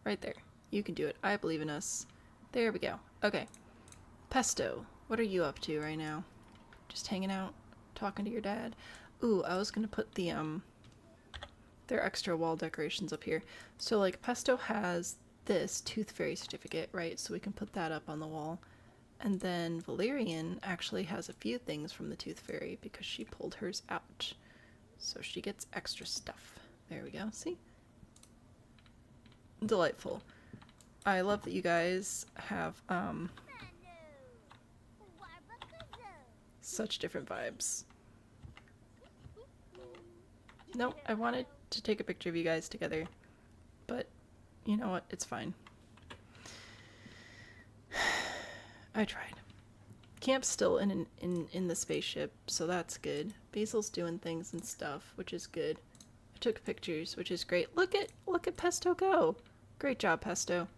Right there. You can do it. I believe in us. There we go. Okay. Pesto, what are you up to right now? Just hanging out? Talking to your dad? Ooh, I was gonna put the, their extra wall decorations up here. So, like, Pesto has this Tooth Fairy certificate, right? So we can put that up on the wall. And then Valerian actually has a few things from the Tooth Fairy because she pulled hers out. So she gets extra stuff. There we go, see? Delightful. I love that you guys have, such different vibes. Nope, I wanted to take a picture of you guys together, but you know what? It's fine. I tried. Camp's still in the spaceship, so that's good. Basil's doing things and stuff, which is good. I took pictures, which is great. Look at Pesto go. Great job, Pesto.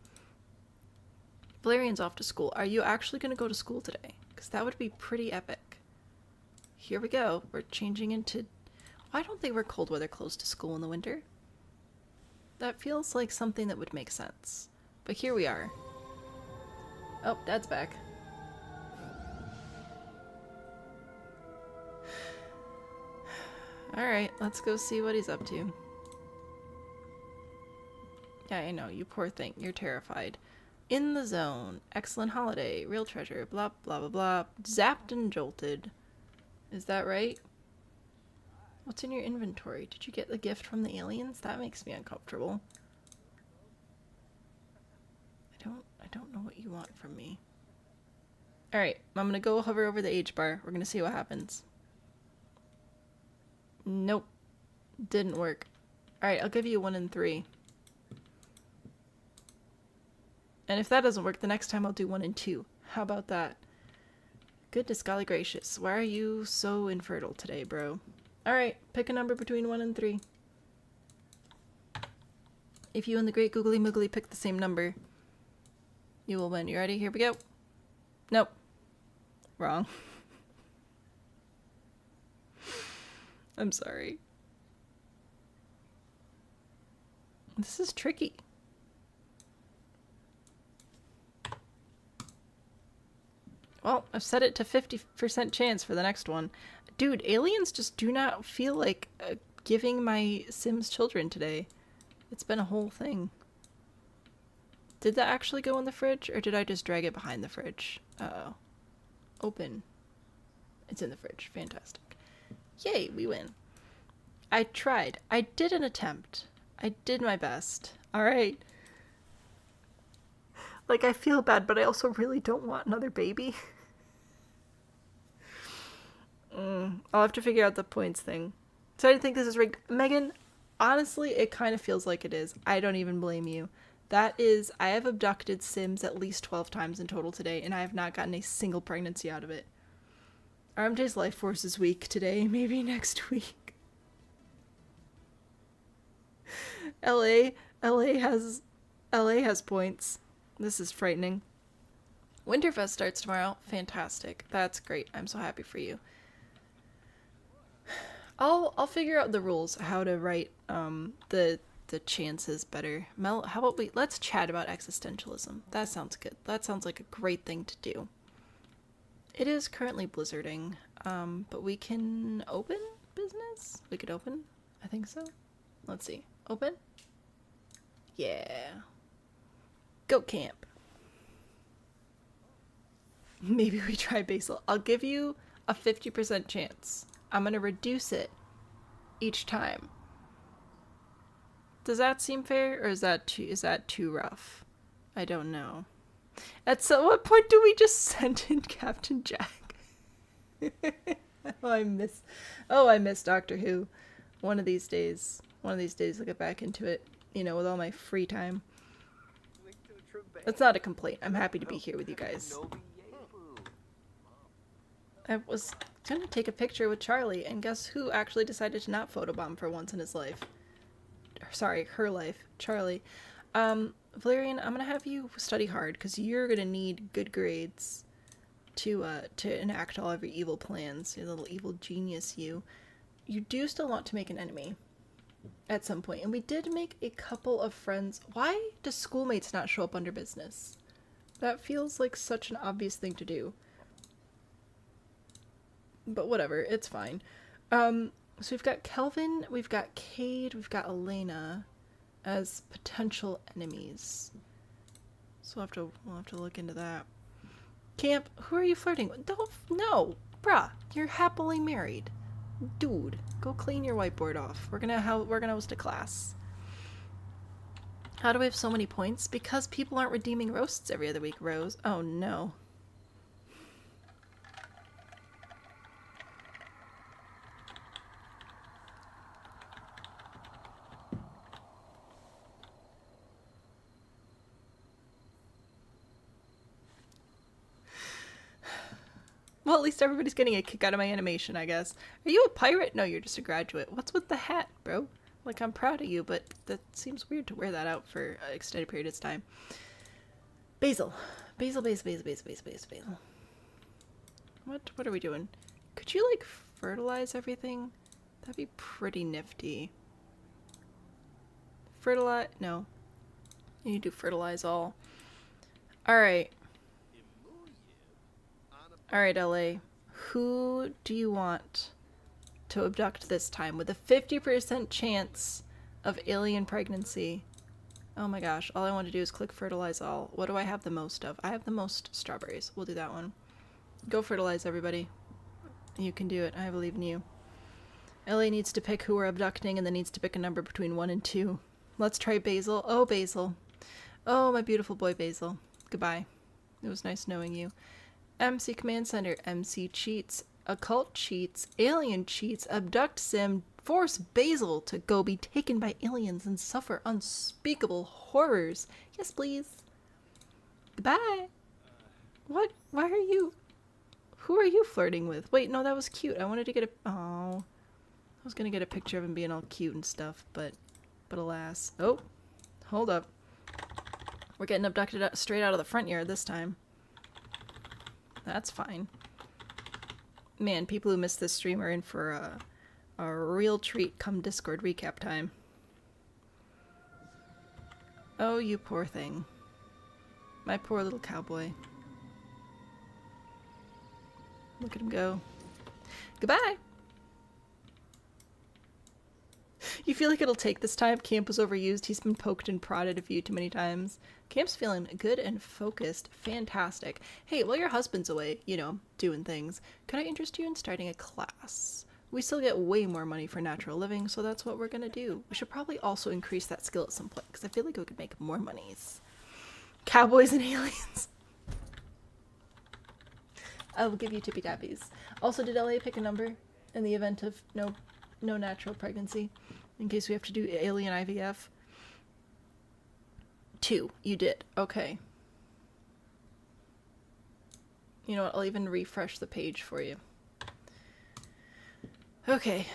Valerian's off to school. Are you actually going to go to school today? Because that would be pretty epic. Here we go. We're changing into... Why don't they wear cold weather clothes to school in the winter? That feels like something that would make sense. But here we are. Oh, Dad's back. Alright, let's go see what he's up to. Yeah, I know, you poor thing. You're terrified. In the zone. Excellent holiday. Real treasure. Blah, blah, blah, blah. Zapped and jolted. Is that right? What's in your inventory? Did you get the gift from the aliens? That makes me uncomfortable. I don't know what you want from me. Alright, I'm gonna go hover over the H bar. We're gonna see what happens. Nope. Didn't work. Alright, I'll give you 1 and 3. And if that doesn't work, the next time I'll do 1 and 2. How about that? Goodness golly gracious. Why are you so infertile today, bro? Alright, pick a number between 1 and 3. If you and the great Googly Moogly pick the same number, you will win. You ready? Here we go. Nope. Wrong. I'm sorry. This is tricky. Well, I've set it to 50% chance for the next one. Dude, aliens just do not feel like giving my Sims children today. It's been a whole thing. Did that actually go in the fridge, or did I just drag it behind the fridge? Uh-oh. Open. It's in the fridge. Fantastic. Yay, we win. I tried. I did an attempt. I did my best. Alright. Like, I feel bad, but I also really don't want another baby. I'll have to figure out the points thing. So I think this is rigged. Megan, honestly, it kind of feels like it is. I don't even blame you. That is, I have abducted Sims at least 12 times in total today, and I have not gotten a single pregnancy out of it. RMJ's life force is weak today, maybe next week. LA has points. This is frightening. Winterfest starts tomorrow. Fantastic. That's great. I'm so happy for you. I'll figure out the rules, how to write the chances better. Mel, how about let's chat about existentialism. That sounds good. That sounds like a great thing to do. It is currently blizzarding, but we can open business? We could open? I think so. Let's see. Open? Yeah. Goat camp. Maybe we try basil. I'll give you a 50% chance. I'm gonna reduce it each time. Does that seem fair, or is that too rough? I don't know. At what point do we just send in Captain Jack? I miss Doctor Who. One of these days I'll get back into it, you know, with all my free time. That's not a complaint. I'm happy to be here with you guys. I was gonna take a picture with Charlie, and guess who actually decided to not photobomb for once in his life? Sorry, her life. Charlie. Valerian, I'm gonna have you study hard, because you're gonna need good grades to enact all of your evil plans. Your little evil genius, you. You do still want to make an enemy at some point, and we did make a couple of friends. Why do schoolmates not show up under business? That feels like such an obvious thing to do. But whatever, it's fine. So we've got Kelvin, we've got Cade, we've got Elena as potential enemies. So we'll have to look into that. Camp, who are you flirting with? No, bruh, you're happily married. Dude, go clean your whiteboard off. We're gonna host a class. How do we have so many points? Because people aren't redeeming roasts every other week, Rose. Oh no. Well, at least everybody's getting a kick out of my animation, I guess. Are you a pirate? No, you're just a graduate. What's with the hat, bro? Like, I'm proud of you, but that seems weird to wear that out for an extended period of time. Basil. Basil. What are we doing? Could you, like, fertilize everything? That'd be pretty nifty. Fertilize? No. You need to fertilize all. Alright. Alright, LA. Who do you want to abduct this time with a 50% chance of alien pregnancy? Oh my gosh, all I want to do is click fertilize all. What do I have the most of? I have the most strawberries. We'll do that one. Go fertilize, everybody. You can do it. I believe in you. LA needs to pick who we're abducting and then needs to pick a number between 1 and 2. Let's try Basil. Oh, Basil. Oh, my beautiful boy Basil. Goodbye. It was nice knowing you. MC Command Center. MC cheats. Occult cheats. Alien cheats. Abduct Sim. Force Basil to go be taken by aliens and suffer unspeakable horrors. Yes, please. Goodbye. What? Why are you... Who are you flirting with? Wait, no, that was cute. I wanted to get a... Oh. I was gonna get a picture of him being all cute and stuff, but alas. Oh. Hold up. We're getting abducted straight out of the front yard this time. That's fine. Man, people who missed this stream are in for a real treat come Discord recap time. Oh, you poor thing. My poor little cowboy. Look at him go. Goodbye! You feel like it'll take this time? Camp was overused. He's been poked and prodded a few too many times. Camp's feeling good and focused. Fantastic. Hey, while your husband's away, you know, doing things, could I interest you in starting a class? We still get way more money for natural living, so that's what we're gonna do. We should probably also increase that skill at some point, because I feel like we could make more monies. Cowboys and aliens. I will give you tippy tappies. Also, did LA pick a number in the event of no natural pregnancy? In case we have to do alien IVF? 2. You did. Okay. You know what? I'll even refresh the page for you. Okay.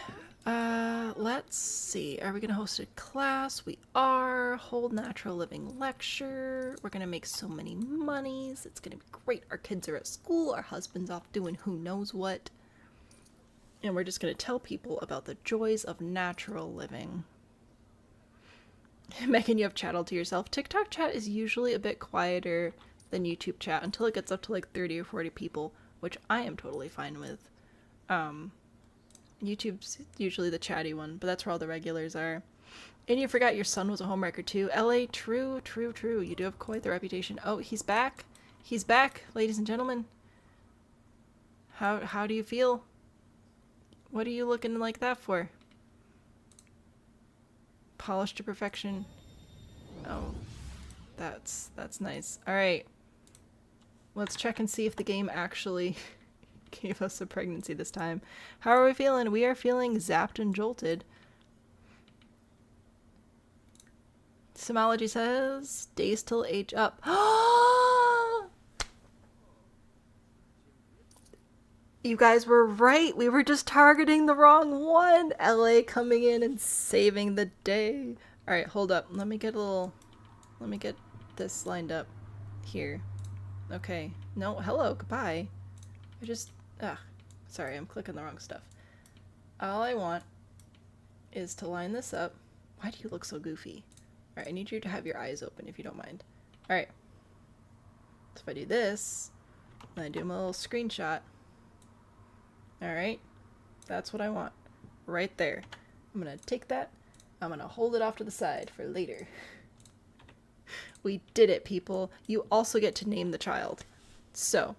Let's see. Are we going to host a class? We are. Hold natural living lecture. We're going to make so many monies. It's going to be great. Our kids are at school. Our husband's off doing who knows what. And we're just going to tell people about the joys of natural living. Megan, you have chat all to yourself. TikTok chat is usually a bit quieter than YouTube chat until it gets up to like 30 or 40 people, which I am totally fine with. YouTube's usually the chatty one, but that's where all the regulars are. And you forgot your son was a homewrecker too. LA, true. You do have quite the reputation. Oh, he's back. He's back, ladies and gentlemen. How do you feel? What are you looking like that for? Polished to perfection. Oh, that's nice. All right. Let's check and see if the game actually gave us a pregnancy this time. How are we feeling? We are feeling zapped and jolted. Simology says days till age up. You guys were right. We were just targeting the wrong one. LA coming in and saving the day. All right, hold up. Let me get this lined up here. Okay. No, hello, goodbye. Sorry, I'm clicking the wrong stuff. All I want is to line this up. Why do you look so goofy? All right, I need you to have your eyes open if you don't mind. All right. So if I do this, then I do my little screenshot. All right, that's what I want. Right there. I'm gonna take that. I'm gonna hold it off to the side for later. We did it, people. You also get to name the child. So,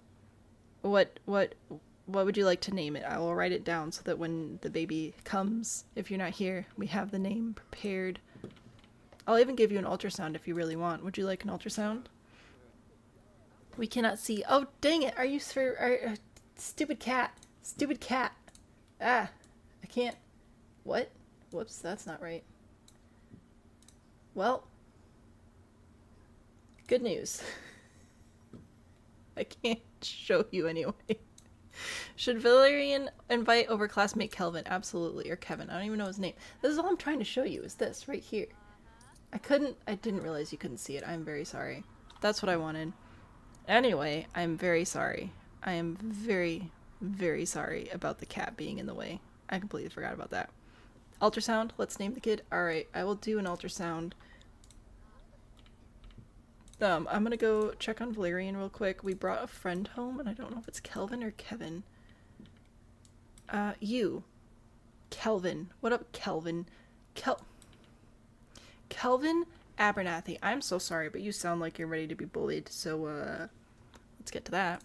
what would you like to name it? I will write it down so that when the baby comes, if you're not here, we have the name prepared. I'll even give you an ultrasound if you really want. Would you like an ultrasound? We cannot see. Oh, dang it. Are you stupid cat. Stupid cat. Ah, I can't. What? Whoops, that's not right. Well, good news. I can't show you anyway. Should Valerian invite over classmate Kelvin? Absolutely. Or Kevin. I don't even know his name. This is all I'm trying to show you, is this right here. I didn't realize you couldn't see it. I'm very sorry. That's what I wanted. Anyway, I'm very sorry. I am very, very sorry about the cat being in the way. I completely forgot about that. Ultrasound. Let's name the kid. Alright, I will do an ultrasound. I'm gonna go check on Valerian real quick. We brought a friend home, and I don't know if it's Kelvin or Kevin. You. Kelvin. What up, Kelvin? Kelvin Abernathy. I'm so sorry, but you sound like you're ready to be bullied, so, let's get to that.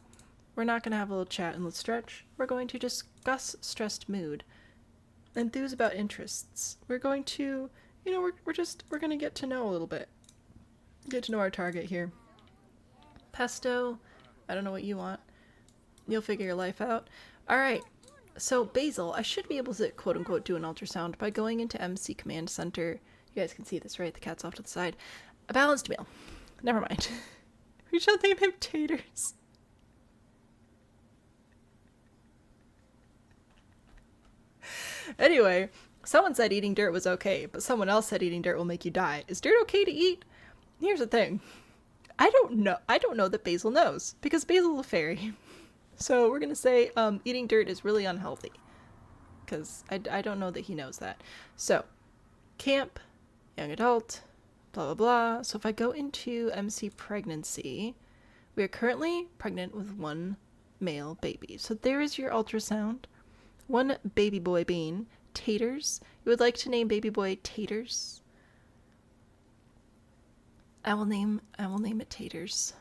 We're not gonna have a little chat and let's stretch. We're going to discuss stressed mood. Enthuse about interests. We're going to, we're gonna get to know a little bit. Get to know our target here. Pesto. I don't know what you want. You'll figure your life out. Alright. So, Basil, I should be able to, quote-unquote, do an ultrasound by going into MC Command Center. You guys can see this, right? The cat's off to the side. A balanced meal. Never mind. We shall name him Taters. Anyway, someone said eating dirt was okay, but someone else said eating dirt will make you die. Is dirt okay to eat? Here's the thing. I don't know that Basil knows, because Basil's a fairy. So we're gonna say eating dirt is really unhealthy. Because I don't know that he knows that. So, camp, young adult, blah blah blah. So if I go into MC pregnancy, we are currently pregnant with one male baby. So there is your ultrasound. One baby boy bean. Taters. You would like to name baby boy Taters? I will name it Taters.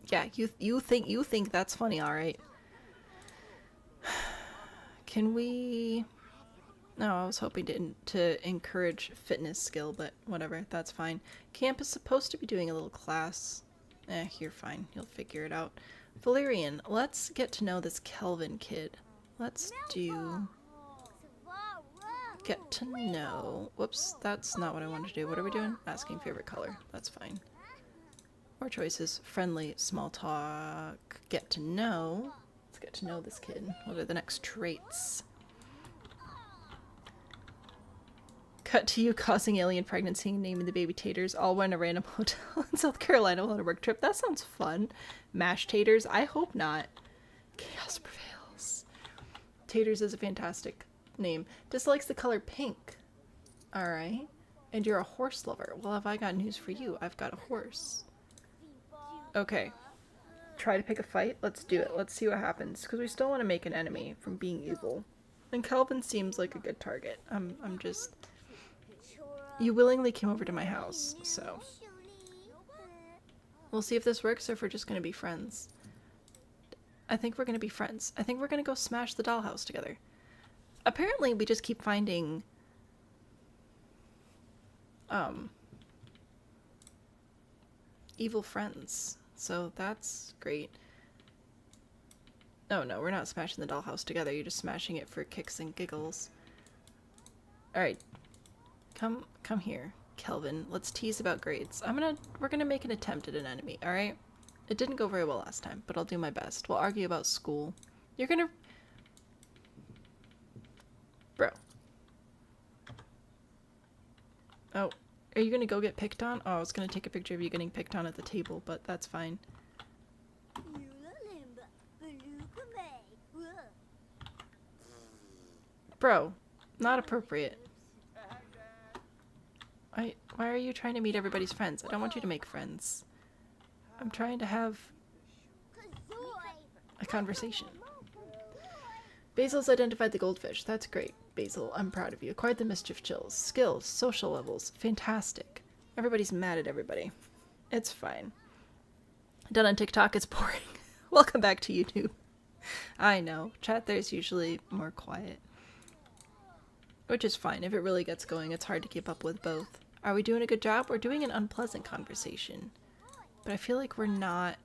Yeah, you think that's funny, all right. Can we... No, I was hoping to encourage fitness skill, but whatever, that's fine. Camp is supposed to be doing a little class. You're fine. You'll figure it out. Valerian, let's get to know this Kelvin kid. Let's do... Get to know... Whoops, that's not what I wanted to do. What are we doing? Asking favorite color. That's fine. More choices. Friendly, small talk, get to know. Let's get to know this kid. What are the next traits? Cut to you causing alien pregnancy and naming the baby Taters. All went a random hotel in South Carolina on a work trip. That sounds fun. Mashed taters? I hope not. Chaos prevails. Taters is a fantastic name. Dislikes the color pink. Alright. And you're a horse lover. Well, have I got news for you? I've got a horse. Okay. Try to pick a fight? Let's do it. Let's see what happens. Because we still want to make an enemy from being evil. And Kelvin seems like a good target. I'm just... You willingly came over to my house, so... We'll see if this works or if we're just going to be friends. I think we're going to be friends. I think we're going to go smash the dollhouse together. Apparently, we just keep finding... evil friends. So that's great. No, we're not smashing the dollhouse together. You're just smashing it for kicks and giggles. Alright. Come here, Kelvin. Let's tease about grades. We're gonna make an attempt at an enemy, alright? It didn't go very well last time, but I'll do my best. We'll argue about school. You're gonna... Bro. Oh. Are you gonna go get picked on? Oh, I was gonna take a picture of you getting picked on at the table, but that's fine. Bro, not appropriate. Why are you trying to meet everybody's friends? I don't want you to make friends. I'm trying to have a conversation. Basil's identified the goldfish. That's great, Basil. I'm proud of you. Acquired the mischief chills. Skills, social levels. Fantastic. Everybody's mad at everybody. It's fine. Done on TikTok, it's boring. Welcome back to YouTube. I know. Chat there's usually more quiet. Which is fine. If it really gets going, it's hard to keep up with both. Are we doing a good job? We're doing an unpleasant conversation. But I feel like we're not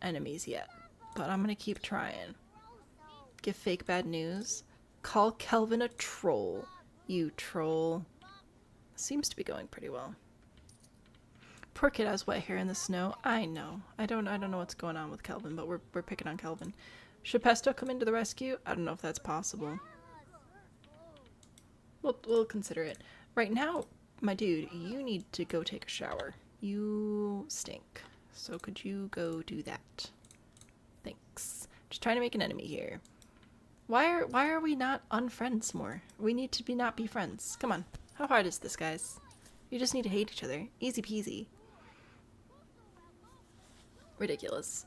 enemies yet. But I'm gonna keep trying. Give fake bad news. Call Kelvin a troll. You troll. Seems to be going pretty well. Poor kid has wet hair in the snow. I know. I don't know what's going on with Kelvin, but we're picking on Kelvin. Should Pesto come into the rescue? I don't know if that's possible. We'll consider it. Right now, my dude, you need to go take a shower. You stink. So could you go do that? Thanks. Just trying to make an enemy here. Why are we not unfriends more? We need to not be friends. Come on. How hard is this, guys? You just need to hate each other. Easy peasy. Ridiculous.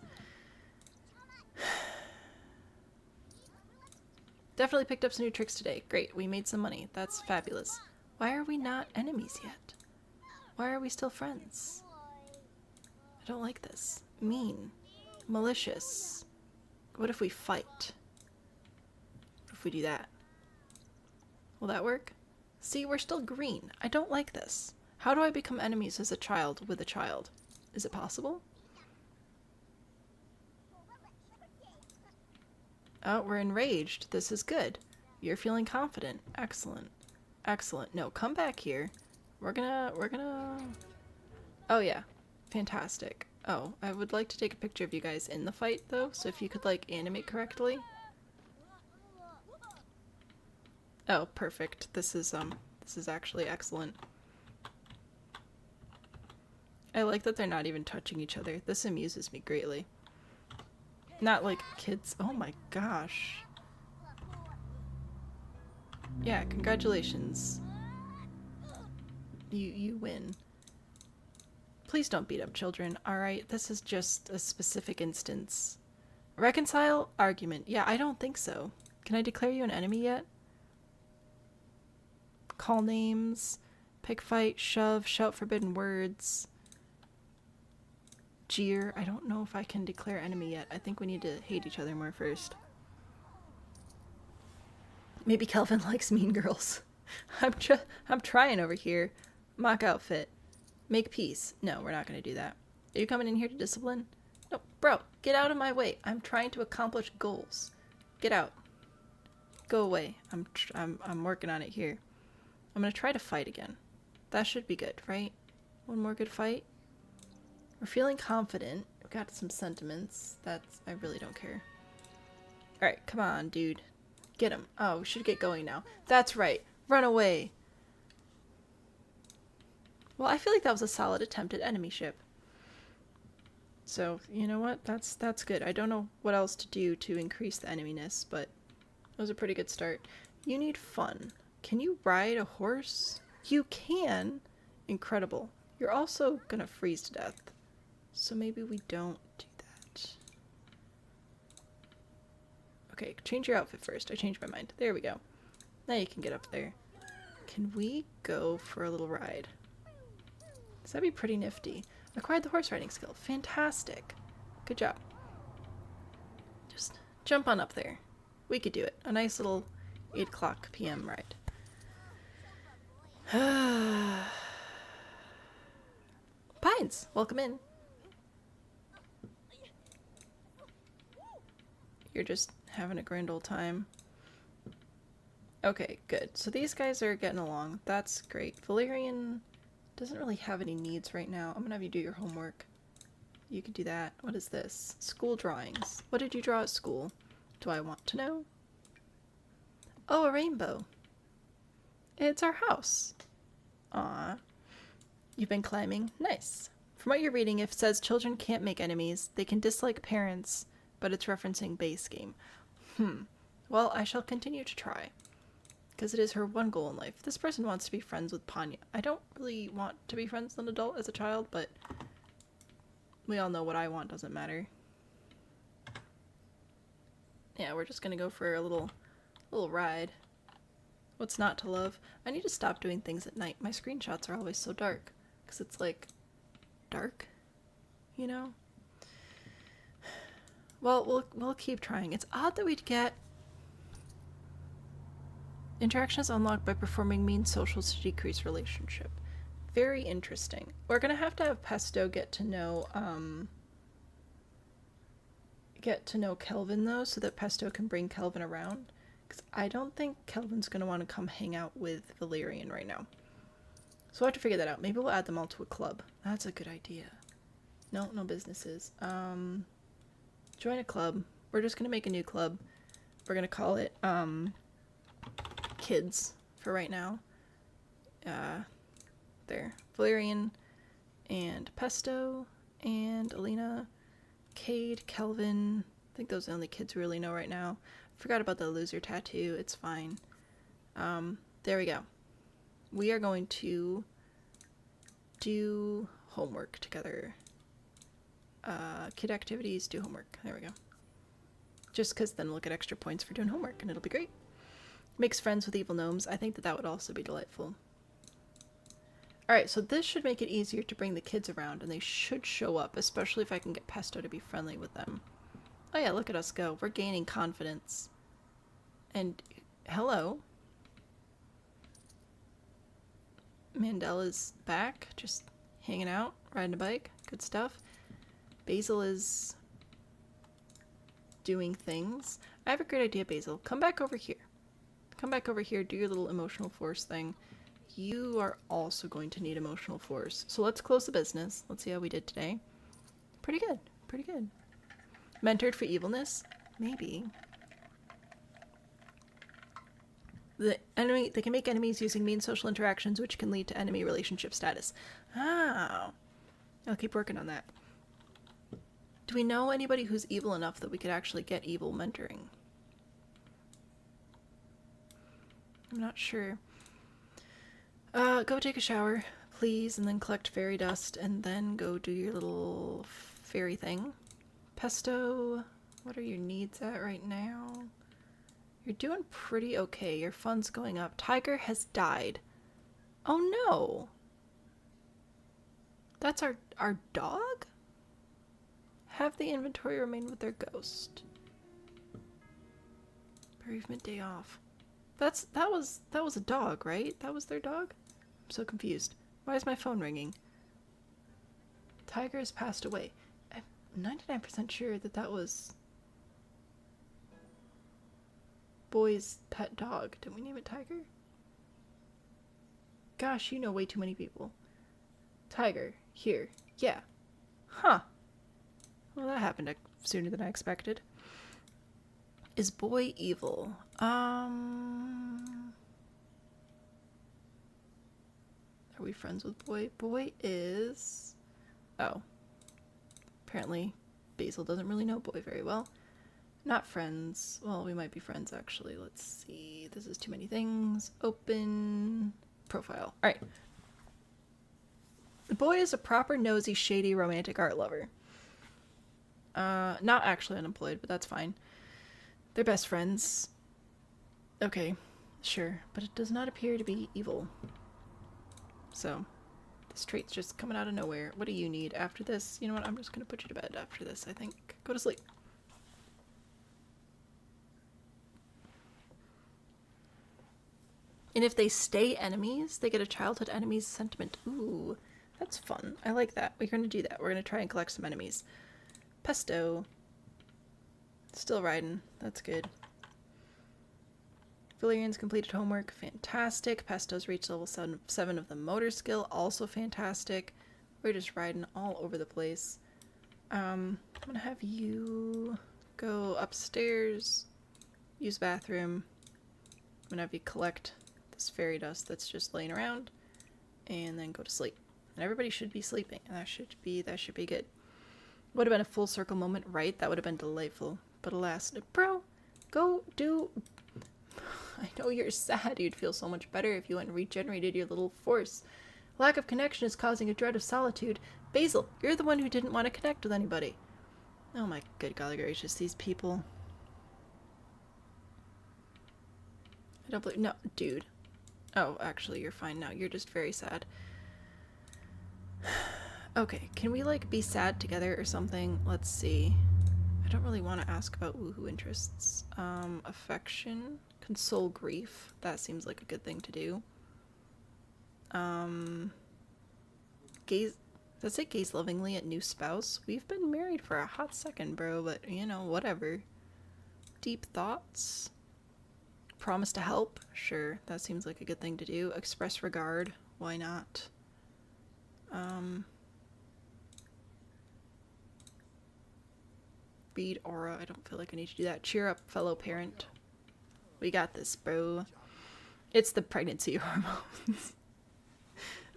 Definitely picked up some new tricks today. Great, we made some money. That's fabulous. Why are we not enemies yet? Why are we still friends? I don't like this. Mean. Malicious. What if we fight? What if we do that? Will that work? See, we're still green. I don't like this. How do I become enemies as a child with a child? Is it possible? Oh, we're enraged. This is good. You're feeling confident. Excellent. Excellent. No, come back here. We're gonna Oh yeah, fantastic. Oh, I would like to take a picture of you guys in the fight though, so if you could like animate correctly. Oh, perfect. This is actually excellent. I like that they're not even touching each other. This amuses me greatly. Not like kids. Oh my gosh. Yeah, congratulations. You win. Please don't beat up children, alright? This is just a specific instance. Reconcile? Argument. Yeah, I don't think so. Can I declare you an enemy yet? Call names. Pick fight, shove, shout forbidden words. Jeer. I don't know if I can declare enemy yet. I think we need to hate each other more first. Maybe Kelvin likes mean girls. I'm trying over here. Mock outfit. Make peace. No, we're not going to do that. Are you coming in here to discipline? No, bro, get out of my way. I'm trying to accomplish goals. Get out. Go away. I'm working on it here. I'm going to try to fight again. That should be good, right? One more good fight. We're feeling confident. We've got some sentiments. I really don't care. Alright, come on, dude. Get him. Oh, we should get going now. That's right. Run away. Well, I feel like that was a solid attempt at enemyship. So, you know what? That's good. I don't know what else to do to increase the eneminess, but that was a pretty good start. You need fun. Can you ride a horse? You can. Incredible. You're also gonna freeze to death. So maybe we don't do that. Okay, change your outfit first. I changed my mind. There we go. Now you can get up there. Can we go for a little ride? So that'd be pretty nifty. Acquired the horse riding skill. Fantastic. Good job. Just jump on up there. We could do it. A nice little 8 o'clock p.m. ride. Pines, welcome in. You're just having a grand old time. Okay, good. So these guys are getting along. That's great. Valerian doesn't really have any needs right now. I'm gonna have you do your homework. You could do that. What is this? School drawings. What did you draw at school? Do I want to know? Oh, a rainbow. It's our house. Aw. You've been climbing? Nice. From what you're reading, if it says children can't make enemies, they can dislike parents, but it's referencing base game. Well, I shall continue to try. Because it is her one goal in life. This person wants to be friends with Panya. I don't really want to be friends with an adult as a child, but we all know what I want doesn't matter. Yeah, we're just gonna go for a little ride. What's not to love? I need to stop doing things at night. My screenshots are always so dark. Because it's like, dark? You know? Well, we'll keep trying. It's odd that we'd get... Interaction is unlocked by performing means socials to decrease relationship. Very interesting. We're gonna have Pesto get to know Kelvin though, so that Pesto can bring Kelvin around. Because I don't think Kelvin's gonna want to come hang out with Valerian right now. So we'll have to figure that out. Maybe we'll add them all to a club. That's a good idea. No businesses. Join a club. We're just gonna make a new club. We're gonna call it Kids for right now. There. Valerian and Pesto and Alina, Cade, Kelvin. I think those are the only kids we really know right now. Forgot about the loser tattoo. It's fine. There we go. We are going to do homework together. Kid activities, do homework. There we go. Just because then we'll get extra points for doing homework and it'll be great. Makes friends with evil gnomes. I think that would also be delightful. Alright, so this should make it easier to bring the kids around, and they should show up, especially if I can get Pesto to be friendly with them. Oh yeah, look at us go. We're gaining confidence. And, hello. Mandela's back, just hanging out, riding a bike. Good stuff. Basil is doing things. I have a great idea, Basil. Come back over here. Come back over here, do your little emotional force thing. you are also going to need emotional force. So let's close the business. Let's see how we did today. Pretty good. Pretty good. Mentored for evilness? Maybe. The enemy, they can make enemies using mean social interactions, which can lead to enemy relationship status. Oh. I'll keep working on that. Do we know anybody who's evil enough that we could actually get evil mentoring? I'm not sure. Go take a shower, please, and then collect fairy dust, and then go do your little fairy thing. Pesto, what are your needs at right now? You're doing pretty okay. Your fun's going up. Tiger has died. Oh no! That's our dog? Have the inventory remain with their ghost. Bereavement day off. That was a dog, right? That was their dog? I'm so confused. Why is my phone ringing? Tiger has passed away. I'm 99% sure that was boy's pet dog. Didn't we name it Tiger? Gosh, you know way too many people. Tiger. Here. Yeah. Huh. Well, that happened sooner than I expected. Is boy evil? Are we friends with boy? Boy is... Oh. Apparently, Basil doesn't really know boy very well. Not friends. Well, we might be friends, actually. Let's see. This is too many things. Open profile. Alright. The boy is a proper nosy, shady, romantic art lover. Not actually unemployed, but that's fine. They're best friends. Okay, sure. But it does not appear to be evil. So, this trait's just coming out of nowhere. What do you need after this? You know what? I'm just gonna put you to bed after this, I think. Go to sleep. And if they stay enemies, they get a childhood enemy's sentiment. Ooh, that's fun. I like that. We're gonna do that. We're gonna try and collect some enemies. Pesto. Still riding. That's good. Valerian's completed homework. Fantastic. Pesto's reached level 7 of the motor skill. Also fantastic. We're just riding all over the place. I'm gonna have you go upstairs, use bathroom. I'm gonna have you collect this fairy dust that's just laying around, and then go to sleep. And everybody should be sleeping. And that should be good. Would have been a full circle moment, right? That would have been delightful. But alas, bro, go do... I know you're sad. You'd feel so much better if you went and regenerated your little force. Lack of connection is causing a dread of solitude. Basil, you're the one who didn't want to connect with anybody. Oh my good golly gracious, these people. I don't believe... No, dude. Oh, actually, you're fine now. You're just very sad. Okay, can we, like, be sad together or something? Let's see. I don't really want to ask about woohoo interests. Affection. Console grief. That seems like a good thing to do. Gaze... Does it say gaze lovingly at new spouse? We've been married for a hot second, bro, but, you know, whatever. Deep thoughts. Promise to help. Sure, that seems like a good thing to do. Express regard. Why not? Read aura. I don't feel like I need to do that. Cheer up, fellow parent. We got this, bro. It's the pregnancy hormones.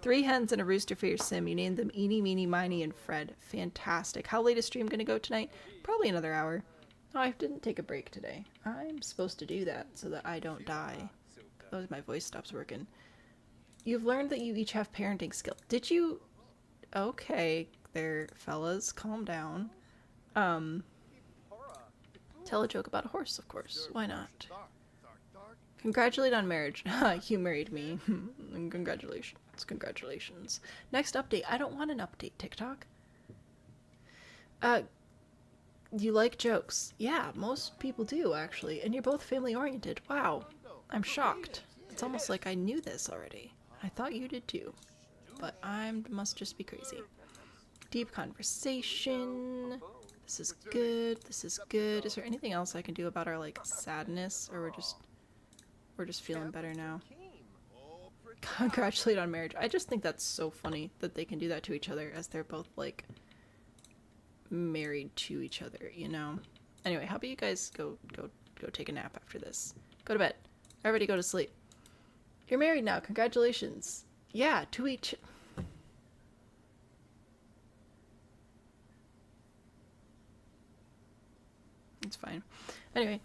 3 hens and a rooster for your sim. You named them Eeny, Meeny, Miny, and Fred. Fantastic. How late is stream gonna go tonight? Probably another hour. Oh, I didn't take a break today. I'm supposed to do that so that I don't die. Otherwise my voice stops working. You've learned that you each have parenting skill. Did you... Okay, there, fellas. Calm down. Tell a joke about a horse, of course. Why not? Congratulate on marriage. You married me. Congratulations. Congratulations. Next update. I don't want an update, TikTok. You like jokes. Yeah, most people do, actually. And you're both family-oriented. Wow. I'm shocked. It's almost like I knew this already. I thought you did too. But I must just be crazy. Deep conversation. This is good. This is good. Is there anything else I can do about our, like, sadness? Or we're just feeling better now? congratulate on marriage. I just think that's so funny that they can do that to each other as they're both, like, married to each other, you know? Anyway, how about you guys go take a nap after this? Go to bed. Everybody go to sleep. You're married now. Congratulations. Yeah, to each... It's fine. Anyway,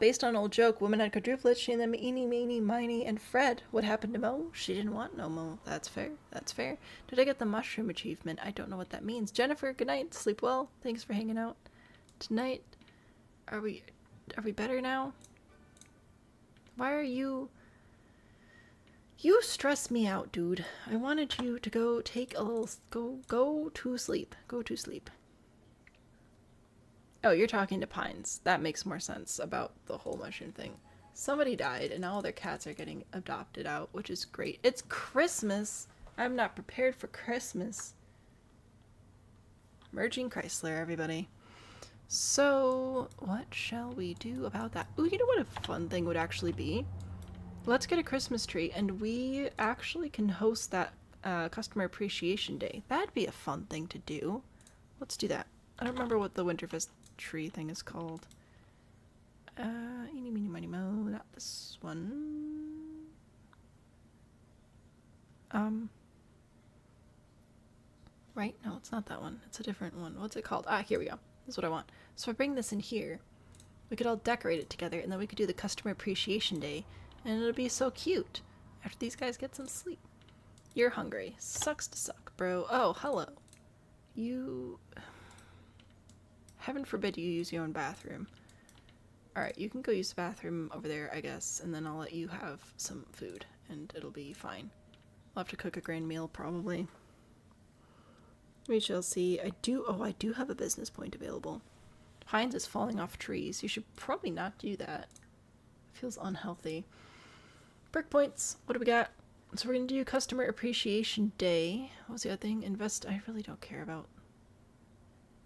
based on an old joke, women had quadruplets, she and them eeny, meeny, miny, and Fred. What happened to Mo? She didn't want no Mo. That's fair. That's fair. Did I get the mushroom achievement? I don't know what that means. Jennifer, good night. Sleep well. Thanks for hanging out. Tonight, are we better now? Why are you... You stress me out, dude. I wanted you to go take a little... Go to sleep. Go to sleep. Oh, you're talking to Pines. That makes more sense about the whole mushroom thing. Somebody died, and all their cats are getting adopted out, which is great. It's Christmas! I'm not prepared for Christmas. Merging Chrysler, everybody. So, what shall we do about that? Ooh, you know what a fun thing would actually be? Let's get a Christmas tree, and we actually can host that Customer Appreciation Day. That'd be a fun thing to do. Let's do that. I don't remember what the Winterfest tree thing is called. Eeny, meeny, miny, mo. Not this one. Right? No, it's not that one. It's a different one. What's it called? Ah, here we go. This is what I want. So if I bring this in here, we could all decorate it together, and then we could do the Customer Appreciation Day, and it'll be so cute after these guys get some sleep. You're hungry. Sucks to suck, bro. Oh, hello. You... Heaven forbid you use your own bathroom. Alright, you can go use the bathroom over there, I guess, and then I'll let you have some food, and it'll be fine. I'll have to cook a grand meal, probably. We shall see. I do have a business point available. Pines is falling off trees. You should probably not do that. It feels unhealthy. Brick points. What do we got? So we're going to do Customer Appreciation Day. What was the other thing? Invest. I really don't care about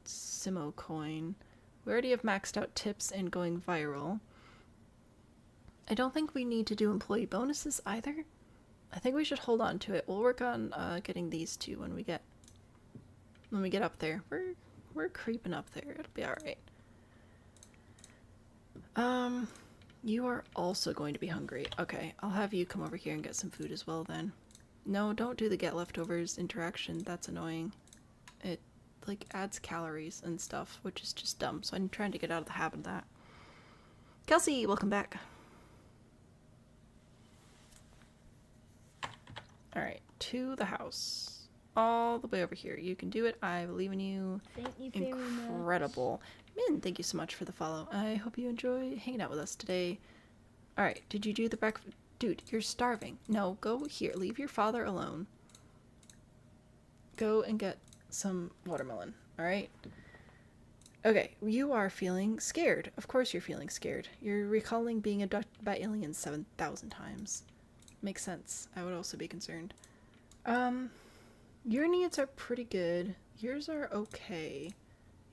Simo coin. We already have maxed out tips and going viral. I don't think we need to do employee bonuses either. I think we should hold on to it. We'll work on getting these two when we get up there. We're creeping up there. It'll be all right. You are also going to be hungry. Okay, I'll have you come over here and get some food as well then. No, don't do the get leftovers interaction. That's annoying. It like adds calories and stuff, which is just dumb. So I'm trying to get out of the habit of that. Kelsey, welcome back. All right, to the house. All the way over here. You can do it. I believe in you. Thank you very much. Incredible. Min, thank you so much for the follow. I hope you enjoy hanging out with us today. All right, did you do the breakfast? Dude, you're starving. No, go here. Leave your father alone. Go and get some watermelon, all right? Okay, you are feeling scared. Of course you're feeling scared. You're recalling being abducted by aliens 7,000 times. Makes sense. I would also be concerned. Your needs are pretty good. Yours are okay.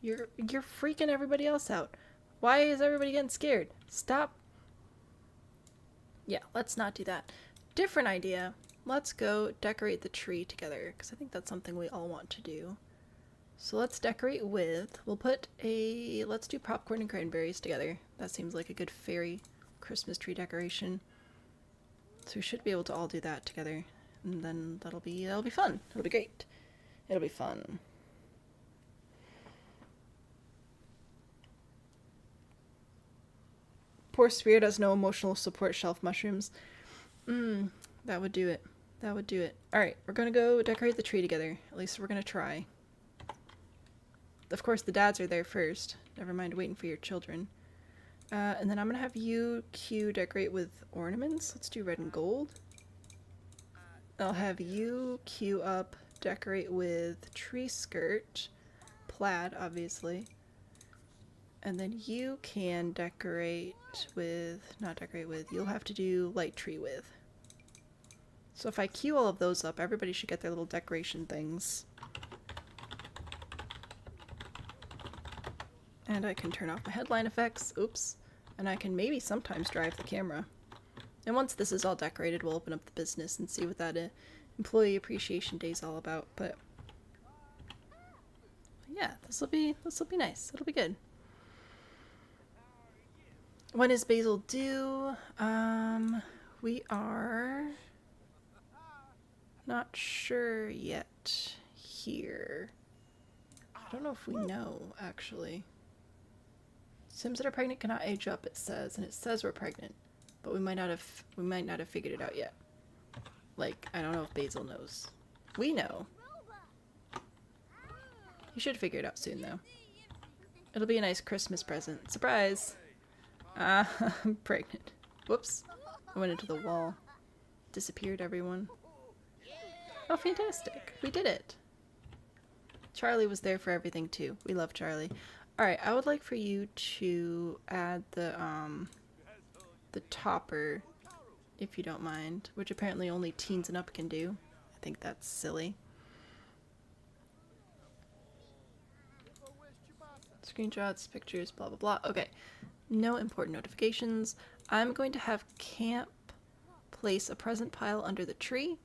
You're freaking everybody else out. Why is everybody getting scared? Stop. Yeah, let's not do that. Different idea. Let's go decorate the tree together, because I think that's something we all want to do. So let's decorate with, let's do popcorn and cranberries together. That seems like a good fairy Christmas tree decoration. So we should be able to all do that together. And then that'll be fun. It'll be great. It'll be fun. Poor Spirit has no emotional support shelf mushrooms. That would do it. That would do it. Alright, we're gonna go decorate the tree together. At least we're gonna try. Of course, the dads are there first. Never mind waiting for your children. And then I'm gonna have you, Q, decorate with ornaments. Let's do red and gold. I'll have you, Q, up, decorate with tree skirt. Plaid, obviously. And then you can decorate with, you'll have to do light tree with. So if I queue all of those up, everybody should get their little decoration things. And I can turn off my headline effects. Oops. And I can maybe sometimes drive the camera. And once this is all decorated, we'll open up the business and see what that employee appreciation day is all about. But yeah, this will be nice. It'll be good. When is Basil due? We are not sure yet here. I don't know if we know, actually. Sims that are pregnant cannot age up, it says, and it says we're pregnant, but we might not have figured it out yet. Like, I don't know if Basil knows. We know. You should figure it out soon, though. It'll be a nice Christmas present. Surprise! I'm pregnant. Whoops. I went into the wall. Disappeared, everyone. Oh, fantastic. We did it. Charlie was there for everything, too. We love Charlie. Alright, I would like for you to add the topper, if you don't mind, which apparently only teens and up can do. I think that's silly. Screenshots, pictures, blah, blah, blah. Okay. No important notifications. I'm going to have Camp place a present pile under the tree.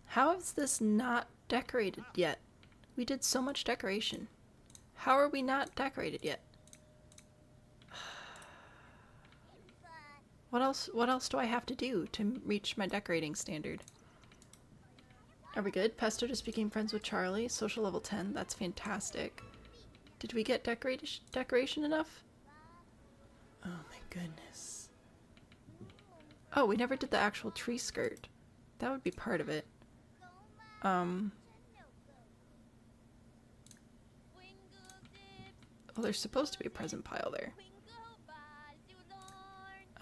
How is this not decorated yet? We did so much decoration. How are we not decorated yet? What else do I have to do to reach my decorating standard? Are we good? Pesto just became friends with Charlie. Social level 10. That's fantastic. Did we get decoration enough? Oh my goodness. Oh, we never did the actual tree skirt. That would be part of it. Well, there's supposed to be a present pile there.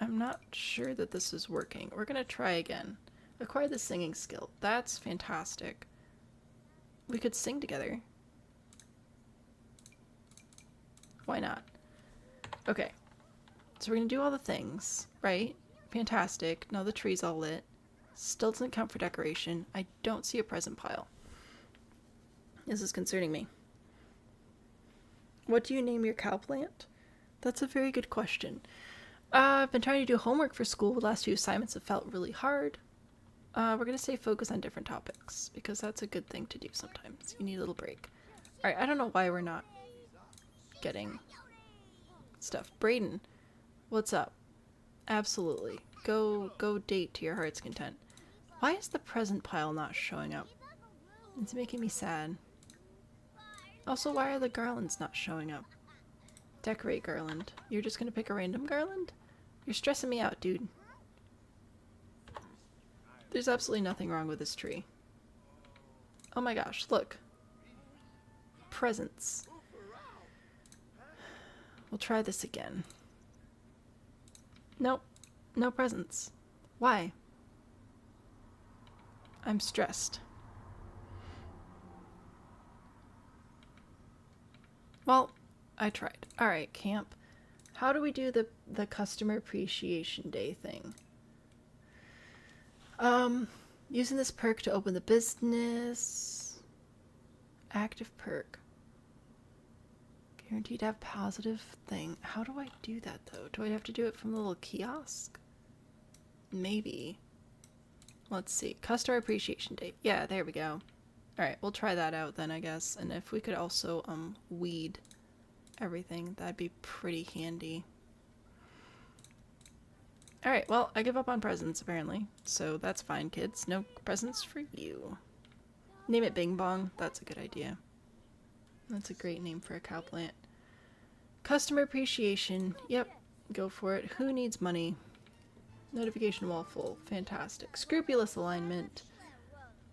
I'm not sure that this is working. We're gonna try again. Acquire the singing skill. That's fantastic. We could sing together. Why not? Okay. So we're gonna do all the things, right? Fantastic. Now the tree's all lit. Still doesn't count for decoration. I don't see a present pile. This is concerning me. What do you name your cow plant? That's a very good question. I've been trying to do homework for school. The last few assignments have felt really hard. We're going to say focus on different topics, because that's a good thing to do sometimes. You need a little break. Alright, I don't know why we're not getting stuff. Brayden, what's up? Absolutely. Go date to your heart's content. Why is the present pile not showing up? It's making me sad. Also, why are the garlands not showing up? Decorate garland. You're just gonna pick a random garland? You're stressing me out, dude. There's absolutely nothing wrong with this tree. Oh my gosh, look. Presents. We'll try this again. Nope. No presents. Why? I'm stressed. Well, I tried. Alright, camp. How do we do the customer appreciation day thing? Using this perk to open the business. Active perk. Guaranteed to have positive thing. How do I do that though? Do I have to do it from the little kiosk? Maybe. Let's see. Customer appreciation day. Yeah, there we go. Alright, we'll try that out then, I guess. And if we could also, weed everything, that'd be pretty handy. Alright, well, I give up on presents, apparently. So that's fine, kids. No presents for you. Name it Bing Bong. That's a good idea. That's a great name for a cow plant. Customer appreciation. Yep, go for it. Who needs money? Notification wall full. Fantastic. Scrupulous alignment.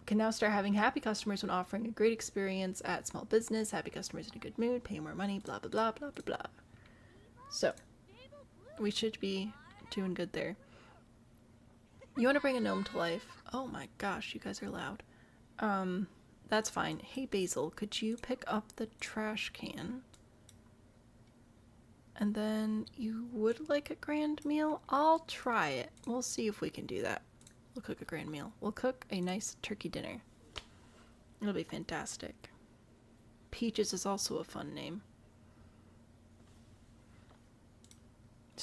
Can now start having happy customers when offering a great experience at small business. Happy customers in a good mood. Pay more money. Blah, blah, blah, blah, blah, blah. So, we should be doing good there. You want to bring a gnome to life? Oh my gosh, you guys are loud. That's fine. Hey Basil, could you pick up the trash can? And then you would like a grand meal? I'll try it. We'll see if we can do that. We'll cook a grand meal. We'll cook a nice turkey dinner. It'll be fantastic. Peaches is also a fun name.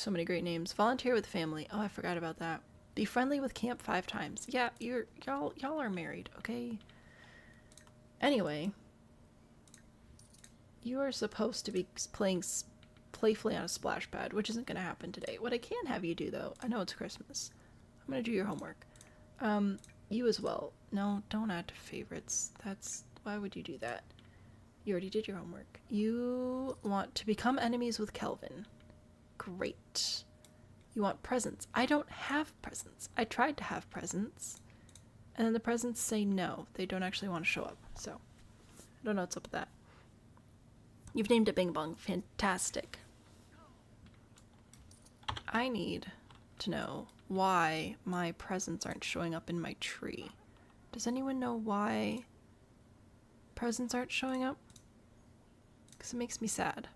So many great names. Volunteer with family. Oh, I forgot about that. Be friendly with camp 5 times. Yeah, y'all are married, okay? Anyway, you are supposed to be playing playfully on a splash pad, which isn't going to happen today. What I can have you do, though, I know it's Christmas. I'm going to do your homework. You as well. No, don't add to favorites. Why would you do that? You already did your homework. You want to become enemies with Kelvin. Great. You want presents. I don't have presents. I tried to have presents, and then the presents say no. They don't actually want to show up, so I don't know what's up with that. You've named it Bing Bong. Fantastic. I need to know why my presents aren't showing up in my tree. Does anyone know why presents aren't showing up? Because it makes me sad.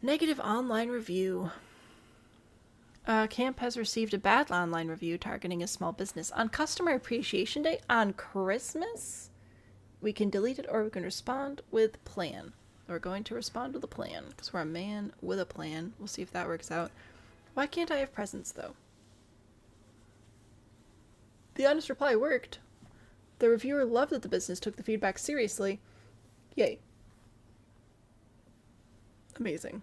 Negative online review. Camp has received a bad online review targeting a small business. On Customer Appreciation Day, on Christmas, we can delete it or we can respond with plan. We're going to respond with a plan because we're a man with a plan. We'll see if that works out. Why can't I have presents, though? The honest reply worked. The reviewer loved that the business took the feedback seriously. Yay. Amazing.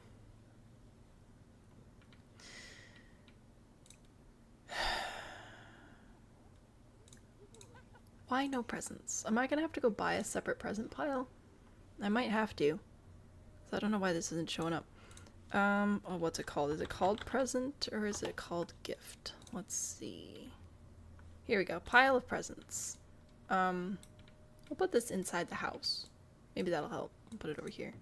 Why no presents? Am I gonna have to go buy a separate present pile? I might have to. So I don't know why this isn't showing up. Oh, what's it called? Is it called present or is it called gift? Let's see. Here we go. Pile of presents. We'll put this inside the house. Maybe that'll help. I'll put it over here.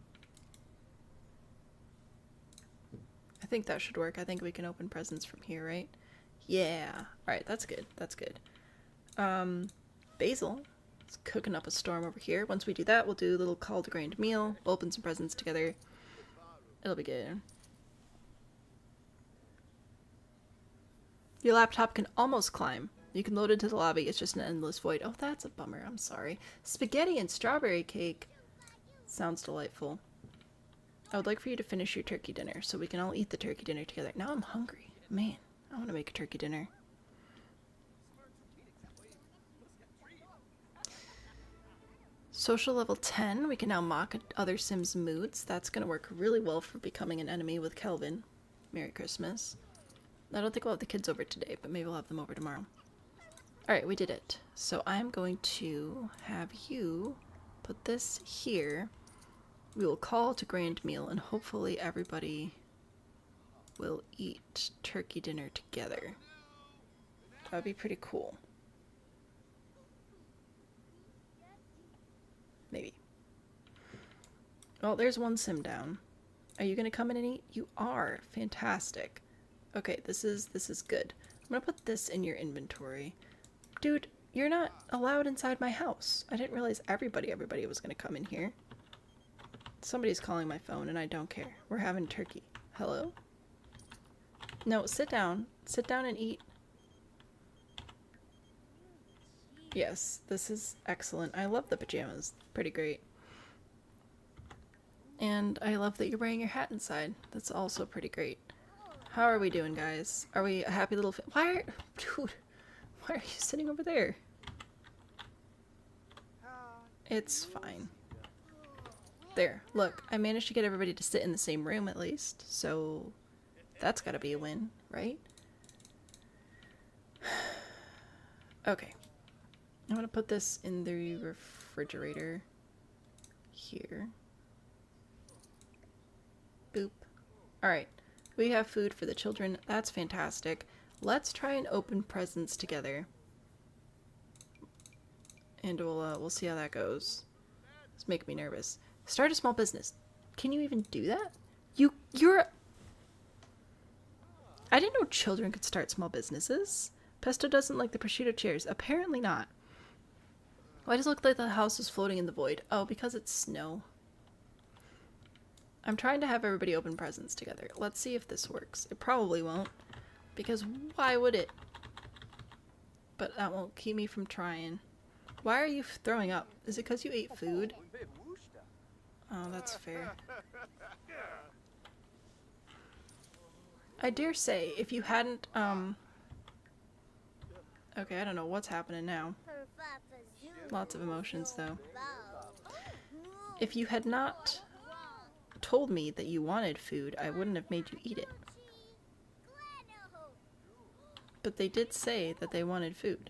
I think that should work. I think we can open presents from here, right? Yeah. Alright, that's good. That's good. Basil is cooking up a storm over here. Once we do that, we'll do a little call to grand meal. We'll open some presents together. It'll be good. Your laptop can almost climb. You can load it to the lobby. It's just an endless void. Oh, that's a bummer. I'm sorry. Spaghetti and strawberry cake. Sounds delightful. I would like for you to finish your turkey dinner so we can all eat the turkey dinner together. Now I'm hungry. Man, I want to make a turkey dinner. Social level 10. We can now mock other Sims' moods. That's going to work really well for becoming an enemy with Kelvin. Merry Christmas. I don't think we'll have the kids over today, but maybe we'll have them over tomorrow. Alright, we did it. So I'm going to have you put this here. We will call to grand meal and hopefully everybody will eat turkey dinner together. That would be pretty cool. Maybe. Well, there's one sim down. Are you gonna come in and eat? You are. Fantastic. Okay, this is good. I'm gonna put this in your inventory. Dude, you're not allowed inside my house. I didn't realize everybody was gonna come in here. Somebody's calling my phone and I don't care. We're having turkey. Hello? No, sit down. Sit down and eat. Yes, this is excellent. I love the pajamas. Pretty great. And I love that you're wearing your hat inside. That's also pretty great. How are we doing, guys? Are we a happy little Dude, why are you sitting over there? It's fine. There, look, I managed to get everybody to sit in the same room at least, so that's gotta be a win, right? Okay. I'm gonna put this in the refrigerator here. Boop. Alright, we have food for the children. That's fantastic. Let's try and open presents together. And we'll see how that goes. It's making me nervous. Start a small business. Can you even do that? You're... I didn't know children could start small businesses. Pesto doesn't like the prosciutto chairs. Apparently not. Why does it look like the house is floating in the void? Oh, because it's snow. I'm trying to have everybody open presents together. Let's see if this works. It probably won't. Because why would it? But that won't keep me from trying. Why are you throwing up? Is it because you ate food? Oh, that's fair. I dare say, if you hadn't, okay, I don't know what's happening now. Lots of emotions, though. If you had not told me that you wanted food, I wouldn't have made you eat it. But they did say that they wanted food.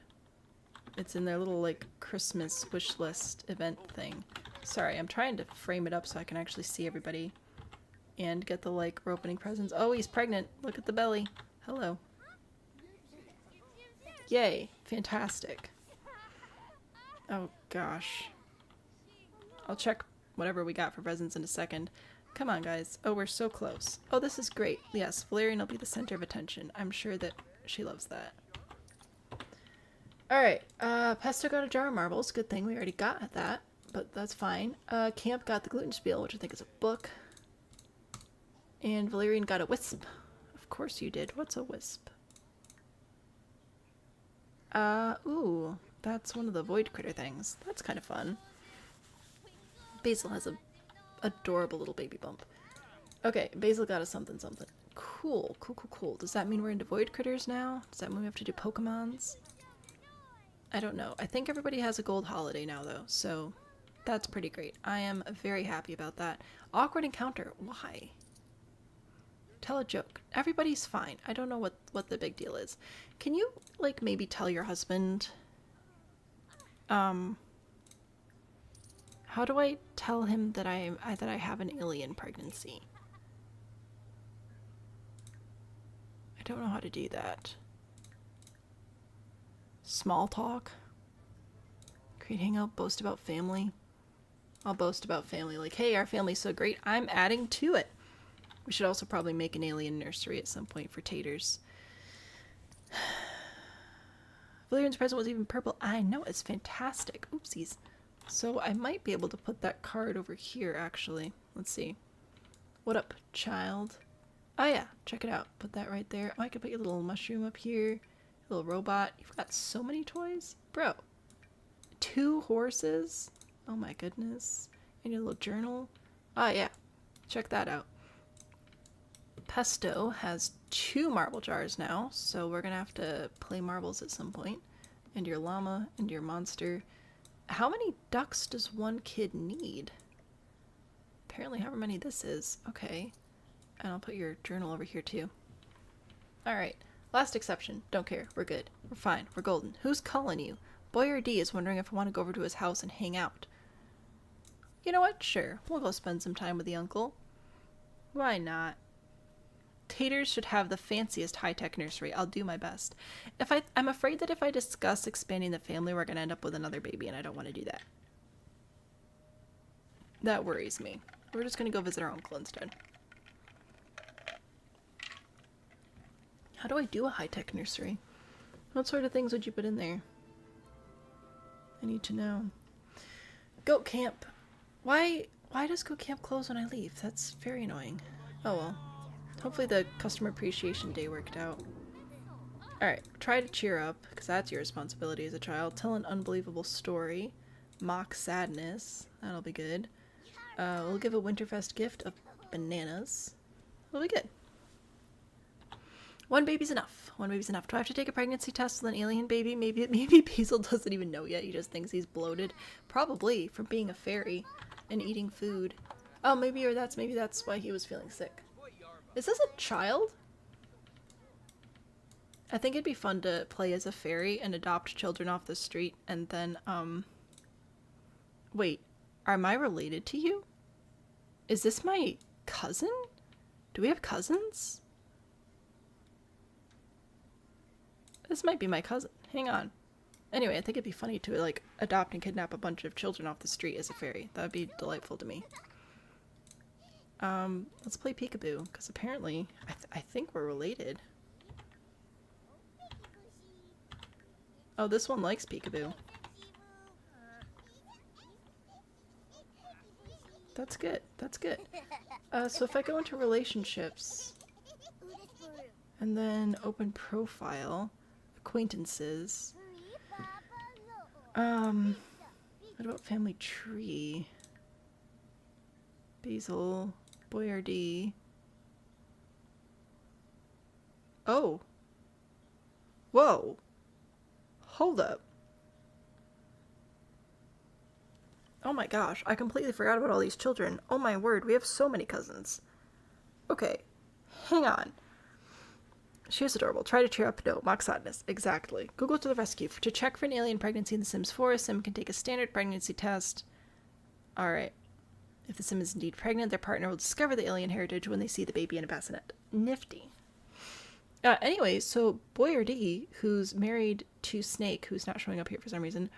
It's in their little, like, Christmas wish list event thing. Sorry, I'm trying to frame it up so I can actually see everybody. And get the, like, we're opening presents. Oh, he's pregnant. Look at the belly. Hello. Yay. Fantastic. Oh, gosh. I'll check whatever we got for presents in a second. Come on, guys. Oh, we're so close. Oh, this is great. Yes, Valerian will be the center of attention. I'm sure that she loves that. Alright, Pesto got a jar of marbles. Good thing we already got that, but that's fine. Camp got the Gluten-Spiel, which I think is a book. And Valerian got a wisp. Of course you did. What's a wisp? Ooh, that's one of the void critter things. That's kind of fun. Basil has a adorable little baby bump. Okay, Basil got a something something. Cool, cool, cool, cool. Does that mean we're into void critters now? Does that mean we have to do Pokemons? I don't know. I think everybody has a gold holiday now, though, so that's pretty great. I am very happy about that. Awkward encounter. Why? Tell a joke. Everybody's fine. I don't know what the big deal is. Can you, like, maybe tell your husband? How do I tell him that I have an alien pregnancy? I don't know how to do that. Small talk. Create hangout, boast about family. I'll boast about family. Like, hey, our family's so great, I'm adding to it. We should also probably make an alien nursery at some point for taters. Valerian's present was even purple. I know, it's fantastic. Oopsies. So I might be able to put that card over here, actually. Let's see. What up, child? Oh yeah, check it out. Put that right there. Oh, I could put your little mushroom up here. Little robot. You've got so many toys. Bro. 2 horses? Oh my goodness. And your little journal. Oh yeah. Check that out. Pesto has 2 marble jars now, so we're gonna have to play marbles at some point. And your llama and your monster. How many ducks does one kid need? Apparently however many this is. Okay. And I'll put your journal over here too. Alright. Last exception. Don't care. We're good. We're fine. We're golden. Who's calling you? Boyer D is wondering if I want to go over to his house and hang out. You know what? Sure. We'll go spend some time with the uncle. Why not? Taters should have the fanciest high-tech nursery. I'll do my best. I'm afraid that if I discuss expanding the family, we're going to end up with another baby, and I don't want to do that. That worries me. We're just going to go visit our uncle instead. How do I do a high-tech nursery? What sort of things would you put in there? I need to know. Goat camp. Why does goat camp close when I leave? That's very annoying. Oh well. Hopefully the customer appreciation day worked out. Alright, try to cheer up, because that's your responsibility as a child. Tell an unbelievable story. Mock sadness. That'll be good. We'll give a Winterfest gift of bananas. That'll be good. 1 baby's enough. 1 baby's enough. Do I have to take a pregnancy test with an alien baby? Maybe Basil doesn't even know yet. He just thinks he's bloated. Probably from being a fairy and eating food. Oh, maybe that's why he was feeling sick. Is this a child? I think it'd be fun to play as a fairy and adopt children off the street and then, wait, am I related to you? Is this my cousin? Do we have cousins? This might be my cousin. Hang on. Anyway, I think it'd be funny to, like, adopt and kidnap a bunch of children off the street as a fairy. That would be delightful to me. Let's play peekaboo, because apparently, I think we're related. Oh, this one likes peekaboo. That's good. That's good. So if I go into relationships, and then open profile, acquaintances, what about family tree? Basil, Boyardee. Oh. Whoa. Hold up. Oh my gosh, I completely forgot about all these children. Oh my word, we have so many cousins. Okay, hang on. She was adorable. Try to cheer up. No, mock sadness. Exactly. Google to the rescue. To check for an alien pregnancy in The Sims 4, a sim can take a standard pregnancy test. Alright. If the sim is indeed pregnant, their partner will discover the alien heritage when they see the baby in a bassinet. Nifty. Anyway, so Boyardee, who's married to Snake, who's not showing up here for some reason,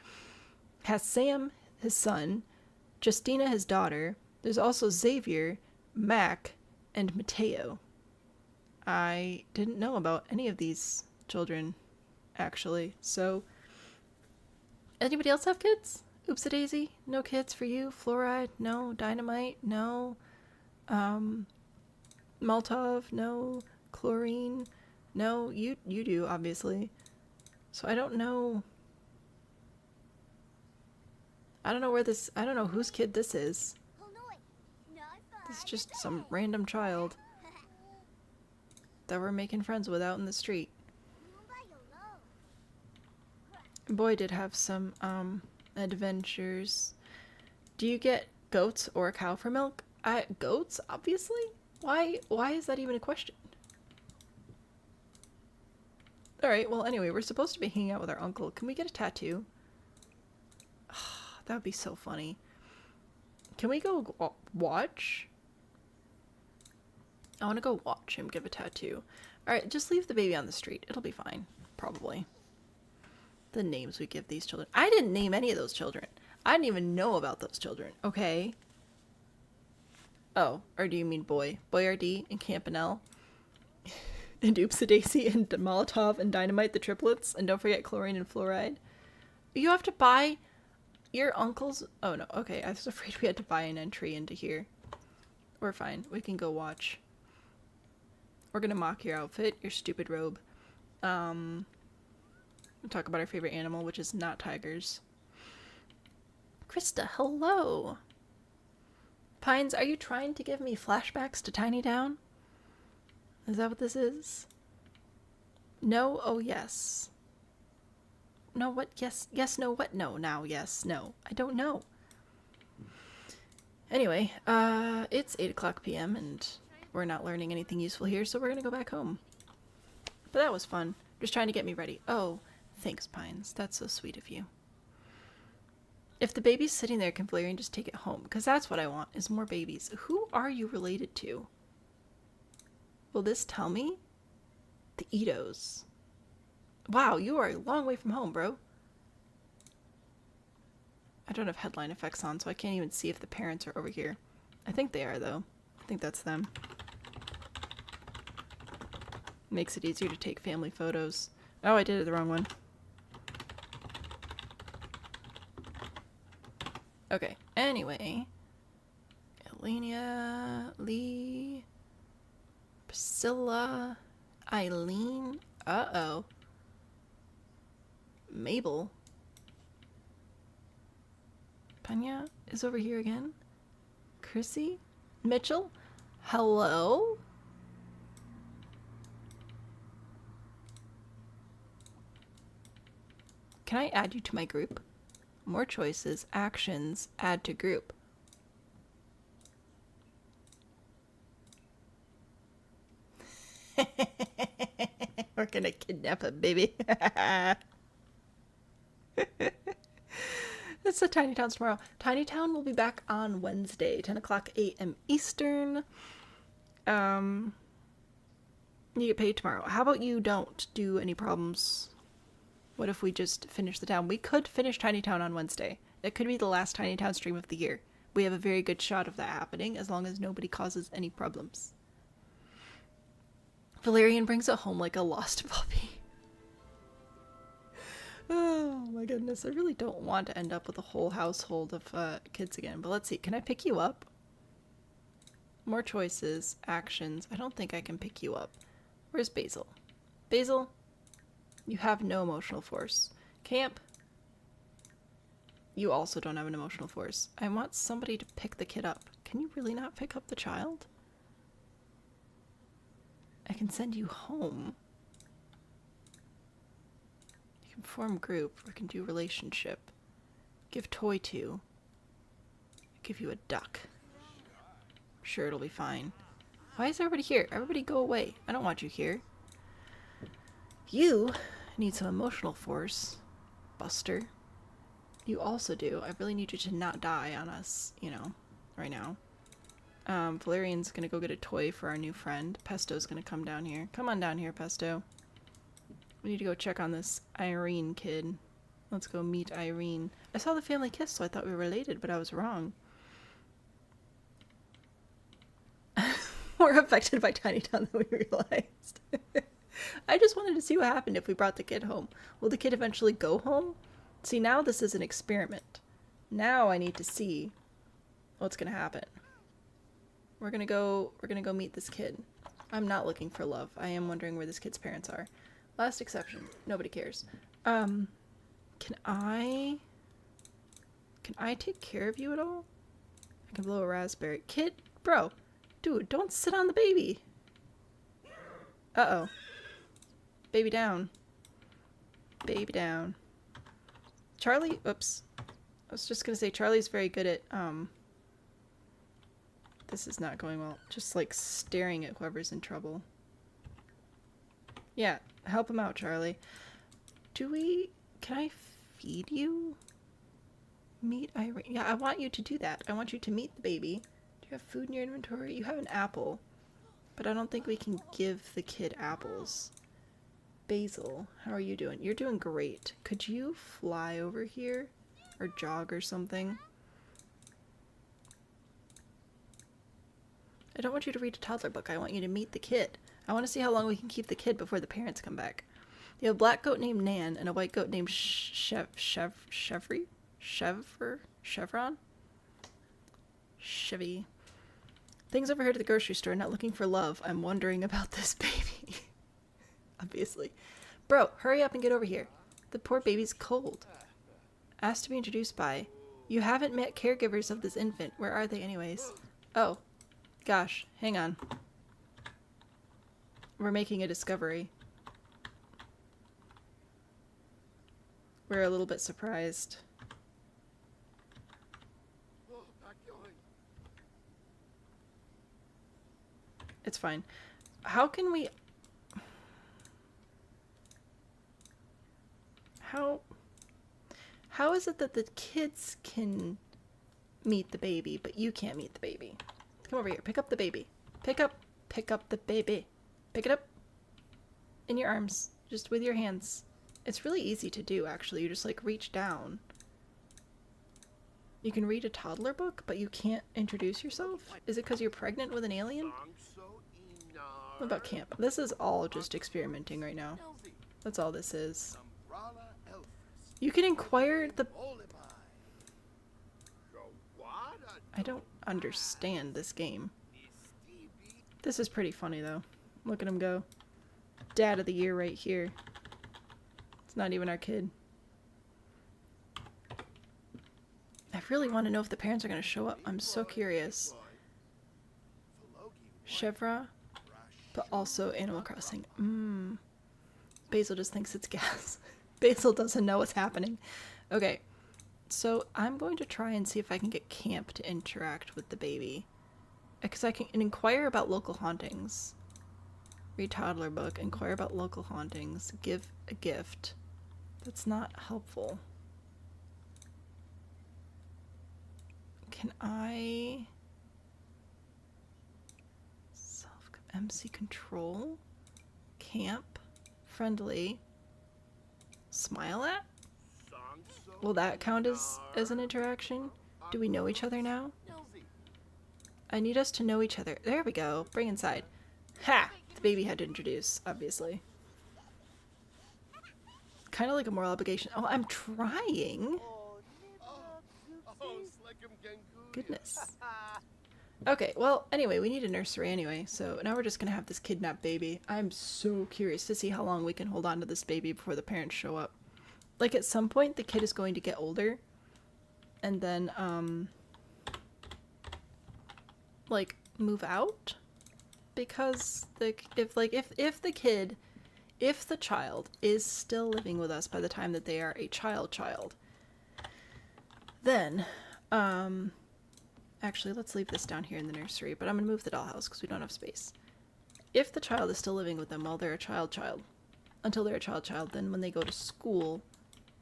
has Sam, his son, Justina, his daughter. There's also Xavier, Mac, and Mateo. I didn't know about any of these children, actually. So, anybody else have kids? Oopsie-daisy? No kids for you? Fluoride? No. Dynamite? No. Molotov? No. Chlorine? No. You do, obviously. So I don't know. I don't know where this... I don't know whose kid this is. This is just some random child that we're making friends with out in the street. Boy did have some adventures. Do you get goats or a cow for milk? Goats, obviously. Why is that even a question? Alright, well anyway, we're supposed to be hanging out with our uncle. Can we get a tattoo? That would be so funny. Can we go watch? I want to go watch him give a tattoo. Alright, just leave the baby on the street. It'll be fine. Probably. The names we give these children. I didn't name any of those children. I didn't even know about those children. Okay. Oh, or do you mean boy? Boyardee and Campanelle? And Oopsie-daisy and Molotov and Dynamite, the triplets? And don't forget chlorine and fluoride. You have to buy your uncle's... Oh no, okay. I was afraid we had to buy an entry into here. We're fine. We can go watch. We're gonna mock your outfit, your stupid robe. We'll talk about our favorite animal, which is not tigers. Krista, hello! Pines, are you trying to give me flashbacks to Tiny Town? Is that what this is? No? Oh, yes. No, what? Yes, yes, no, what? No, now, yes, no. I don't know. Anyway, it's 8 o'clock p.m. and we're not learning anything useful here, so we're gonna go back home. But that was fun. Just trying to get me ready. Oh, thanks, Pines. That's so sweet of you. If the baby's sitting there, can Valerian just take it home? Because that's what I want, is more babies. Who are you related to? Will this tell me? The Itos. Wow, you are a long way from home, bro. I don't have headline effects on, so I can't even see if the parents are over here. I think they are, though. I think that's them. Makes it easier to take family photos. Oh, I did it the wrong one. Okay, anyway. Elenia, Lee, Priscilla, Eileen. Uh-oh. Mabel. Panya is over here again. Chrissy? Mitchell? Hello? Can I add you to my group? More choices, actions, add to group. We're gonna kidnap a baby. It's the Tiny Towns tomorrow. Tiny Town will be back on Wednesday, 10 o'clock a.m. Eastern. You get paid tomorrow. How about you don't do any problems? What if we just finish the town? We could finish Tiny Town on Wednesday. It could be the last Tiny Town stream of the year. We have a very good shot of that happening, as long as nobody causes any problems. Valerian brings it home like a lost puppy. Oh my goodness, I really don't want to end up with a whole household of kids again. But let's see, can I pick you up? More choices, actions. I don't think I can pick you up. Where's Basil? Basil? You have no emotional force. Camp? You also don't have an emotional force. I want somebody to pick the kid up. Can you really not pick up the child? I can send you home. You can form group, or can do relationship. Give toy to. Give you a duck. I'm sure it'll be fine. Why is everybody here? Everybody go away. I don't want you here. You need some emotional force, Buster. You also do. I really need you to not die on us, you know, right now. Valerian's gonna go get a toy for our new friend. Pesto's gonna come down here. Come on down here, Pesto. We need to go check on this Irene kid. Let's go meet Irene. I saw the family kiss, so I thought we were related, but I was wrong. More affected by Tiny Town than we realized. I just wanted to see what happened if we brought the kid home. Will the kid eventually go home? See, now this is an experiment. Now I need to see what's gonna happen. We're gonna go meet this kid. I'm not looking for love. I am wondering where this kid's parents are. Last exception. Nobody cares. Can I take care of you at all? I can blow a raspberry. Kid, bro. Dude, don't sit on the baby. Uh-oh. Baby down. Baby down. Charlie, oops. I was just gonna say Charlie's very good at, this is not going well. Just like staring at whoever's in trouble. Yeah, help him out, Charlie. Can I feed you? Meet Irene. Yeah, I want you to do that. I want you to meet the baby. Do you have food in your inventory? You have an apple. But I don't think we can give the kid apples. Basil, how are you doing? You're doing great. Could you fly over here? Or jog or something? I don't want you to read a toddler book. I want you to meet the kid. I want to see how long we can keep the kid before the parents come back. You have a black goat named Nan and a white goat named Chevron? Chevy. Things overheard at the grocery store, not looking for love. I'm wondering about this baby. Obviously. Bro, hurry up and get over here. The poor baby's cold. Asked to be introduced by. You haven't met caregivers of this infant. Where are they anyways? Oh. Gosh, hang on. We're making a discovery. We're a little bit surprised. It's fine. How can we... How is it that the kids can meet the baby, but you can't meet the baby? Come over here. Pick up the baby. Pick up the baby. Pick it up in your arms, just with your hands. It's really easy to do, actually. You just, like, reach down. You can read a toddler book, but you can't introduce yourself? Is it because you're pregnant with an alien? What about camp? This is all just experimenting right now. That's all this is. You can inquire the... I don't understand this game. This is pretty funny, though. Look at him go. Dad of the year right here. It's not even our kid. I really want to know if the parents are going to show up. I'm so curious. Chevra, but also Animal Crossing. Basil just thinks it's gas. Basil doesn't know what's happening. Okay, so I'm going to try and see if I can get camp to interact with the baby. Because I can inquire about local hauntings. Read toddler book, inquire about local hauntings, give a gift. That's not helpful. Can I... MC control? Camp? Friendly? Smile at? Will that count as an interaction? Do we know each other now? I need us to know each other. There we go. Bring inside. Ha! The baby had to introduce, obviously. Kind of like a moral obligation. Oh, I'm trying. Goodness. Okay, well, anyway, we need a nursery anyway, so now we're just gonna have this kidnapped baby. I'm so curious to see how long we can hold on to this baby before the parents show up. Like, at some point, the kid is going to get older, and then like move out, because if the child is still living with us by the time that they are a child, then actually let's leave this down here in the nursery, but I'm gonna move the dollhouse because we don't have space. If the child is still living with them while they're a child, until they're a child, then when they go to school,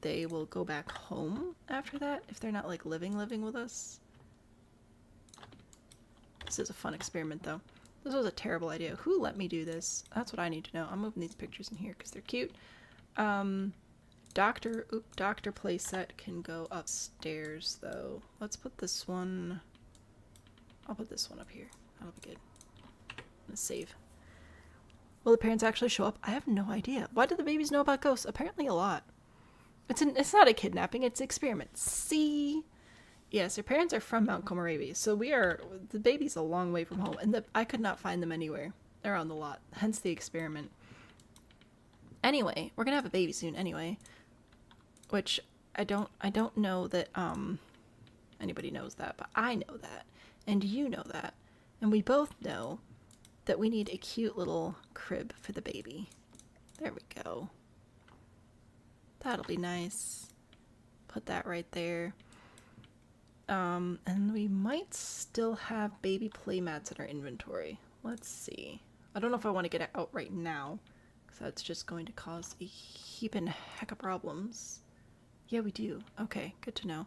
they will go back home after that, if they're not like living with us. This is a fun experiment though. This was a terrible idea. Who let me do this? That's what I need to know. I'm moving these pictures in here because they're cute. Doctor playset can go upstairs though. Let's put this one, I'll put this one up here. That'll be good. Let's save. Will the parents actually show up? I have no idea. Why do the babies know about ghosts? Apparently a lot. It's not a kidnapping, it's an experiment. See? Yes, their parents are from Mount Komorebi, so the baby's a long way from home, and I could not find them anywhere around the lot, hence the experiment. Anyway, we're gonna have a baby soon anyway, which I don't know that anybody knows that, but I know that, and you know that, and we both know that we need a cute little crib for the baby. There we go. That'll be nice. Put that right there. And we might still have baby play mats in our inventory. Let's see. I don't know if I want to get it out right now, because that's just going to cause a heaping heck of problems. Yeah, we do. Okay, good to know.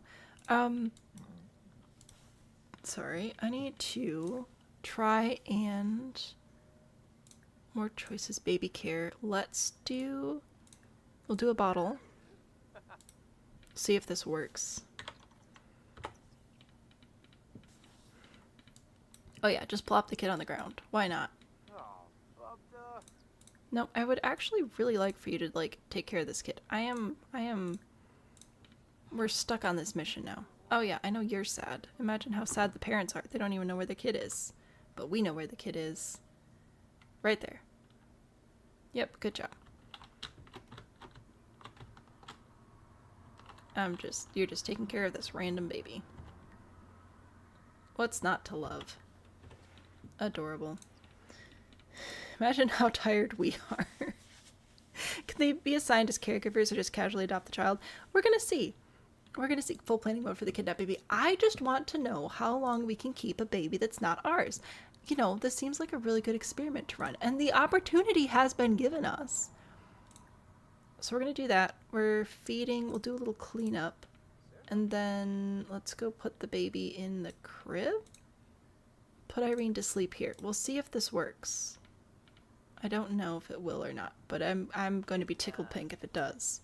Sorry, I need to try and more choices. Baby care. We'll do a bottle. See if this works. Oh yeah, just plop the kid on the ground. Why not? No, I would actually really like for you to like take care of this kid. We're stuck on this mission now. Oh yeah, I know you're sad. Imagine how sad the parents are. They don't even know where the kid is. But we know where the kid is. Right there. Yep, good job. You're just taking care of this random baby. What's not to love? Adorable. Imagine how tired we are. Can they be assigned as caregivers or just casually adopt the child? We're gonna see. We're gonna see full planning mode for the kidnapped baby. I just want to know how long we can keep a baby that's not ours. You know, this seems like a really good experiment to run, and the opportunity has been given us. So we're gonna do that. We're feeding, we'll do a little cleanup, and then let's go put the baby in the crib. Put Irene to sleep here. We'll see if this works. I don't know if it will or not, but I'm going to be tickled pink if it does.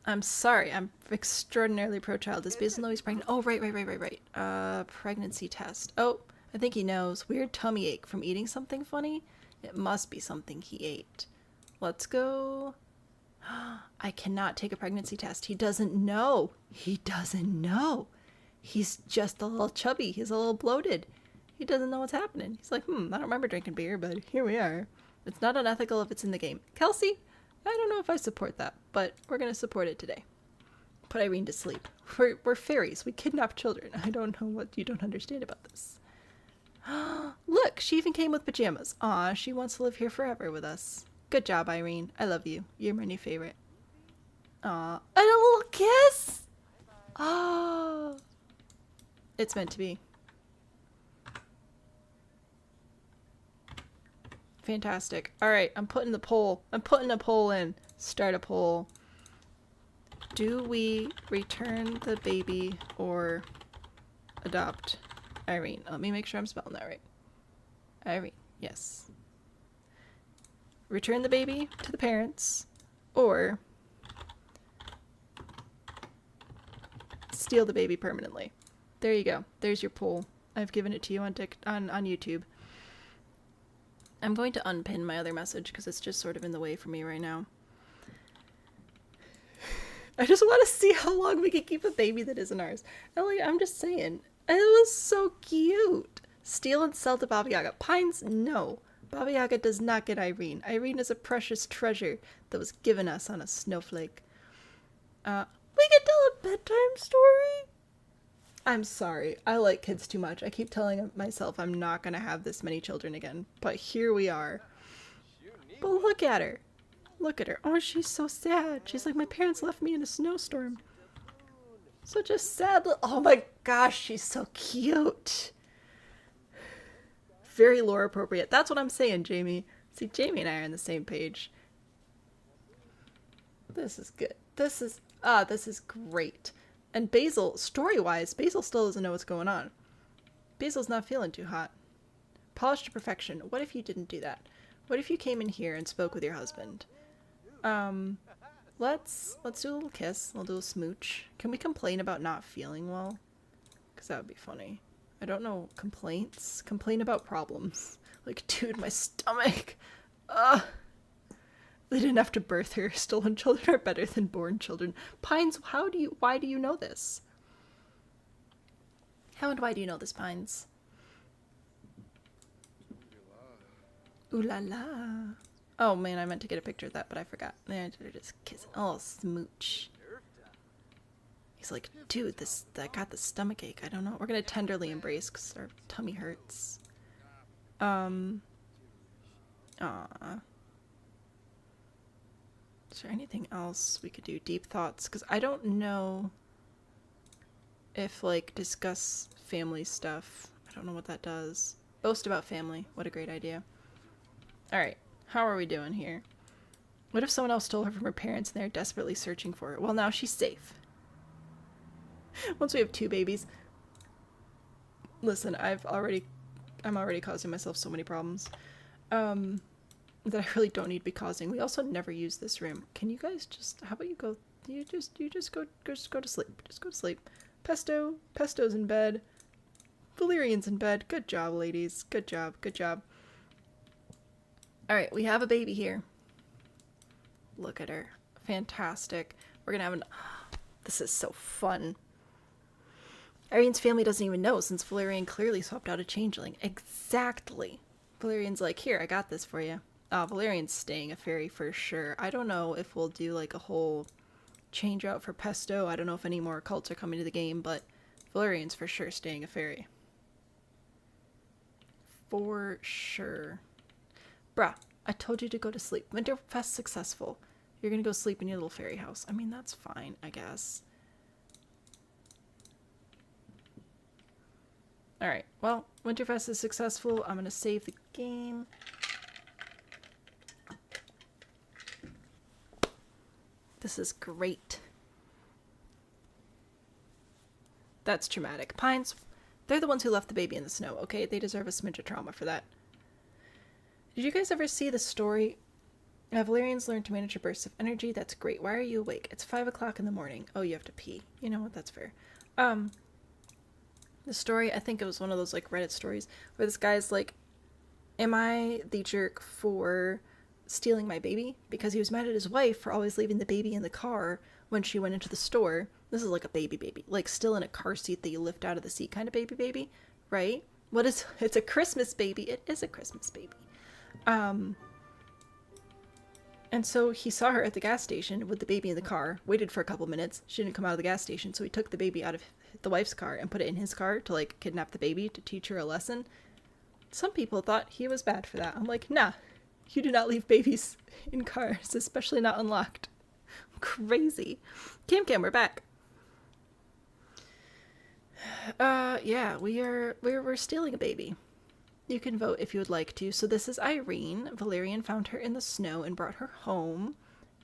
I'm sorry, I'm extraordinarily pro-child. This baby doesn't know he's pregnant. Oh, right. Pregnancy test. Oh, I think he knows. Weird tummy ache from eating something funny? It must be something he ate. Let's go. I cannot take a pregnancy test. He doesn't know. He doesn't know. He's just a little chubby. He's a little bloated. He doesn't know what's happening. He's like, I don't remember drinking beer, but here we are. It's not unethical if it's in the game. Kelsey, I don't know if I support that, but we're going to support it today. Put Irene to sleep. We're fairies. We kidnap children. I don't know what you don't understand about this. Look, she even came with pajamas. Aw, she wants to live here forever with us. Good job, Irene. I love you. You're my new favorite. Aw, and a little kiss! Oh, it's meant to be. Fantastic. Alright, I'm putting the poll. I'm putting a poll in. Start a poll. Do we return the baby or adopt Irene? Let me make sure I'm spelling that right. Irene, yes. Return the baby to the parents or steal the baby permanently. There you go. There's your poll. I've given it to you on YouTube. I'm going to unpin my other message because it's just sort of in the way for me right now. I just want to see how long we can keep a baby that isn't ours. I'm just saying. It was so cute. Steal and sell to Baba Yaga. Pines, no. Baba Yaga does not get Irene. Irene is a precious treasure that was given us on a snowflake. We can tell bedtime story? I'm sorry. I like kids too much. I keep telling myself I'm not gonna have this many children again. But here we are. But look at her. Look at her. Oh, she's so sad. She's like, my parents left me in a snowstorm. Such a sad little... Oh my gosh, she's so cute. Very lore appropriate. That's what I'm saying, Jamie. See, Jamie and I are on the same page. This is good. This is great. And Basil, story-wise, Basil still doesn't know what's going on. Basil's not feeling too hot. Polished to perfection. What if you didn't do that? What if you came in here and spoke with your husband? Let's do a little kiss. We'll do a smooch. Can we complain about not feeling well? Because that would be funny. I don't know. Complaints? Complain about problems. Like, dude, my stomach. Ugh. They didn't have to birth her. Stolen children are better than born children. Pines, why do you know this? How and why do you know this, Pines? Ooh la la. Oh man, I meant to get a picture of that, but I forgot. There, just kiss. Oh, smooch. He's like, dude, I got the stomach ache. I don't know. We're gonna tenderly embrace because our tummy hurts. Aw. Is there anything else we could do? Deep thoughts? Because I don't know if, like, discuss family stuff. I don't know what that does. Boast about family. What a great idea. Alright. How are we doing here? What if someone else stole her from her parents and they're desperately searching for her? Well, now she's safe. Once we have 2 babies. Listen, I'm already causing myself so many problems. That I really don't need to be causing. We also never use this room. Can you guys just, how about you go, you just go to sleep. Just go to sleep. Pesto's in bed. Valerian's in bed. Good job, ladies. Good job. Good job. Alright, we have a baby here. Look at her. Fantastic. We're gonna have this is so fun. Irene's family doesn't even know since Valerian clearly swapped out a changeling. Exactly. Valerian's like, here, I got this for you. Valerian's staying a fairy for sure. I don't know if we'll do like a whole change out for Pesto. I don't know if any more cults are coming to the game, but Valerian's for sure staying a fairy. For sure. Bruh, I told you to go to sleep. Winterfest successful. You're gonna go sleep in your little fairy house. I mean, that's fine, I guess. Alright, well, Winterfest is successful. I'm gonna save the game. This is great. That's traumatic. Pines, they're the ones who left the baby in the snow, okay? They deserve a smidge of trauma for that. Did you guys ever see the story? Valerians learn to manage your bursts of energy. That's great. Why are you awake? It's 5 o'clock in the morning. Oh, you have to pee. You know what? That's fair. The story, I think it was one of those like Reddit stories where this guy's like, am I the jerk for stealing my baby? Because he was mad at his wife for always leaving the baby in the car when she went into the store. This is like a baby, like still in a car seat that you lift out of the seat kind of baby, right? It's a Christmas baby. It is a Christmas baby. And so he saw her at the gas station with the baby in the car, waited for a couple minutes. She didn't come out of the gas station, so he took the baby out of the wife's car and put it in his car to like kidnap the baby to teach her a lesson. Some people thought he was bad for that. I'm like, nah, you do not leave babies in cars, especially not unlocked. Crazy. Cam, we're back. Yeah, we're stealing a baby. You can vote if you would like to. So this is Irene. Valerian found her in the snow and brought her home.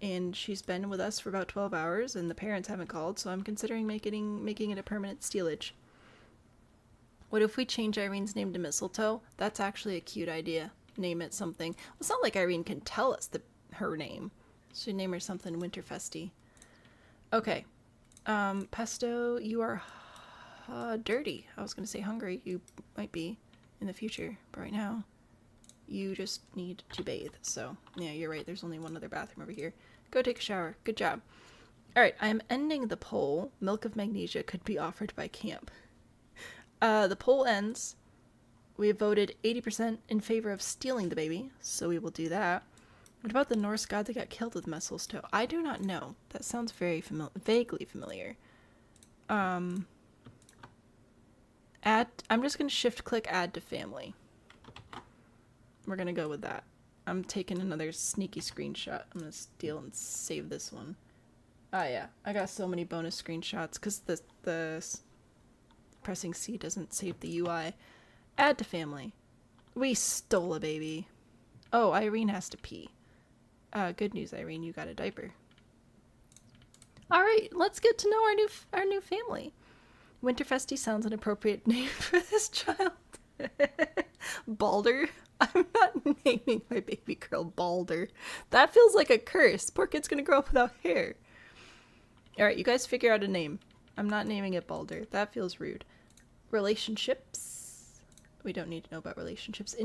And she's been with us for about 12 hours, and the parents haven't called, so I'm considering making it a permanent stealage. What if we change Irene's name to Mistletoe? That's actually a cute idea. Name it something. Well, it's not like Irene can tell us her name. Should name her something Winterfesty. Okay. Pesto, you are dirty. I was going to say hungry. You might be in the future, but right now you just need to bathe. So yeah, you're right, there's only one other bathroom over here. Go take a shower. Good job. Alright, I am ending the poll. Milk of Magnesia could be offered by camp. The poll ends. We have voted 80% in favor of stealing the baby, so we will do that. What about the Norse god that got killed with mistletoe? I do not know. That sounds very vaguely familiar. Add, I'm just going to shift click add to family. We're going to go with that. I'm taking another sneaky screenshot. I'm going to steal and save this one. Ah, yeah. I got so many bonus screenshots because the pressing C doesn't save the UI. Add to family. We stole a baby. Oh, Irene has to pee. Good news, Irene. You got a diaper. All right, let's get to know our new family. Winterfesty sounds an appropriate name for this child. Balder. I'm not naming my baby girl Balder. That feels like a curse. Poor kid's gonna grow up without hair. Alright, you guys figure out a name. I'm not naming it Balder. That feels rude. Relationships. We don't need to know about relationships.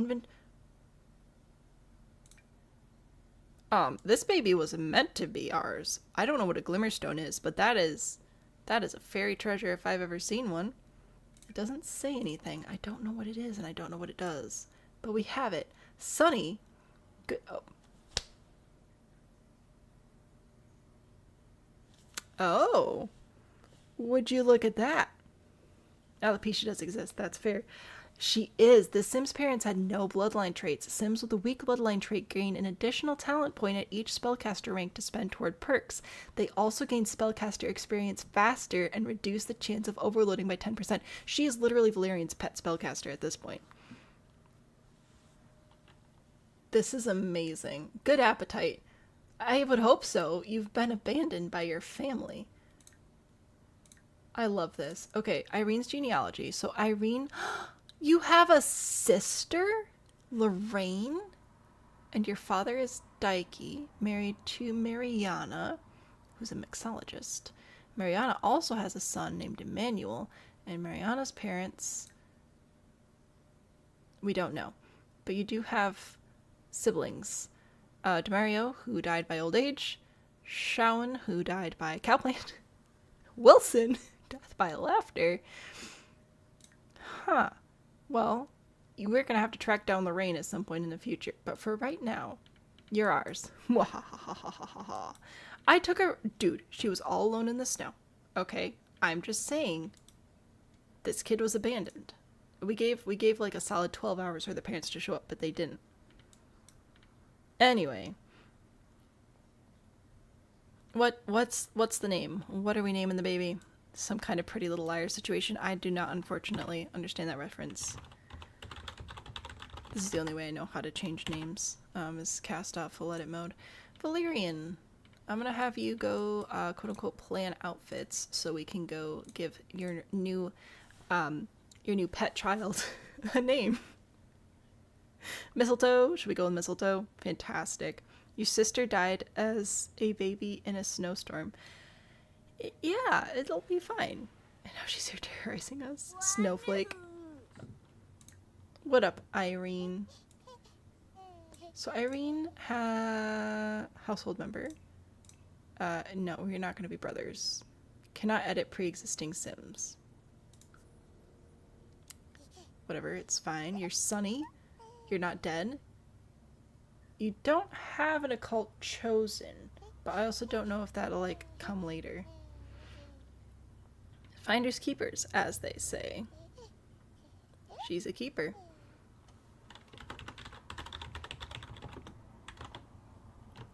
This baby was meant to be ours. I don't know what a glimmerstone is, but that is a fairy treasure if I've ever seen one. It doesn't say anything. I don't know what it is, and I don't know what it does. But we have it. Sunny. Good. Oh. Would you look at that? Alopecia does exist. That's fair. She is. The Sims parents had no bloodline traits. Sims with a weak bloodline trait gain an additional talent point at each spellcaster rank to spend toward perks. They also gain spellcaster experience faster and reduce the chance of overloading by 10%. She is literally Valerian's pet spellcaster at this point. This is amazing. Good appetite. I would hope so. You've been abandoned by your family. I love this. Okay, Irene's genealogy. So Irene... You have a sister? Lorraine? And your father is Dike, married to Mariana, who's a mixologist. Mariana also has a son named Emmanuel, and Mariana's parents... we don't know. But you do have siblings. Demario, who died by old age. Shawn, who died by cowplant. Wilson, death by laughter. Huh. Well, we're gonna have to track down Lorraine at some point in the future, but for right now, you're ours. I took her... Dude, she was all alone in the snow. Okay? I'm just saying, this kid was abandoned. We gave like a solid 12 hours for the parents to show up, but they didn't. Anyway. What's the name? What are we naming the baby? Some kind of Pretty Little Liars situation. I do not, unfortunately, understand that reference. This is the only way I know how to change names, is cast off full edit mode. Valerian. I'm gonna have you go, quote-unquote, plan outfits so we can go give your new pet child a name. Mistletoe. Should we go with mistletoe? Fantastic. Your sister died as a baby in a snowstorm. Yeah, it'll be fine. And now she's here terrorizing us. Snowflake. What up, Irene? So Irene, household member. No, we're not going to be brothers. Cannot edit pre-existing Sims. Whatever, it's fine. You're Sunny. You're not dead. You don't have an occult chosen, but I also don't know if that'll, like, come later. Finders keepers, as they say. She's a keeper.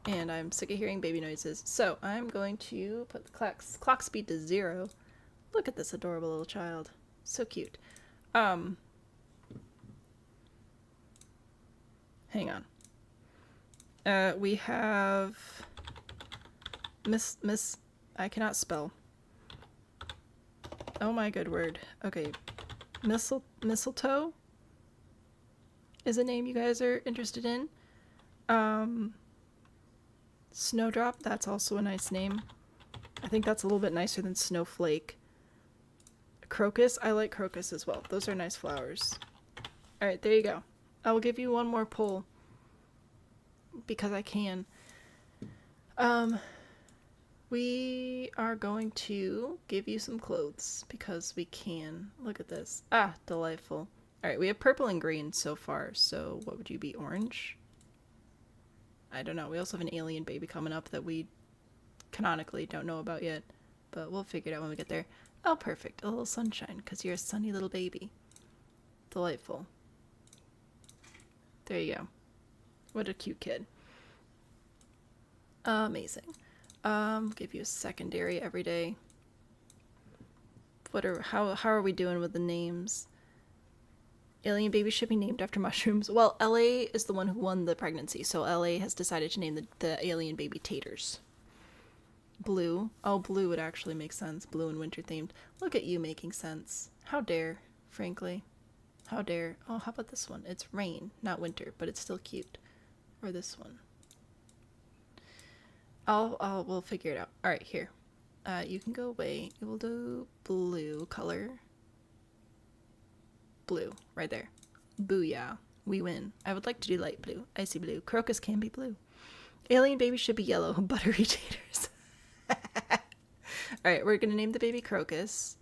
And I'm sick of hearing baby noises, so I'm going to put the clock speed to 0. Look at this adorable little child. So cute. Hang on. We have Miss, I cannot spell. Oh my good word. Okay. Mistletoe is a name you guys are interested in. Snowdrop, that's also a nice name. I think that's a little bit nicer than Snowflake. Crocus, I like crocus as well. Those are nice flowers. Alright, there you go. I will give you one more pull. Because I can. We are going to give you some clothes because we can. Look at this. Ah, delightful. Alright, we have purple and green so far, so what would you be? Orange? I don't know. We also have an alien baby coming up that we canonically don't know about yet, but we'll figure it out when we get there. Oh, perfect. A little sunshine, because you're a sunny little baby. Delightful. There you go. What a cute kid. Amazing. Give you a secondary every day. How are we doing with the names? Alien baby should be named after mushrooms. Well, LA is the one who won the pregnancy, so LA has decided to name the alien baby taters. Blue. Oh, blue would actually make sense. Blue and winter themed. Look at you making sense. How dare, frankly. How dare. Oh, how about this one? It's rain, not winter, but it's still cute. Or this one. We'll figure it out. Alright, here. You can go away. You will do blue color. Blue, right there. Booyah. We win. I would like to do light blue. Icy blue. Crocus can be blue. Alien baby should be yellow. Buttery taters. Alright, we're gonna name the baby Crocus.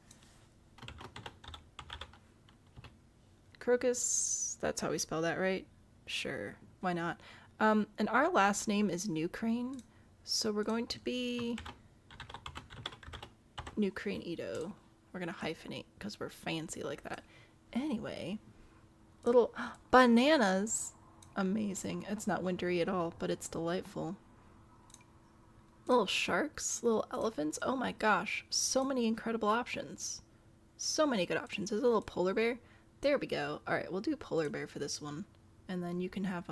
Crocus, that's how we spell that, right? Sure, why not? And our last name is Newcrest, so we're going to be Newcrest. We're gonna hyphenate because we're fancy like that. Anyway, little bananas. Amazing. It's not wintry at all, but it's delightful. Little sharks, little elephants. Oh my gosh, so many incredible options. So many good options. There's a little polar bear. There we go. Alright, we'll do polar bear for this one. And then you can have,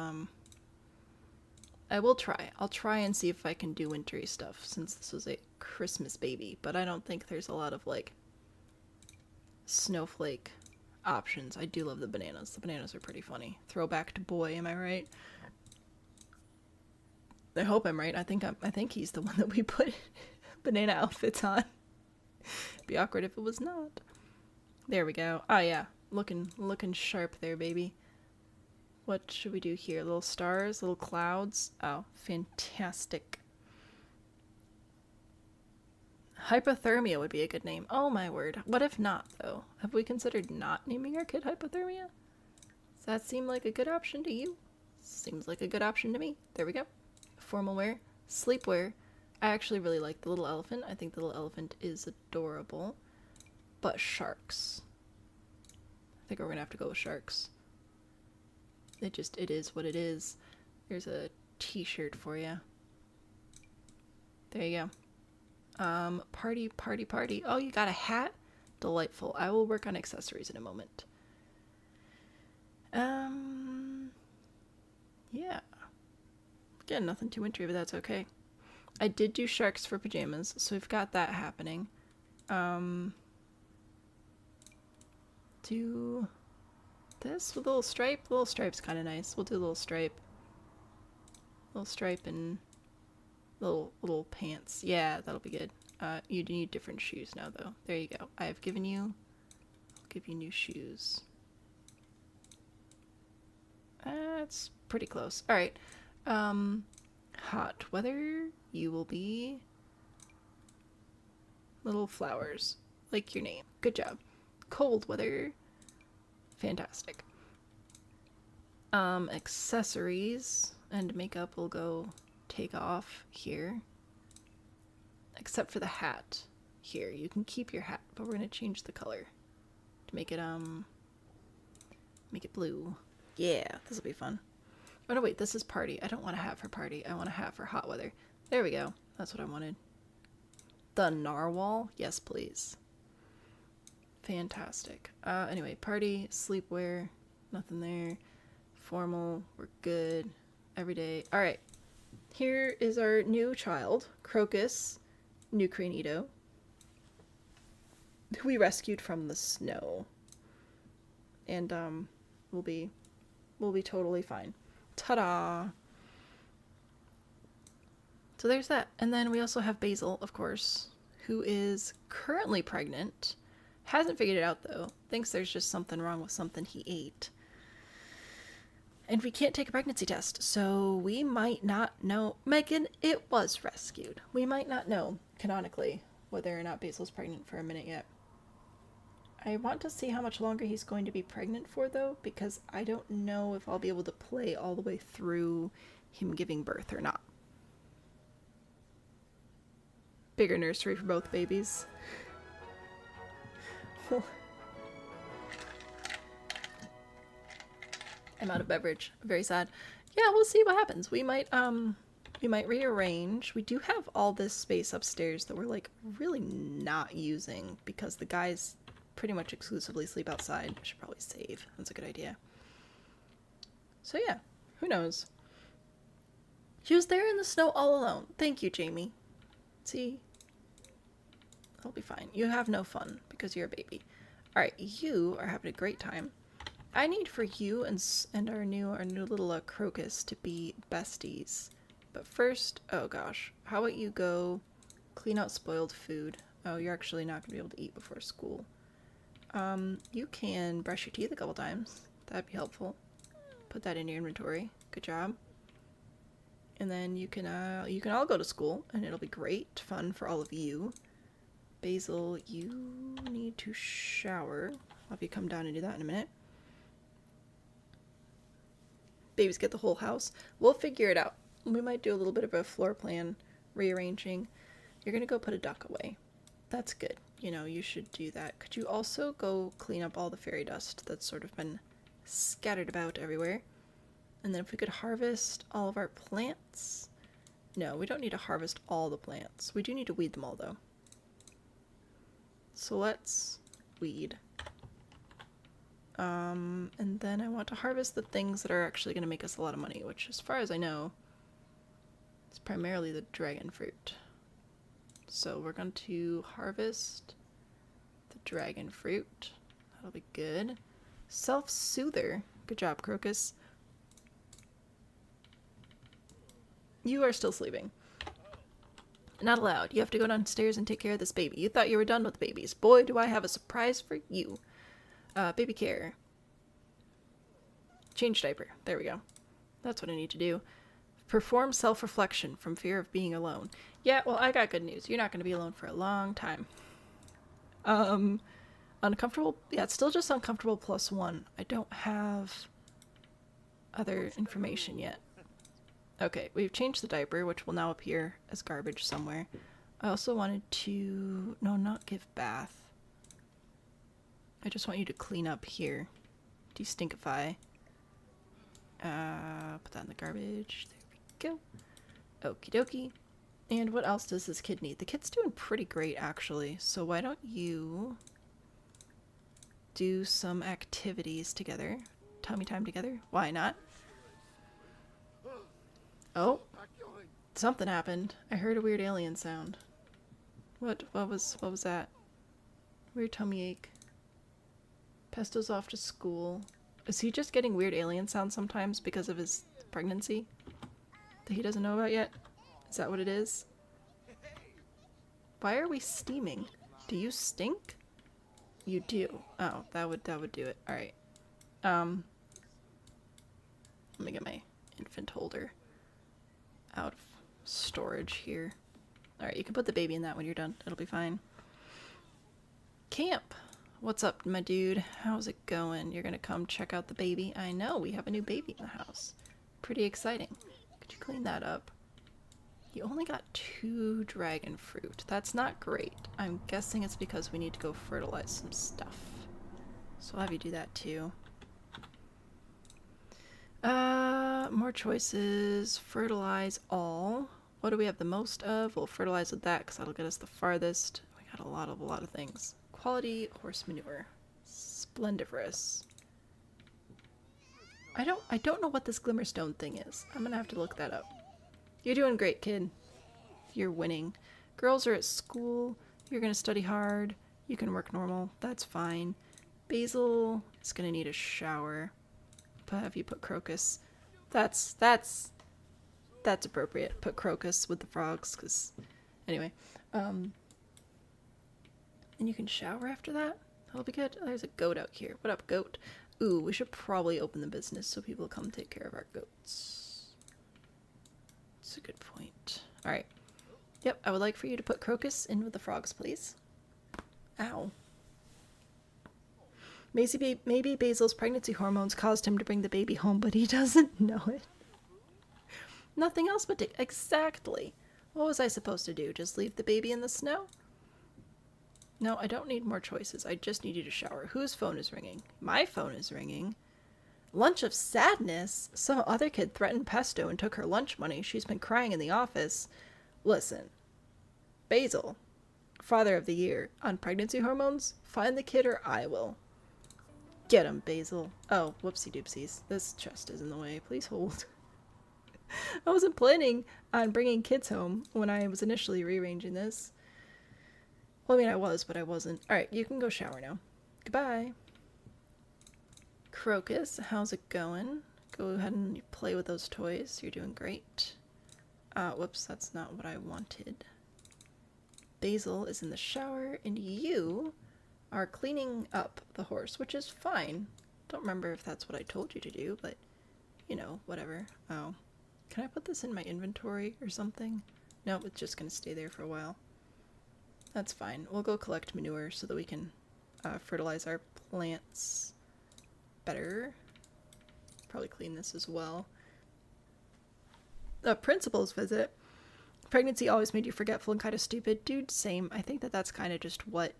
I will try. I'll try and see if I can do wintry stuff, since this was a Christmas baby. But I don't think there's a lot of, like, snowflake options. I do love the bananas. The bananas are pretty funny. Throwback to boy, am I right? I hope I'm right. I think he's the one that we put banana outfits on. Be awkward if it was not. There we go. Oh yeah. Looking sharp there, baby. What should we do here? Little stars, little clouds. Oh, fantastic. Hypothermia would be a good name. Oh my word. What if not, though? Have we considered not naming our kid Hypothermia? Does that seem like a good option to you? Seems like a good option to me. There we go. Formal wear. Sleepwear. I actually really like the little elephant. I think the little elephant is adorable. But sharks. I think we're gonna have to go with sharks. It is what it is. There's a t-shirt for you. There you go. Party, party, party. Oh, you got a hat? Delightful. I will work on accessories in a moment. Yeah. Again, nothing too wintry, but that's okay. I did do sharks for pajamas, so we've got that happening. Do this with a little stripe. The little stripe's kind of nice. We'll do a little stripe. Little stripe and little pants. Yeah, that'll be good. You need different shoes now, though. There you go. I'll give you new shoes. That's pretty close. All right. Hot weather. You will be little flowers, like your name. Good job. Cold weather. Fantastic. Accessories and makeup will go take off here. Except for the hat. Here, you can keep your hat, but we're gonna change the color to make it blue. Yeah, this will be fun. Oh no, wait, this is party. I don't want to have for party. I want to have for hot weather. There we go. That's what I wanted. The narwhal? Yes, please. Fantastic. Anyway, party, sleepwear, nothing there. Formal, we're good. Everyday. Alright. Here is our new child, Crocus Newcrest, who we rescued from the snow. And we'll be totally fine. Ta-da! So there's that. And then we also have Basil, of course, who is currently pregnant. Hasn't figured it out, though. Thinks there's just something wrong with something he ate. And we can't take a pregnancy test, so we might not know. Megan, it was rescued. We might not know, canonically, whether or not Basil's pregnant for a minute yet. I want to see how much longer he's going to be pregnant for, though, because I don't know if I'll be able to play all the way through him giving birth or not. Bigger nursery for both babies. school. I'm out of beverage. Very sad. Yeah, we'll see what happens. We might rearrange. We do have all this space upstairs that we're like really not using because the guys pretty much exclusively sleep outside. I should probably save. That's a good idea. So yeah, who knows? She was there in the snow all alone. Thank you, Jamie. See? I'll be fine. You have no fun because you're a baby. Alright, you are having a great time. I need for you and our new little crocus to be besties. But first, oh gosh, how about you go clean out spoiled food? Oh, you're actually not going to be able to eat before school. You can brush your teeth a couple times. That'd be helpful. Put that in your inventory. Good job. And then you can all go to school, and it'll be great fun for all of you. Basil, you need to shower. I'll have you come down and do that in a minute. Babies get the whole house. We'll figure it out. We might do a little bit of a floor plan rearranging. You're gonna go put a duck away. That's good. You know, you should do that. Could you also go clean up all the fairy dust that's sort of been scattered about everywhere? And then if we could harvest all of our plants. No, we don't need to harvest all the plants. We do need to weed them all though. So let's weed. And then I want to harvest the things that are actually going to make us a lot of money, which as far as I know, is primarily the dragon fruit. So we're going to harvest the dragon fruit. That'll be good. Self-soother. Good job, Crocus. You are still sleeping. Not allowed. You have to go downstairs and take care of this baby. You thought you were done with babies. Boy, do I have a surprise for you. Baby care. Change diaper. There we go. That's what I need to do. Perform self-reflection from fear of being alone. Yeah, well, I got good news. You're not going to be alone for a long time. Uncomfortable. Yeah, it's still just uncomfortable +1. I don't have other information yet. Okay, we've changed the diaper, which will now appear as garbage somewhere. I also wanted to... No, not give bath. I just want you to clean up here. De-stinkify. Put that in the garbage. There we go. Okie dokie. And what else does this kid need? The kid's doing pretty great, actually. So why don't you do some activities together? Tummy time together? Why not? Oh. Something happened. I heard a weird alien sound. What was that? Weird tummy ache. Pesto's off to school. Is he just getting weird alien sounds sometimes because of his pregnancy that he doesn't know about yet? Is that what it is? Why are we steaming? Do you stink? You do. Oh, that would do it. All right. Let me get my infant holder out of storage here. All right, you can put the baby in that when you're done. It'll be fine. Camp. What's up, my dude? How's it going? You're gonna come check out the baby? I know, we have a new baby in the house. Pretty exciting. Could you clean that up? You only got 2 dragon fruit. That's not great. I'm guessing it's because we need to go fertilize some stuff. So I'll have you do that too. More choices. Fertilize all. What do we have the most of? We'll fertilize with that because that'll get us the farthest. We got a lot of things. Quality horse manure. Splendiferous. I don't know what this glimmerstone thing is. I'm gonna have to look that up. You're doing great, kid. You're winning. Girls are at school. You're gonna study hard. You can work normal. That's fine. Basil is gonna need a shower. But have you put Crocus? That's appropriate. Put Crocus with the frogs, cause anyway. And you can shower after that? That'll be good. Oh, there's a goat out here. What up, goat? Ooh, we should probably open the business so people come take care of our goats. That's a good point. Alright. Yep, I would like for you to put Crocus in with the frogs, please. Ow. Maybe Basil's pregnancy hormones caused him to bring the baby home, but he doesn't know it. Nothing else but exactly. What was I supposed to do? Just leave the baby in the snow? No, I don't need more choices. I just need you to shower. Whose phone is ringing? My phone is ringing. Lunch of sadness? Some other kid threatened Pesto and took her lunch money. She's been crying in the office. Listen. Basil. Father of the year. On pregnancy hormones? Find the kid or I will. Get him, Basil. Oh, whoopsie doopsies. This chest is in the way. Please hold. I wasn't planning on bringing kids home when I was initially rearranging this. Well, I mean, I was, but I wasn't. Alright, you can go shower now. Goodbye. Crocus, how's it going? Go ahead and play with those toys. You're doing great. Whoops, that's not what I wanted. Basil is in the shower, and you are cleaning up the horse, which is fine. Don't remember if that's what I told you to do, but, you know, whatever. Oh. Can I put this in my inventory or something? No, it's just going to stay there for a while. That's fine. We'll go collect manure so that we can fertilize our plants better. Probably clean this as well. The principal's visit. Pregnancy always made you forgetful and kind of stupid. Dude, same. I think that that's kind of just what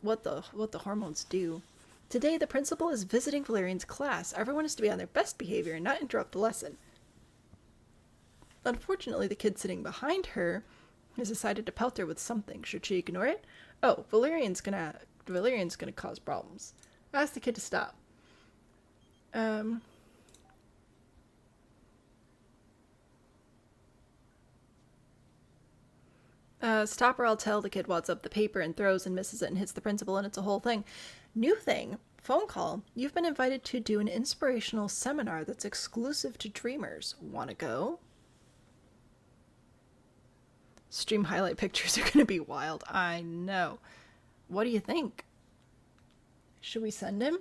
the hormones do. Today, the principal is visiting Valerian's class. Everyone is to be on their best behavior and not interrupt the lesson. Unfortunately, the kid sitting behind her has decided to pelt her with something. Should she ignore it? Oh, Valerian's gonna cause problems. Ask the kid to stop. Stop or I'll tell. The kid wads up the paper and throws and misses it and hits the principal, and it's a whole thing. New thing. Phone call. You've been invited to do an inspirational seminar that's exclusive to dreamers. Wanna go? Stream highlight pictures are gonna be wild. I know. What do you think? Should we send him?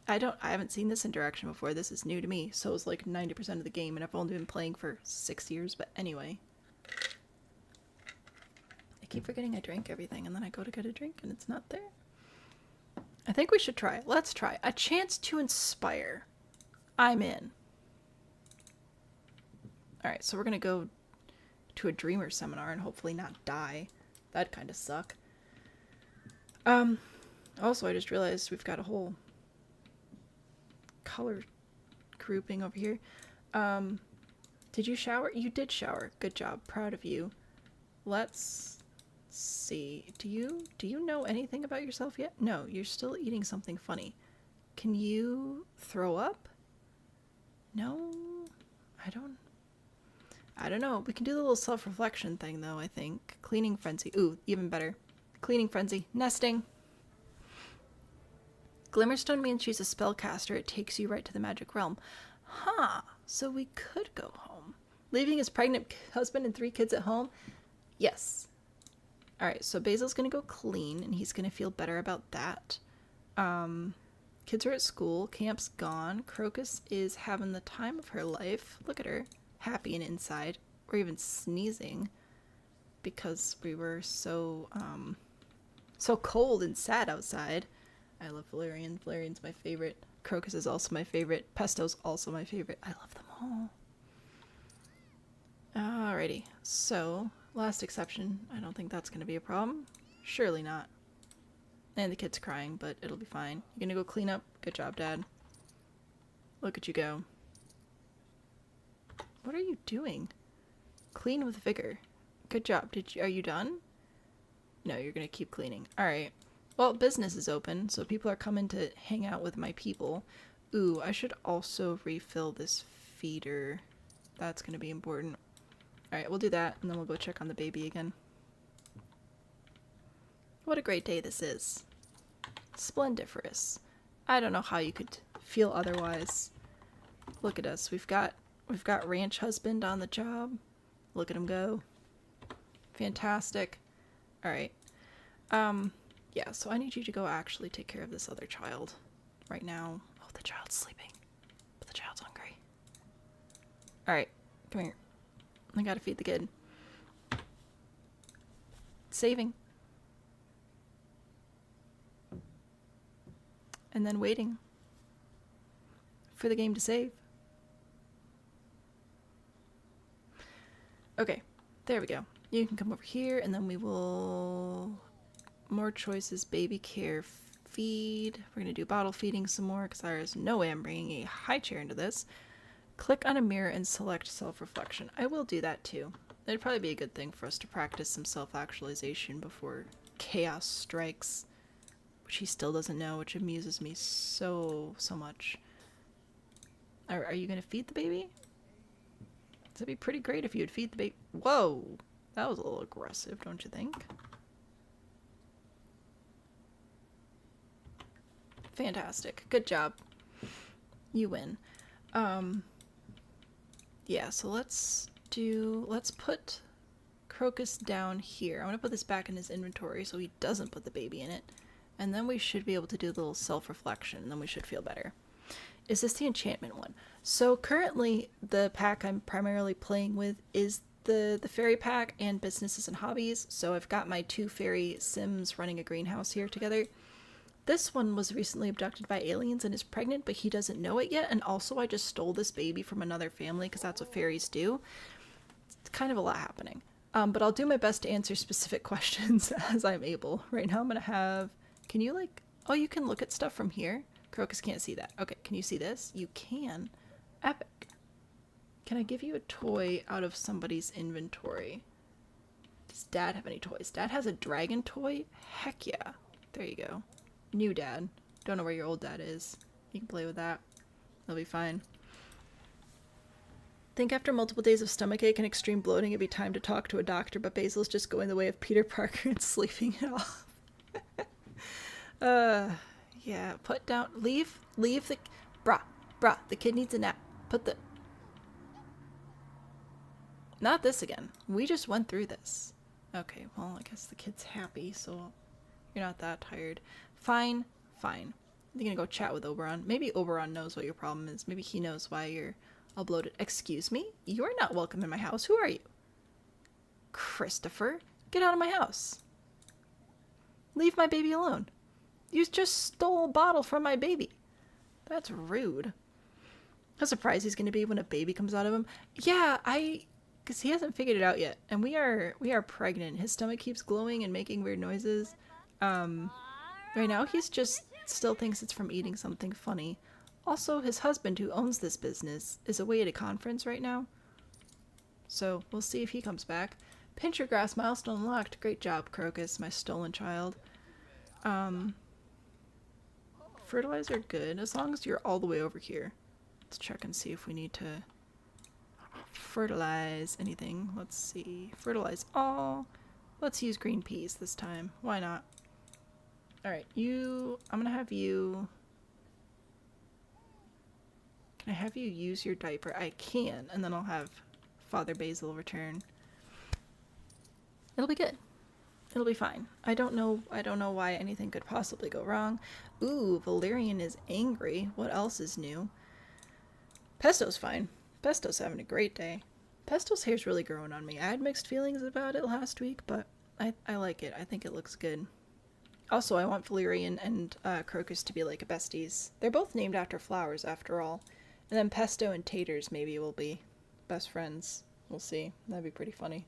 I haven't seen this interaction before. This is new to me. So it's like 90% of the game, and I've only been playing for 6 years, but anyway. I keep forgetting I drank everything, and then I go to get a drink, and it's not there. I think we should try. Let's try. A chance to inspire. I'm in. Alright, so we're gonna go to a dreamer seminar and hopefully not die. That'd kind of suck. Also, I just realized we've got a whole color grouping over here. Did you shower? You did shower. Good job. Proud of you. Let's see. Do you know anything about yourself yet? No, you're still eating something funny. Can you throw up? No, I don't know. We can do the little self-reflection thing, though, I think. Cleaning frenzy. Ooh, even better. Cleaning frenzy. Nesting. Glimmerstone means she's a spellcaster. It takes you right to the magic realm. Huh. So we could go home. Leaving his pregnant husband and 3 kids at home? Yes. Alright, so Basil's gonna go clean, and he's gonna feel better about that. Kids are at school. Camp's gone. Crocus is having the time of her life. Look at her. Happy and inside. Or even sneezing. Because we were so cold and sad outside. I love Valerian. Valerian's my favorite. Crocus is also my favorite. Pesto's also my favorite. I love them all. Alrighty. So, last exception. I don't think that's going to be a problem. Surely not. And the kid's crying, but it'll be fine. You gonna go clean up? Good job, Dad. Look at you go. What are you doing? Clean with vigor. Good job. Are you done? No, you're gonna keep cleaning. Alright. Well, business is open, so people are coming to hang out with my people. Ooh, I should also refill this feeder. That's gonna be important. Alright, we'll do that, and then we'll go check on the baby again. What a great day this is. Splendiferous. I don't know how you could feel otherwise. Look at us. We've got ranch husband on the job. Look at him go. Fantastic. Alright. Yeah, so I need you to go actually take care of this other child right now. Oh, the child's sleeping. But the child's hungry. Alright, come here. I gotta feed the kid. Saving. And then waiting for the game to save. Okay, there we go. You can come over here, and then we will... More choices, baby care, feed. We're going to do bottle feeding some more, because there is no way I'm bringing a high chair into this. Click on a mirror and select self-reflection. I will do that too. It'd probably be a good thing for us to practice some self-actualization before chaos strikes, which he still doesn't know, which amuses me so much. Are you going to feed the baby? That'd be pretty great if you would feed the baby. Whoa! That was a little aggressive, don't you think? Fantastic. Good job. You win. Yeah, so let's put Crocus down here. I'm gonna put this back in his inventory so he doesn't put the baby in it. And then we should be able to do a little self-reflection, and then we should feel better. Is this the enchantment one? So currently the pack I'm primarily playing with is the fairy pack and businesses and hobbies. So I've got my 2 fairy sims running a greenhouse here together. This one was recently abducted by aliens and is pregnant, but he doesn't know it yet. And also I just stole this baby from another family because that's what fairies do. It's kind of a lot happening. But I'll do my best to answer specific questions as I'm able. Right now I'm going to have... Can you like... Oh, you can look at stuff from here? Crocus can't see that. Okay, can you see this? You can. Epic. Can I give you a toy out of somebody's inventory? Does Dad have any toys? Dad has a dragon toy? Heck yeah. There you go. New Dad. Don't know where your old dad is. You can play with that. They'll be fine. Think after multiple days of stomachache and extreme bloating it'd be time to talk to a doctor, but Basil's just going the way of Peter Parker and sleeping it off. Yeah, put down, leave the, brah, the kid needs a nap. Put the, not this again. We just went through this. Okay, well, I guess the kid's happy, so you're not that tired. Fine. I'm gonna go chat with Oberon. Maybe Oberon knows what your problem is. Maybe he knows why you're all bloated. Excuse me? You are not welcome in my house. Who are you? Christopher, get out of my house. Leave my baby alone. You just stole a bottle from my baby. That's rude. How surprised he's going to be when a baby comes out of him. Yeah, because he hasn't figured it out yet. And we are pregnant. His stomach keeps glowing and making weird noises. Right now he's just still thinks it's from eating something funny. Also, his husband, who owns this business, is away at a conference right now. So we'll see if he comes back. Pincher grass milestone unlocked. Great job, Crocus, my stolen child. Fertilizer good, as long as you're all the way over here. Let's check and see if we need to fertilize anything. Let's see. Fertilize all. Let's use green peas this time. Why not? Alright, I'm gonna have you... Can I have you use your diaper? I can, and then I'll have Father Basil return. It'll be good. It'll be fine. I don't know why anything could possibly go wrong. Ooh, Valerian is angry. What else is new? Pesto's fine. Pesto's having a great day. Pesto's hair's really growing on me. I had mixed feelings about it last week, but I like it. I think it looks good. Also, I want Valerian and Crocus to be like besties. They're both named after flowers, after all. And then Pesto and Taters maybe will be best friends. We'll see. That'd be pretty funny.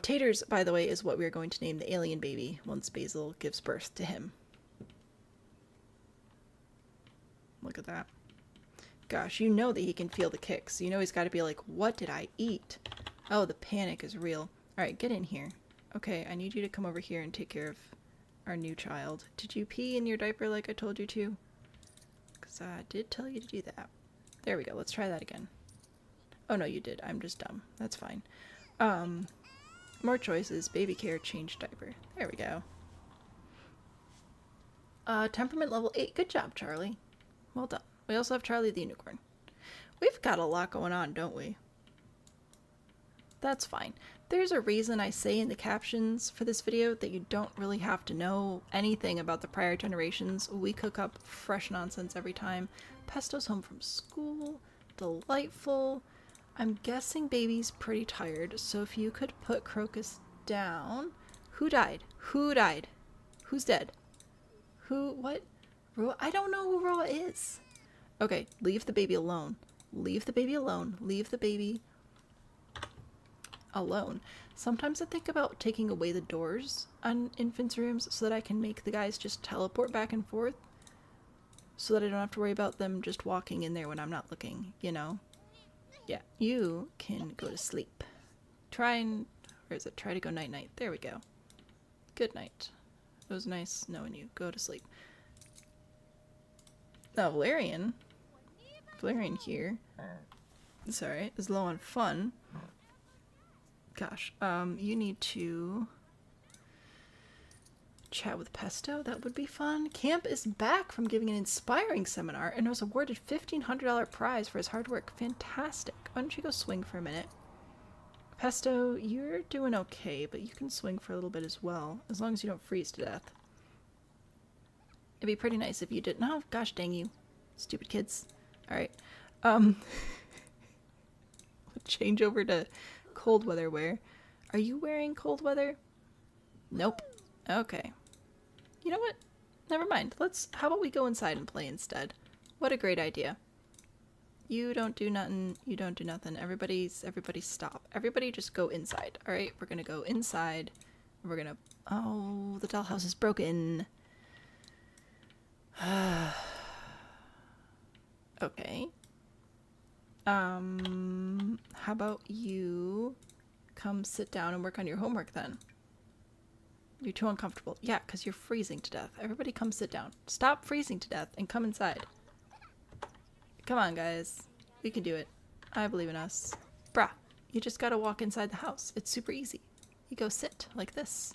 Taters, by the way, is what we're going to name the alien baby once Basil gives birth to him. Look at that. Gosh, you know that he can feel the kicks. You know he's got to be like, what did I eat? Oh, the panic is real. Alright, get in here. Okay, I need you to come over here and take care of our new child. Did you pee in your diaper like I told you to? Because I did tell you to do that. There we go. Let's try that again. Oh, no, you did. I'm just dumb. That's fine. More choices. Baby care, change diaper. There we go. Temperament level 8. Good job, Charlie. Well done. We also have Charlie the Unicorn. We've got a lot going on, don't we? That's fine. There's a reason I say in the captions for this video that you don't really have to know anything about the prior generations. We cook up fresh nonsense every time. Pesto's home from school. Delightful. I'm guessing baby's pretty tired, so if you could put Crocus down. Who died? Who died? Who's dead? Who? What? Roa? I don't know who Roa is. Okay, leave the baby alone. Leave the baby alone. Leave the baby alone. Sometimes I think about taking away the doors on infants' rooms so that I can make the guys just teleport back and forth so that I don't have to worry about them just walking in there when I'm not looking, you know? Yeah, you can go to sleep. Try to go night-night. There we go. Good night. It was nice knowing you. Go to sleep. Now, Valerian here, sorry, is low on fun. Gosh, you need to chat with Pesto. That would be fun. Camp is back from giving an inspiring seminar and was awarded $1,500 prize for his hard work. Fantastic. Why don't you go swing for a minute? Pesto, you're doing okay, but you can swing for a little bit as well, as long as you don't freeze to death. It'd be pretty nice if you did. No, gosh dang you. Stupid kids. Alright. We'll change over to cold weather wear. Are you wearing cold weather? Nope. Okay. You know what? Never mind. How about we go inside and play instead? What a great idea. You don't do nothing. You don't do nothing. Everybody stop. Everybody just go inside. Alright, we're gonna go inside. We're gonna... Oh, the dollhouse is broken. Okay. How about you come sit down and work on your homework then? You're too uncomfortable. Yeah, because you're freezing to death. Everybody come sit down. Stop freezing to death and come inside. Come on, guys. We can do it. I believe in us. Bruh, you just gotta walk inside the house. It's super easy. You go sit like this.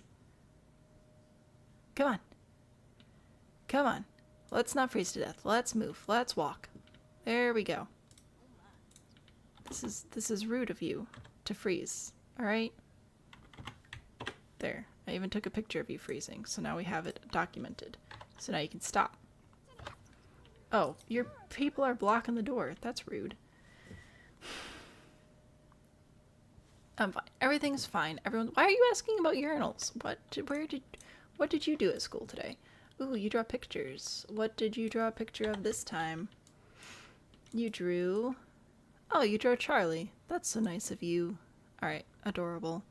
Come on. Come on. Let's not freeze to death. Let's move. Let's walk. There we go. This is rude of you to freeze. Alright? There. I even took a picture of you freezing, so now we have it documented. So now you can stop. Oh, your people are blocking the door. That's rude. I'm fine. Everything's fine. Everyone. Why are you asking about urinals? What did you do at school today? Ooh, you draw pictures. What did you draw a picture of this time? You drew... Oh, you drew Charlie. That's so nice of you. Alright, adorable.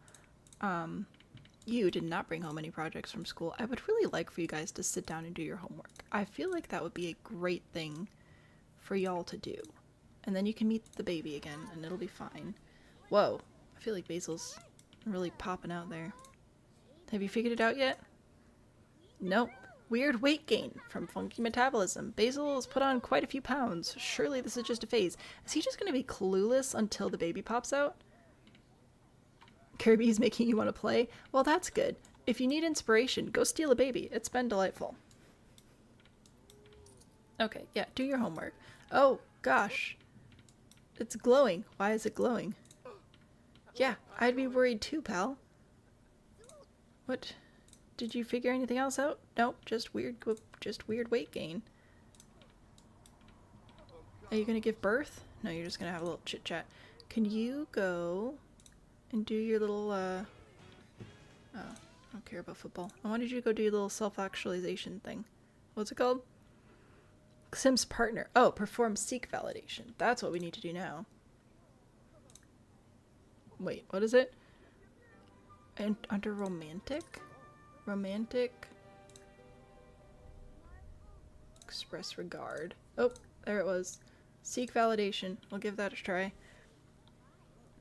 You did not bring home any projects from school. I would really like for you guys to sit down and do your homework. I feel like that would be a great thing for y'all to do. And then you can meet the baby again, and it'll be fine. Whoa. I feel like Basil's really popping out there. Have you figured it out yet? Nope. Weird weight gain from funky metabolism. Basil has put on quite a few pounds. Surely this is just a phase. Is he just going to be clueless until the baby pops out? Kirby is making you want to play? Well, that's good. If you need inspiration, go steal a baby. It's been delightful. Okay, yeah, do your homework. Oh, gosh. It's glowing. Why is it glowing? Yeah, I'd be worried too, pal. What? Did you figure anything else out? Nope, just weird weight gain. Are you gonna give birth? No, you're just gonna have a little chit chat. Can you go and do your little, oh, I don't care about football. I wanted you to go do your little self-actualization thing. What's it called? Sim's partner. Oh, perform seek validation. That's what we need to do now. Wait, what is it? And under romantic? Romantic. Express regard. Oh, there it was. Seek validation. We'll give that a try. I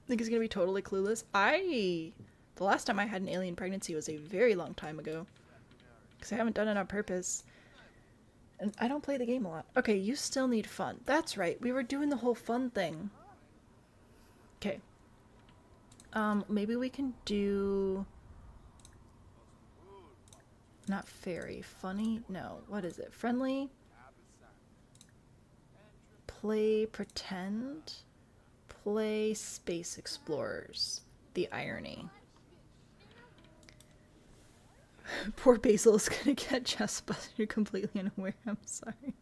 think he's gonna be totally clueless. The last time I had an alien pregnancy was a very long time ago. Because I haven't done it on purpose. And I don't play the game a lot. Okay, you still need fun. That's right. We were doing the whole fun thing. Okay. Maybe we can do... Not fairy. Funny? No. What is it? Friendly? Play pretend? Play space explorers. The irony. Poor Basil is gonna get chest busted completely unaware. I'm sorry.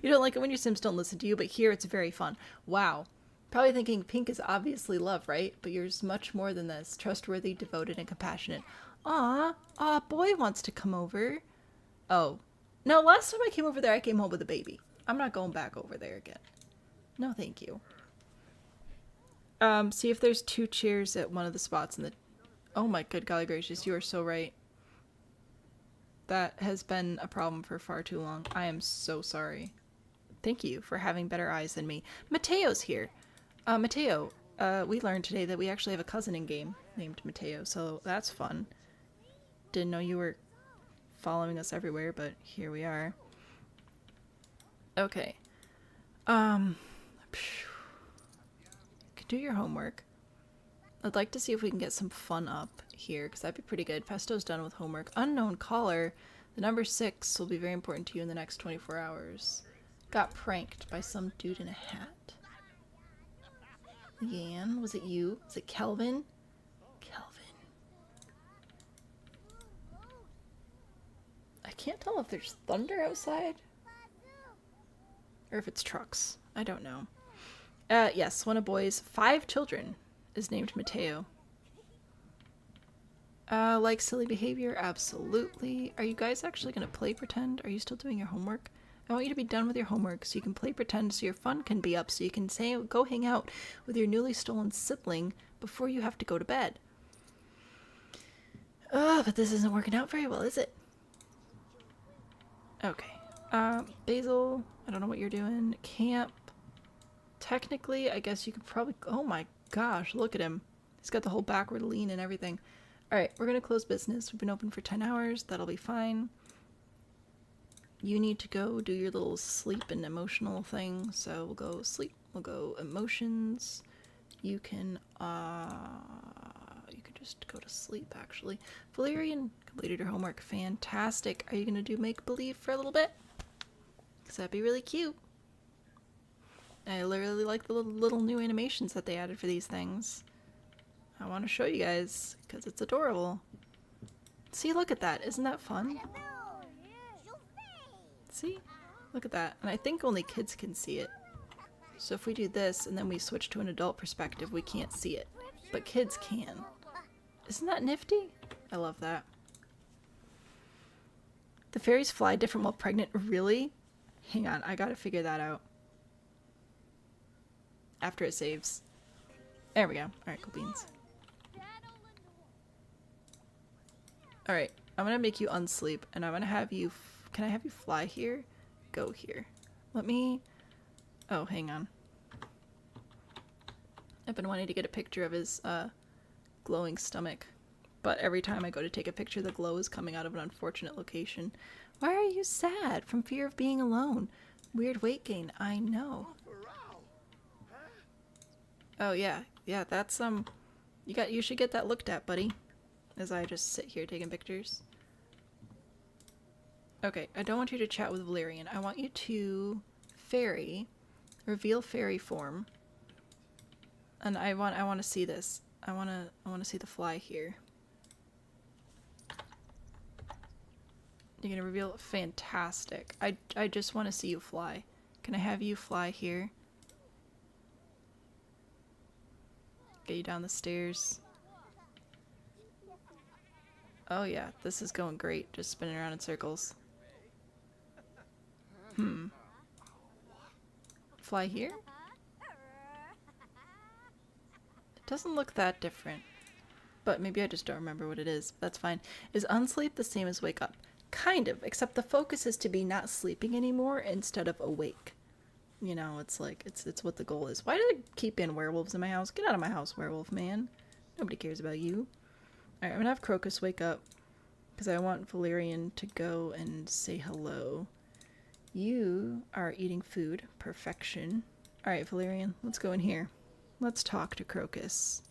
You don't like it when your Sims don't listen to you, but here it's very fun. Wow. Probably thinking pink is obviously love, right? But yours much more than this. Trustworthy, devoted, and compassionate. Aw, boy wants to come over. Oh. No, last time I came over there, I came home with a baby. I'm not going back over there again. No, thank you. See if there's 2 chairs at one of the spots in the... Oh my good golly gracious, you are so right. That has been a problem for far too long. I am so sorry. Thank you for having better eyes than me. Mateo's here. Mateo, we learned today that we actually have a cousin in game named Mateo, so that's fun. Didn't know you were following us everywhere, but here we are. Okay. Can do your homework. I'd like to see if we can get some fun up here, because that'd be pretty good. Pesto's done with homework. Unknown caller. The number 6 will be very important to you in the next 24 hours. Got pranked by some dude in a hat. Leanne, was it you? Was it Kelvin? Kelvin. I can't tell if there's thunder outside. Or if it's trucks. I don't know. Yes, one of boys, 5 children, is named Mateo. Like silly behavior? Absolutely. Are you guys actually going to play pretend? Are you still doing your homework? I want you to be done with your homework so you can play pretend so your fun can be up so you can go hang out with your newly stolen sibling before you have to go to bed. Oh, but this isn't working out very well, is it? Okay. Basil, I don't know what you're doing. Camp. Technically, I guess you could probably... Oh my gosh, look at him. He's got the whole backward lean and everything. Alright, we're going to close business. We've been open for 10 hours. That'll be fine. You need to go do your little sleep and emotional thing. So we'll go sleep. We'll go emotions. You can just go to sleep, actually. Valerian completed your homework. Fantastic. Are you going to do make-believe for a little bit? Because that'd be really cute. I really like the little new animations that they added for these things. I want to show you guys, because it's adorable. See, look at that. Isn't that fun? See? Look at that. And I think only kids can see it. So if we do this, and then we switch to an adult perspective, we can't see it. But kids can. Isn't that nifty? I love that. The fairies fly different while pregnant. Really? Hang on, I gotta figure that out. After it saves. There we go. Alright, cool beans. Alright, I'm gonna make you unsleep, and I'm gonna have you... Can I have you fly here? Go here. Let me... Oh, hang on. I've been wanting to get a picture of his, glowing stomach. But every time I go to take a picture, the glow is coming out of an unfortunate location. Why are you sad? From fear of being alone. Weird weight gain. I know. Oh, yeah. Yeah, that's, you should get that looked at, buddy. As I just sit here taking pictures. Okay, I don't want you to chat with Valerian. I want you to fairy, reveal fairy form. And I want to see this. I want to see the fly here. You're gonna reveal it? Fantastic. I just want to see you fly. Can I have you fly here? Get you down the stairs. Oh yeah, this is going great. Just spinning around in circles. Fly here? It doesn't look that different. But maybe I just don't remember what it is. That's fine. Is unsleep the same as wake up? Kind of, except the focus is to be not sleeping anymore instead of awake. You know, it's like, it's what the goal is. Why do they keep in werewolves in my house? Get out of my house, werewolf man. Nobody cares about you. Alright, I'm gonna have Crocus wake up. Because I want Valerian to go and say hello. You are eating food. Perfection. Alright, Valerian, let's go in here. Let's talk to Crocus.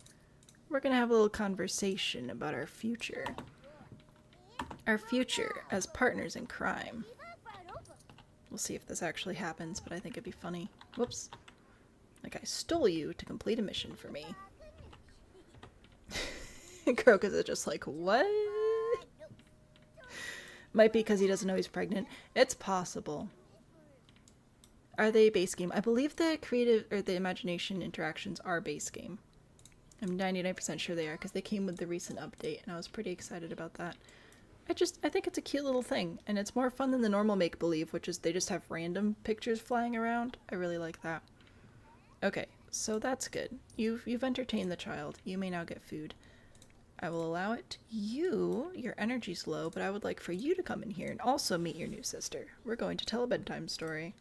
We're gonna have a little conversation about our future. Our future as partners in crime. We'll see if this actually happens, but I think it'd be funny. Whoops. Like I stole you to complete a mission for me. Crocus is just like, what? Might be because he doesn't know he's pregnant. It's possible. Are they base game? I believe the creative or the imagination interactions are base game. I'm 99% sure they are because they came with the recent update and I was pretty excited about that. I think it's a cute little thing and it's more fun than the normal make-believe, which is they just have random pictures flying around. I really like that. Okay, So that's good. You've entertained the child. You may now get food. I will allow it. Your energy's low, but I would like for you to come in here and also meet your new sister. We're going to tell a bedtime story.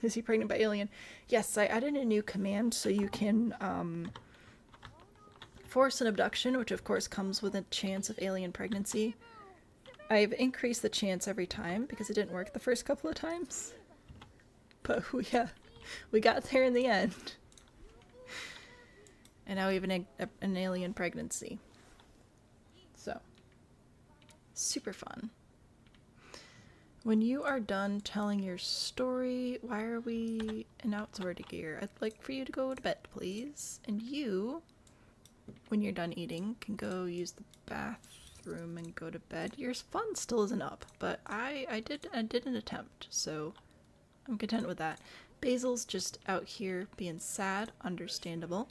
Is he pregnant by alien? Yes, I added a new command so you can force an abduction, which of course comes with a chance of alien pregnancy. I've increased the chance every time because it didn't work the first couple of times. But yeah, we got there in the end. And now we have an alien pregnancy. So, super fun. When you are done telling your story, why are we in outdoor gear? I'd like for you to go to bed, please. And you, when you're done eating, can go use the bathroom and go to bed. Your fun still isn't up, but I did an attempt, so I'm content with that. Basil's just out here being sad, understandable.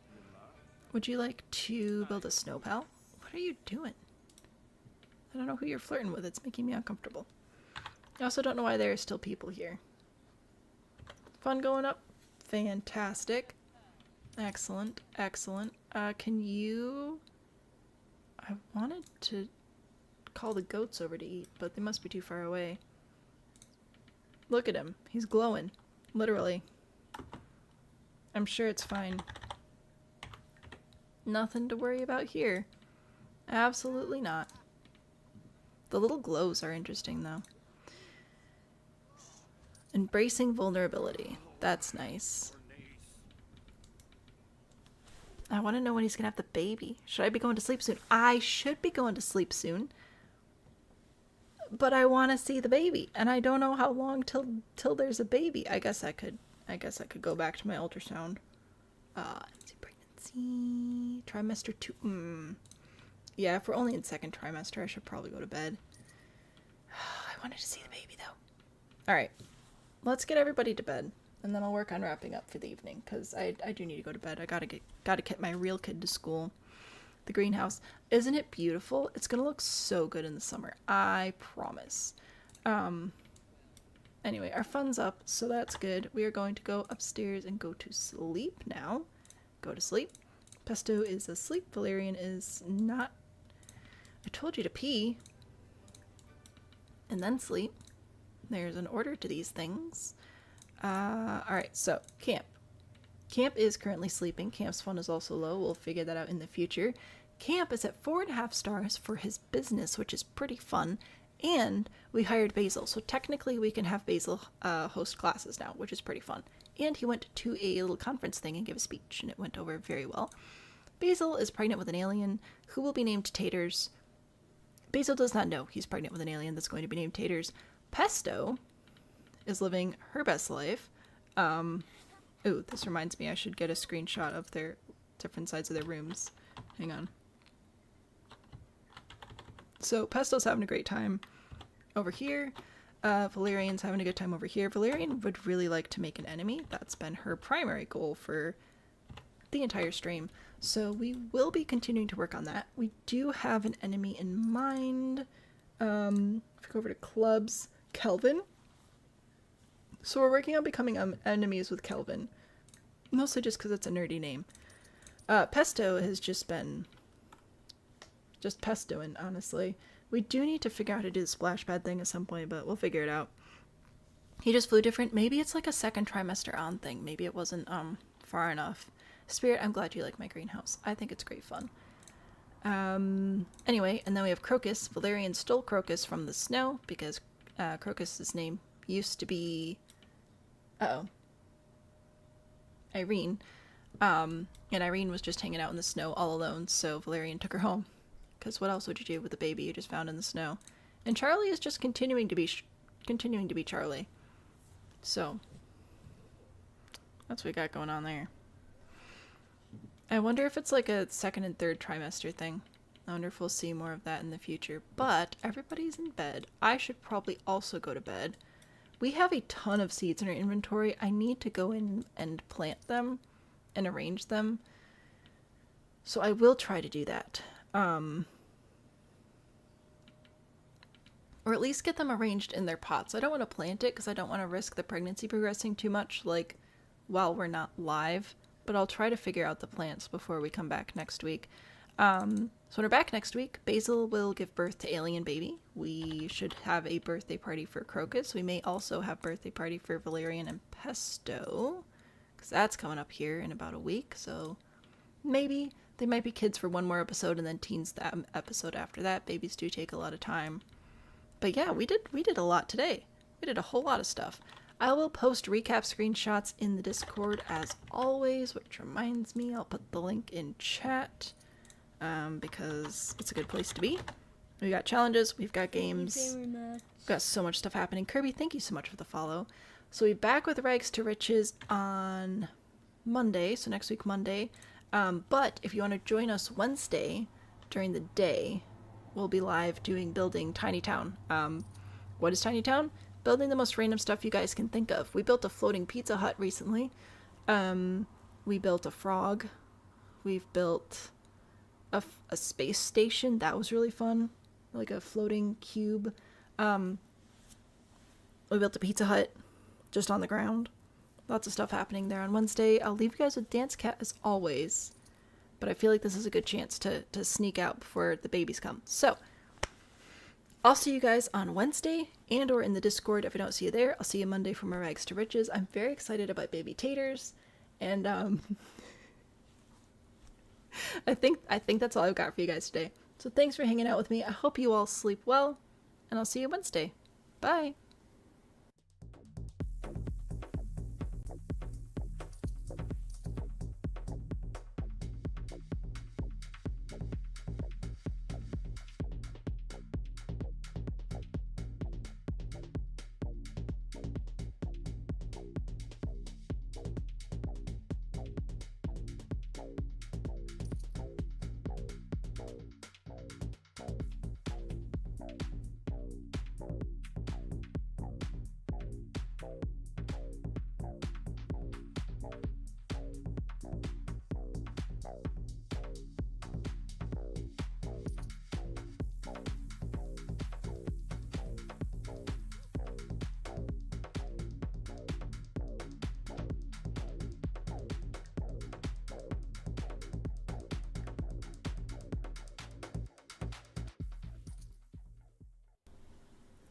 Would you like to build a snow pal? What are you doing? I don't know who you're flirting with. It's making me uncomfortable. I also don't know why there are still people here. Fun going up? Fantastic. Excellent, excellent. Can you... I wanted to call the goats over to eat, but they must be too far away. Look at him. He's glowing. Literally. I'm sure it's fine. Nothing to worry about here. Absolutely not. The little glows are interesting, though. Embracing vulnerability. That's nice. I want to know when he's going to have the baby. Should I be going to sleep soon? I should be going to sleep soon. But I want to see the baby. And I don't know how long till there's a baby. I guess I could go back to my ultrasound. Pregnancy. Trimester 2. Yeah, if we're only in second trimester, I should probably go to bed. I wanted to see the baby, though. Alright. Let's get everybody to bed, and then I'll work on wrapping up for the evening, because I do need to go to bed. I gotta get my real kid to school. The greenhouse. Isn't it beautiful? It's gonna look so good in the summer. I promise. Anyway, our fun's up, so that's good. We are going to go upstairs and go to sleep now. Go to sleep. Pesto is asleep. Valerian is not. I told you to pee. And then sleep. There's an order to these things. Alright, so camp. Camp is currently sleeping. Camp's fun is also low. We'll figure that out in the future. Camp is at 4.5 stars for his business, which is pretty fun. And we hired Basil, so technically we can have Basil host classes now, which is pretty fun. And he went to a little conference thing and gave a speech, and it went over very well. Basil is pregnant with an alien who will be named Taters. Basil does not know he's pregnant with an alien that's going to be named Taters. Pesto is living her best life. Ooh, this reminds me I should get a screenshot of their different sides of their rooms. Hang on. So Pesto's having a great time over here. Valerian's having a good time over here. Valerian would really like to make an enemy. That's been her primary goal for the entire stream. So we will be continuing to work on that. We do have an enemy in mind. If we go over to clubs, Kelvin. So we're working on becoming enemies with Kelvin. Mostly just because it's a nerdy name. Pesto has just been pestoing, honestly. We do need to figure out how to do the splash pad thing at some point, but we'll figure it out. He just flew different. Maybe it's like a second trimester on thing. Maybe it wasn't far enough. Spirit, I'm glad you like my greenhouse. I think it's great fun. Anyway, and then we have Crocus. Valerian stole Crocus from the snow because Crocus's name used to be Irene. And Irene was just hanging out in the snow all alone, so Valerian took her home. Because what else would you do with a baby you just found in the snow? And Charlie is just continuing to be Charlie. So that's what we got going on there. I wonder if it's like a second and third trimester thing. I wonder if we'll see more of that in the future. But everybody's in bed. I should probably also go to bed. We have a ton of seeds in our inventory. I need to go in and plant them and arrange them. So I will try to do that. or at least get them arranged in their pots. I don't want to plant it because I don't want to risk the pregnancy progressing too much, like, while we're not live. But I'll try to figure out the plants before we come back next week. So when we're back next week, Basil will give birth to Alien Baby. We should have a birthday party for Crocus. We may also have birthday party for Valerian and Pesto, because that's coming up here in about a week. So maybe they might be kids for one more episode and then teens that episode after that. Babies do take a lot of time. But yeah, we did a lot today. We did a whole lot of stuff. I will post recap screenshots in the Discord as always, which reminds me, I'll put the link in chat because it's a good place to be. We got challenges, we've got games, Thank you very much. we've got so much stuff happening. Kirby, thank you so much for the follow. So we'll be back with Rags to Riches on Monday, so next week Monday. But if you want to join us Wednesday during the day, we'll be live building Tiny Town. What is Tiny Town? Building the most random stuff you guys can think of. We built a floating Pizza Hut recently. We built a frog. We've built a space station. That was really fun. Like a floating cube. We built a Pizza Hut just on the ground. Lots of stuff happening there on Wednesday. I'll leave you guys with Dance Cat as always. But I feel like this is a good chance to sneak out before the babies come. So, I'll see you guys on Wednesday and or in the Discord. If I don't see you there, I'll see you Monday for more Rags to Riches. I'm very excited about baby taters. And I think that's all I've got for you guys today. So thanks for hanging out with me. I hope you all sleep well, and I'll see you Wednesday. Bye.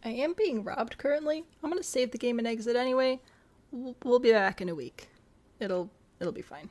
I am being robbed currently. I'm gonna save the game and exit anyway. We'll be back in a week. It'll be fine.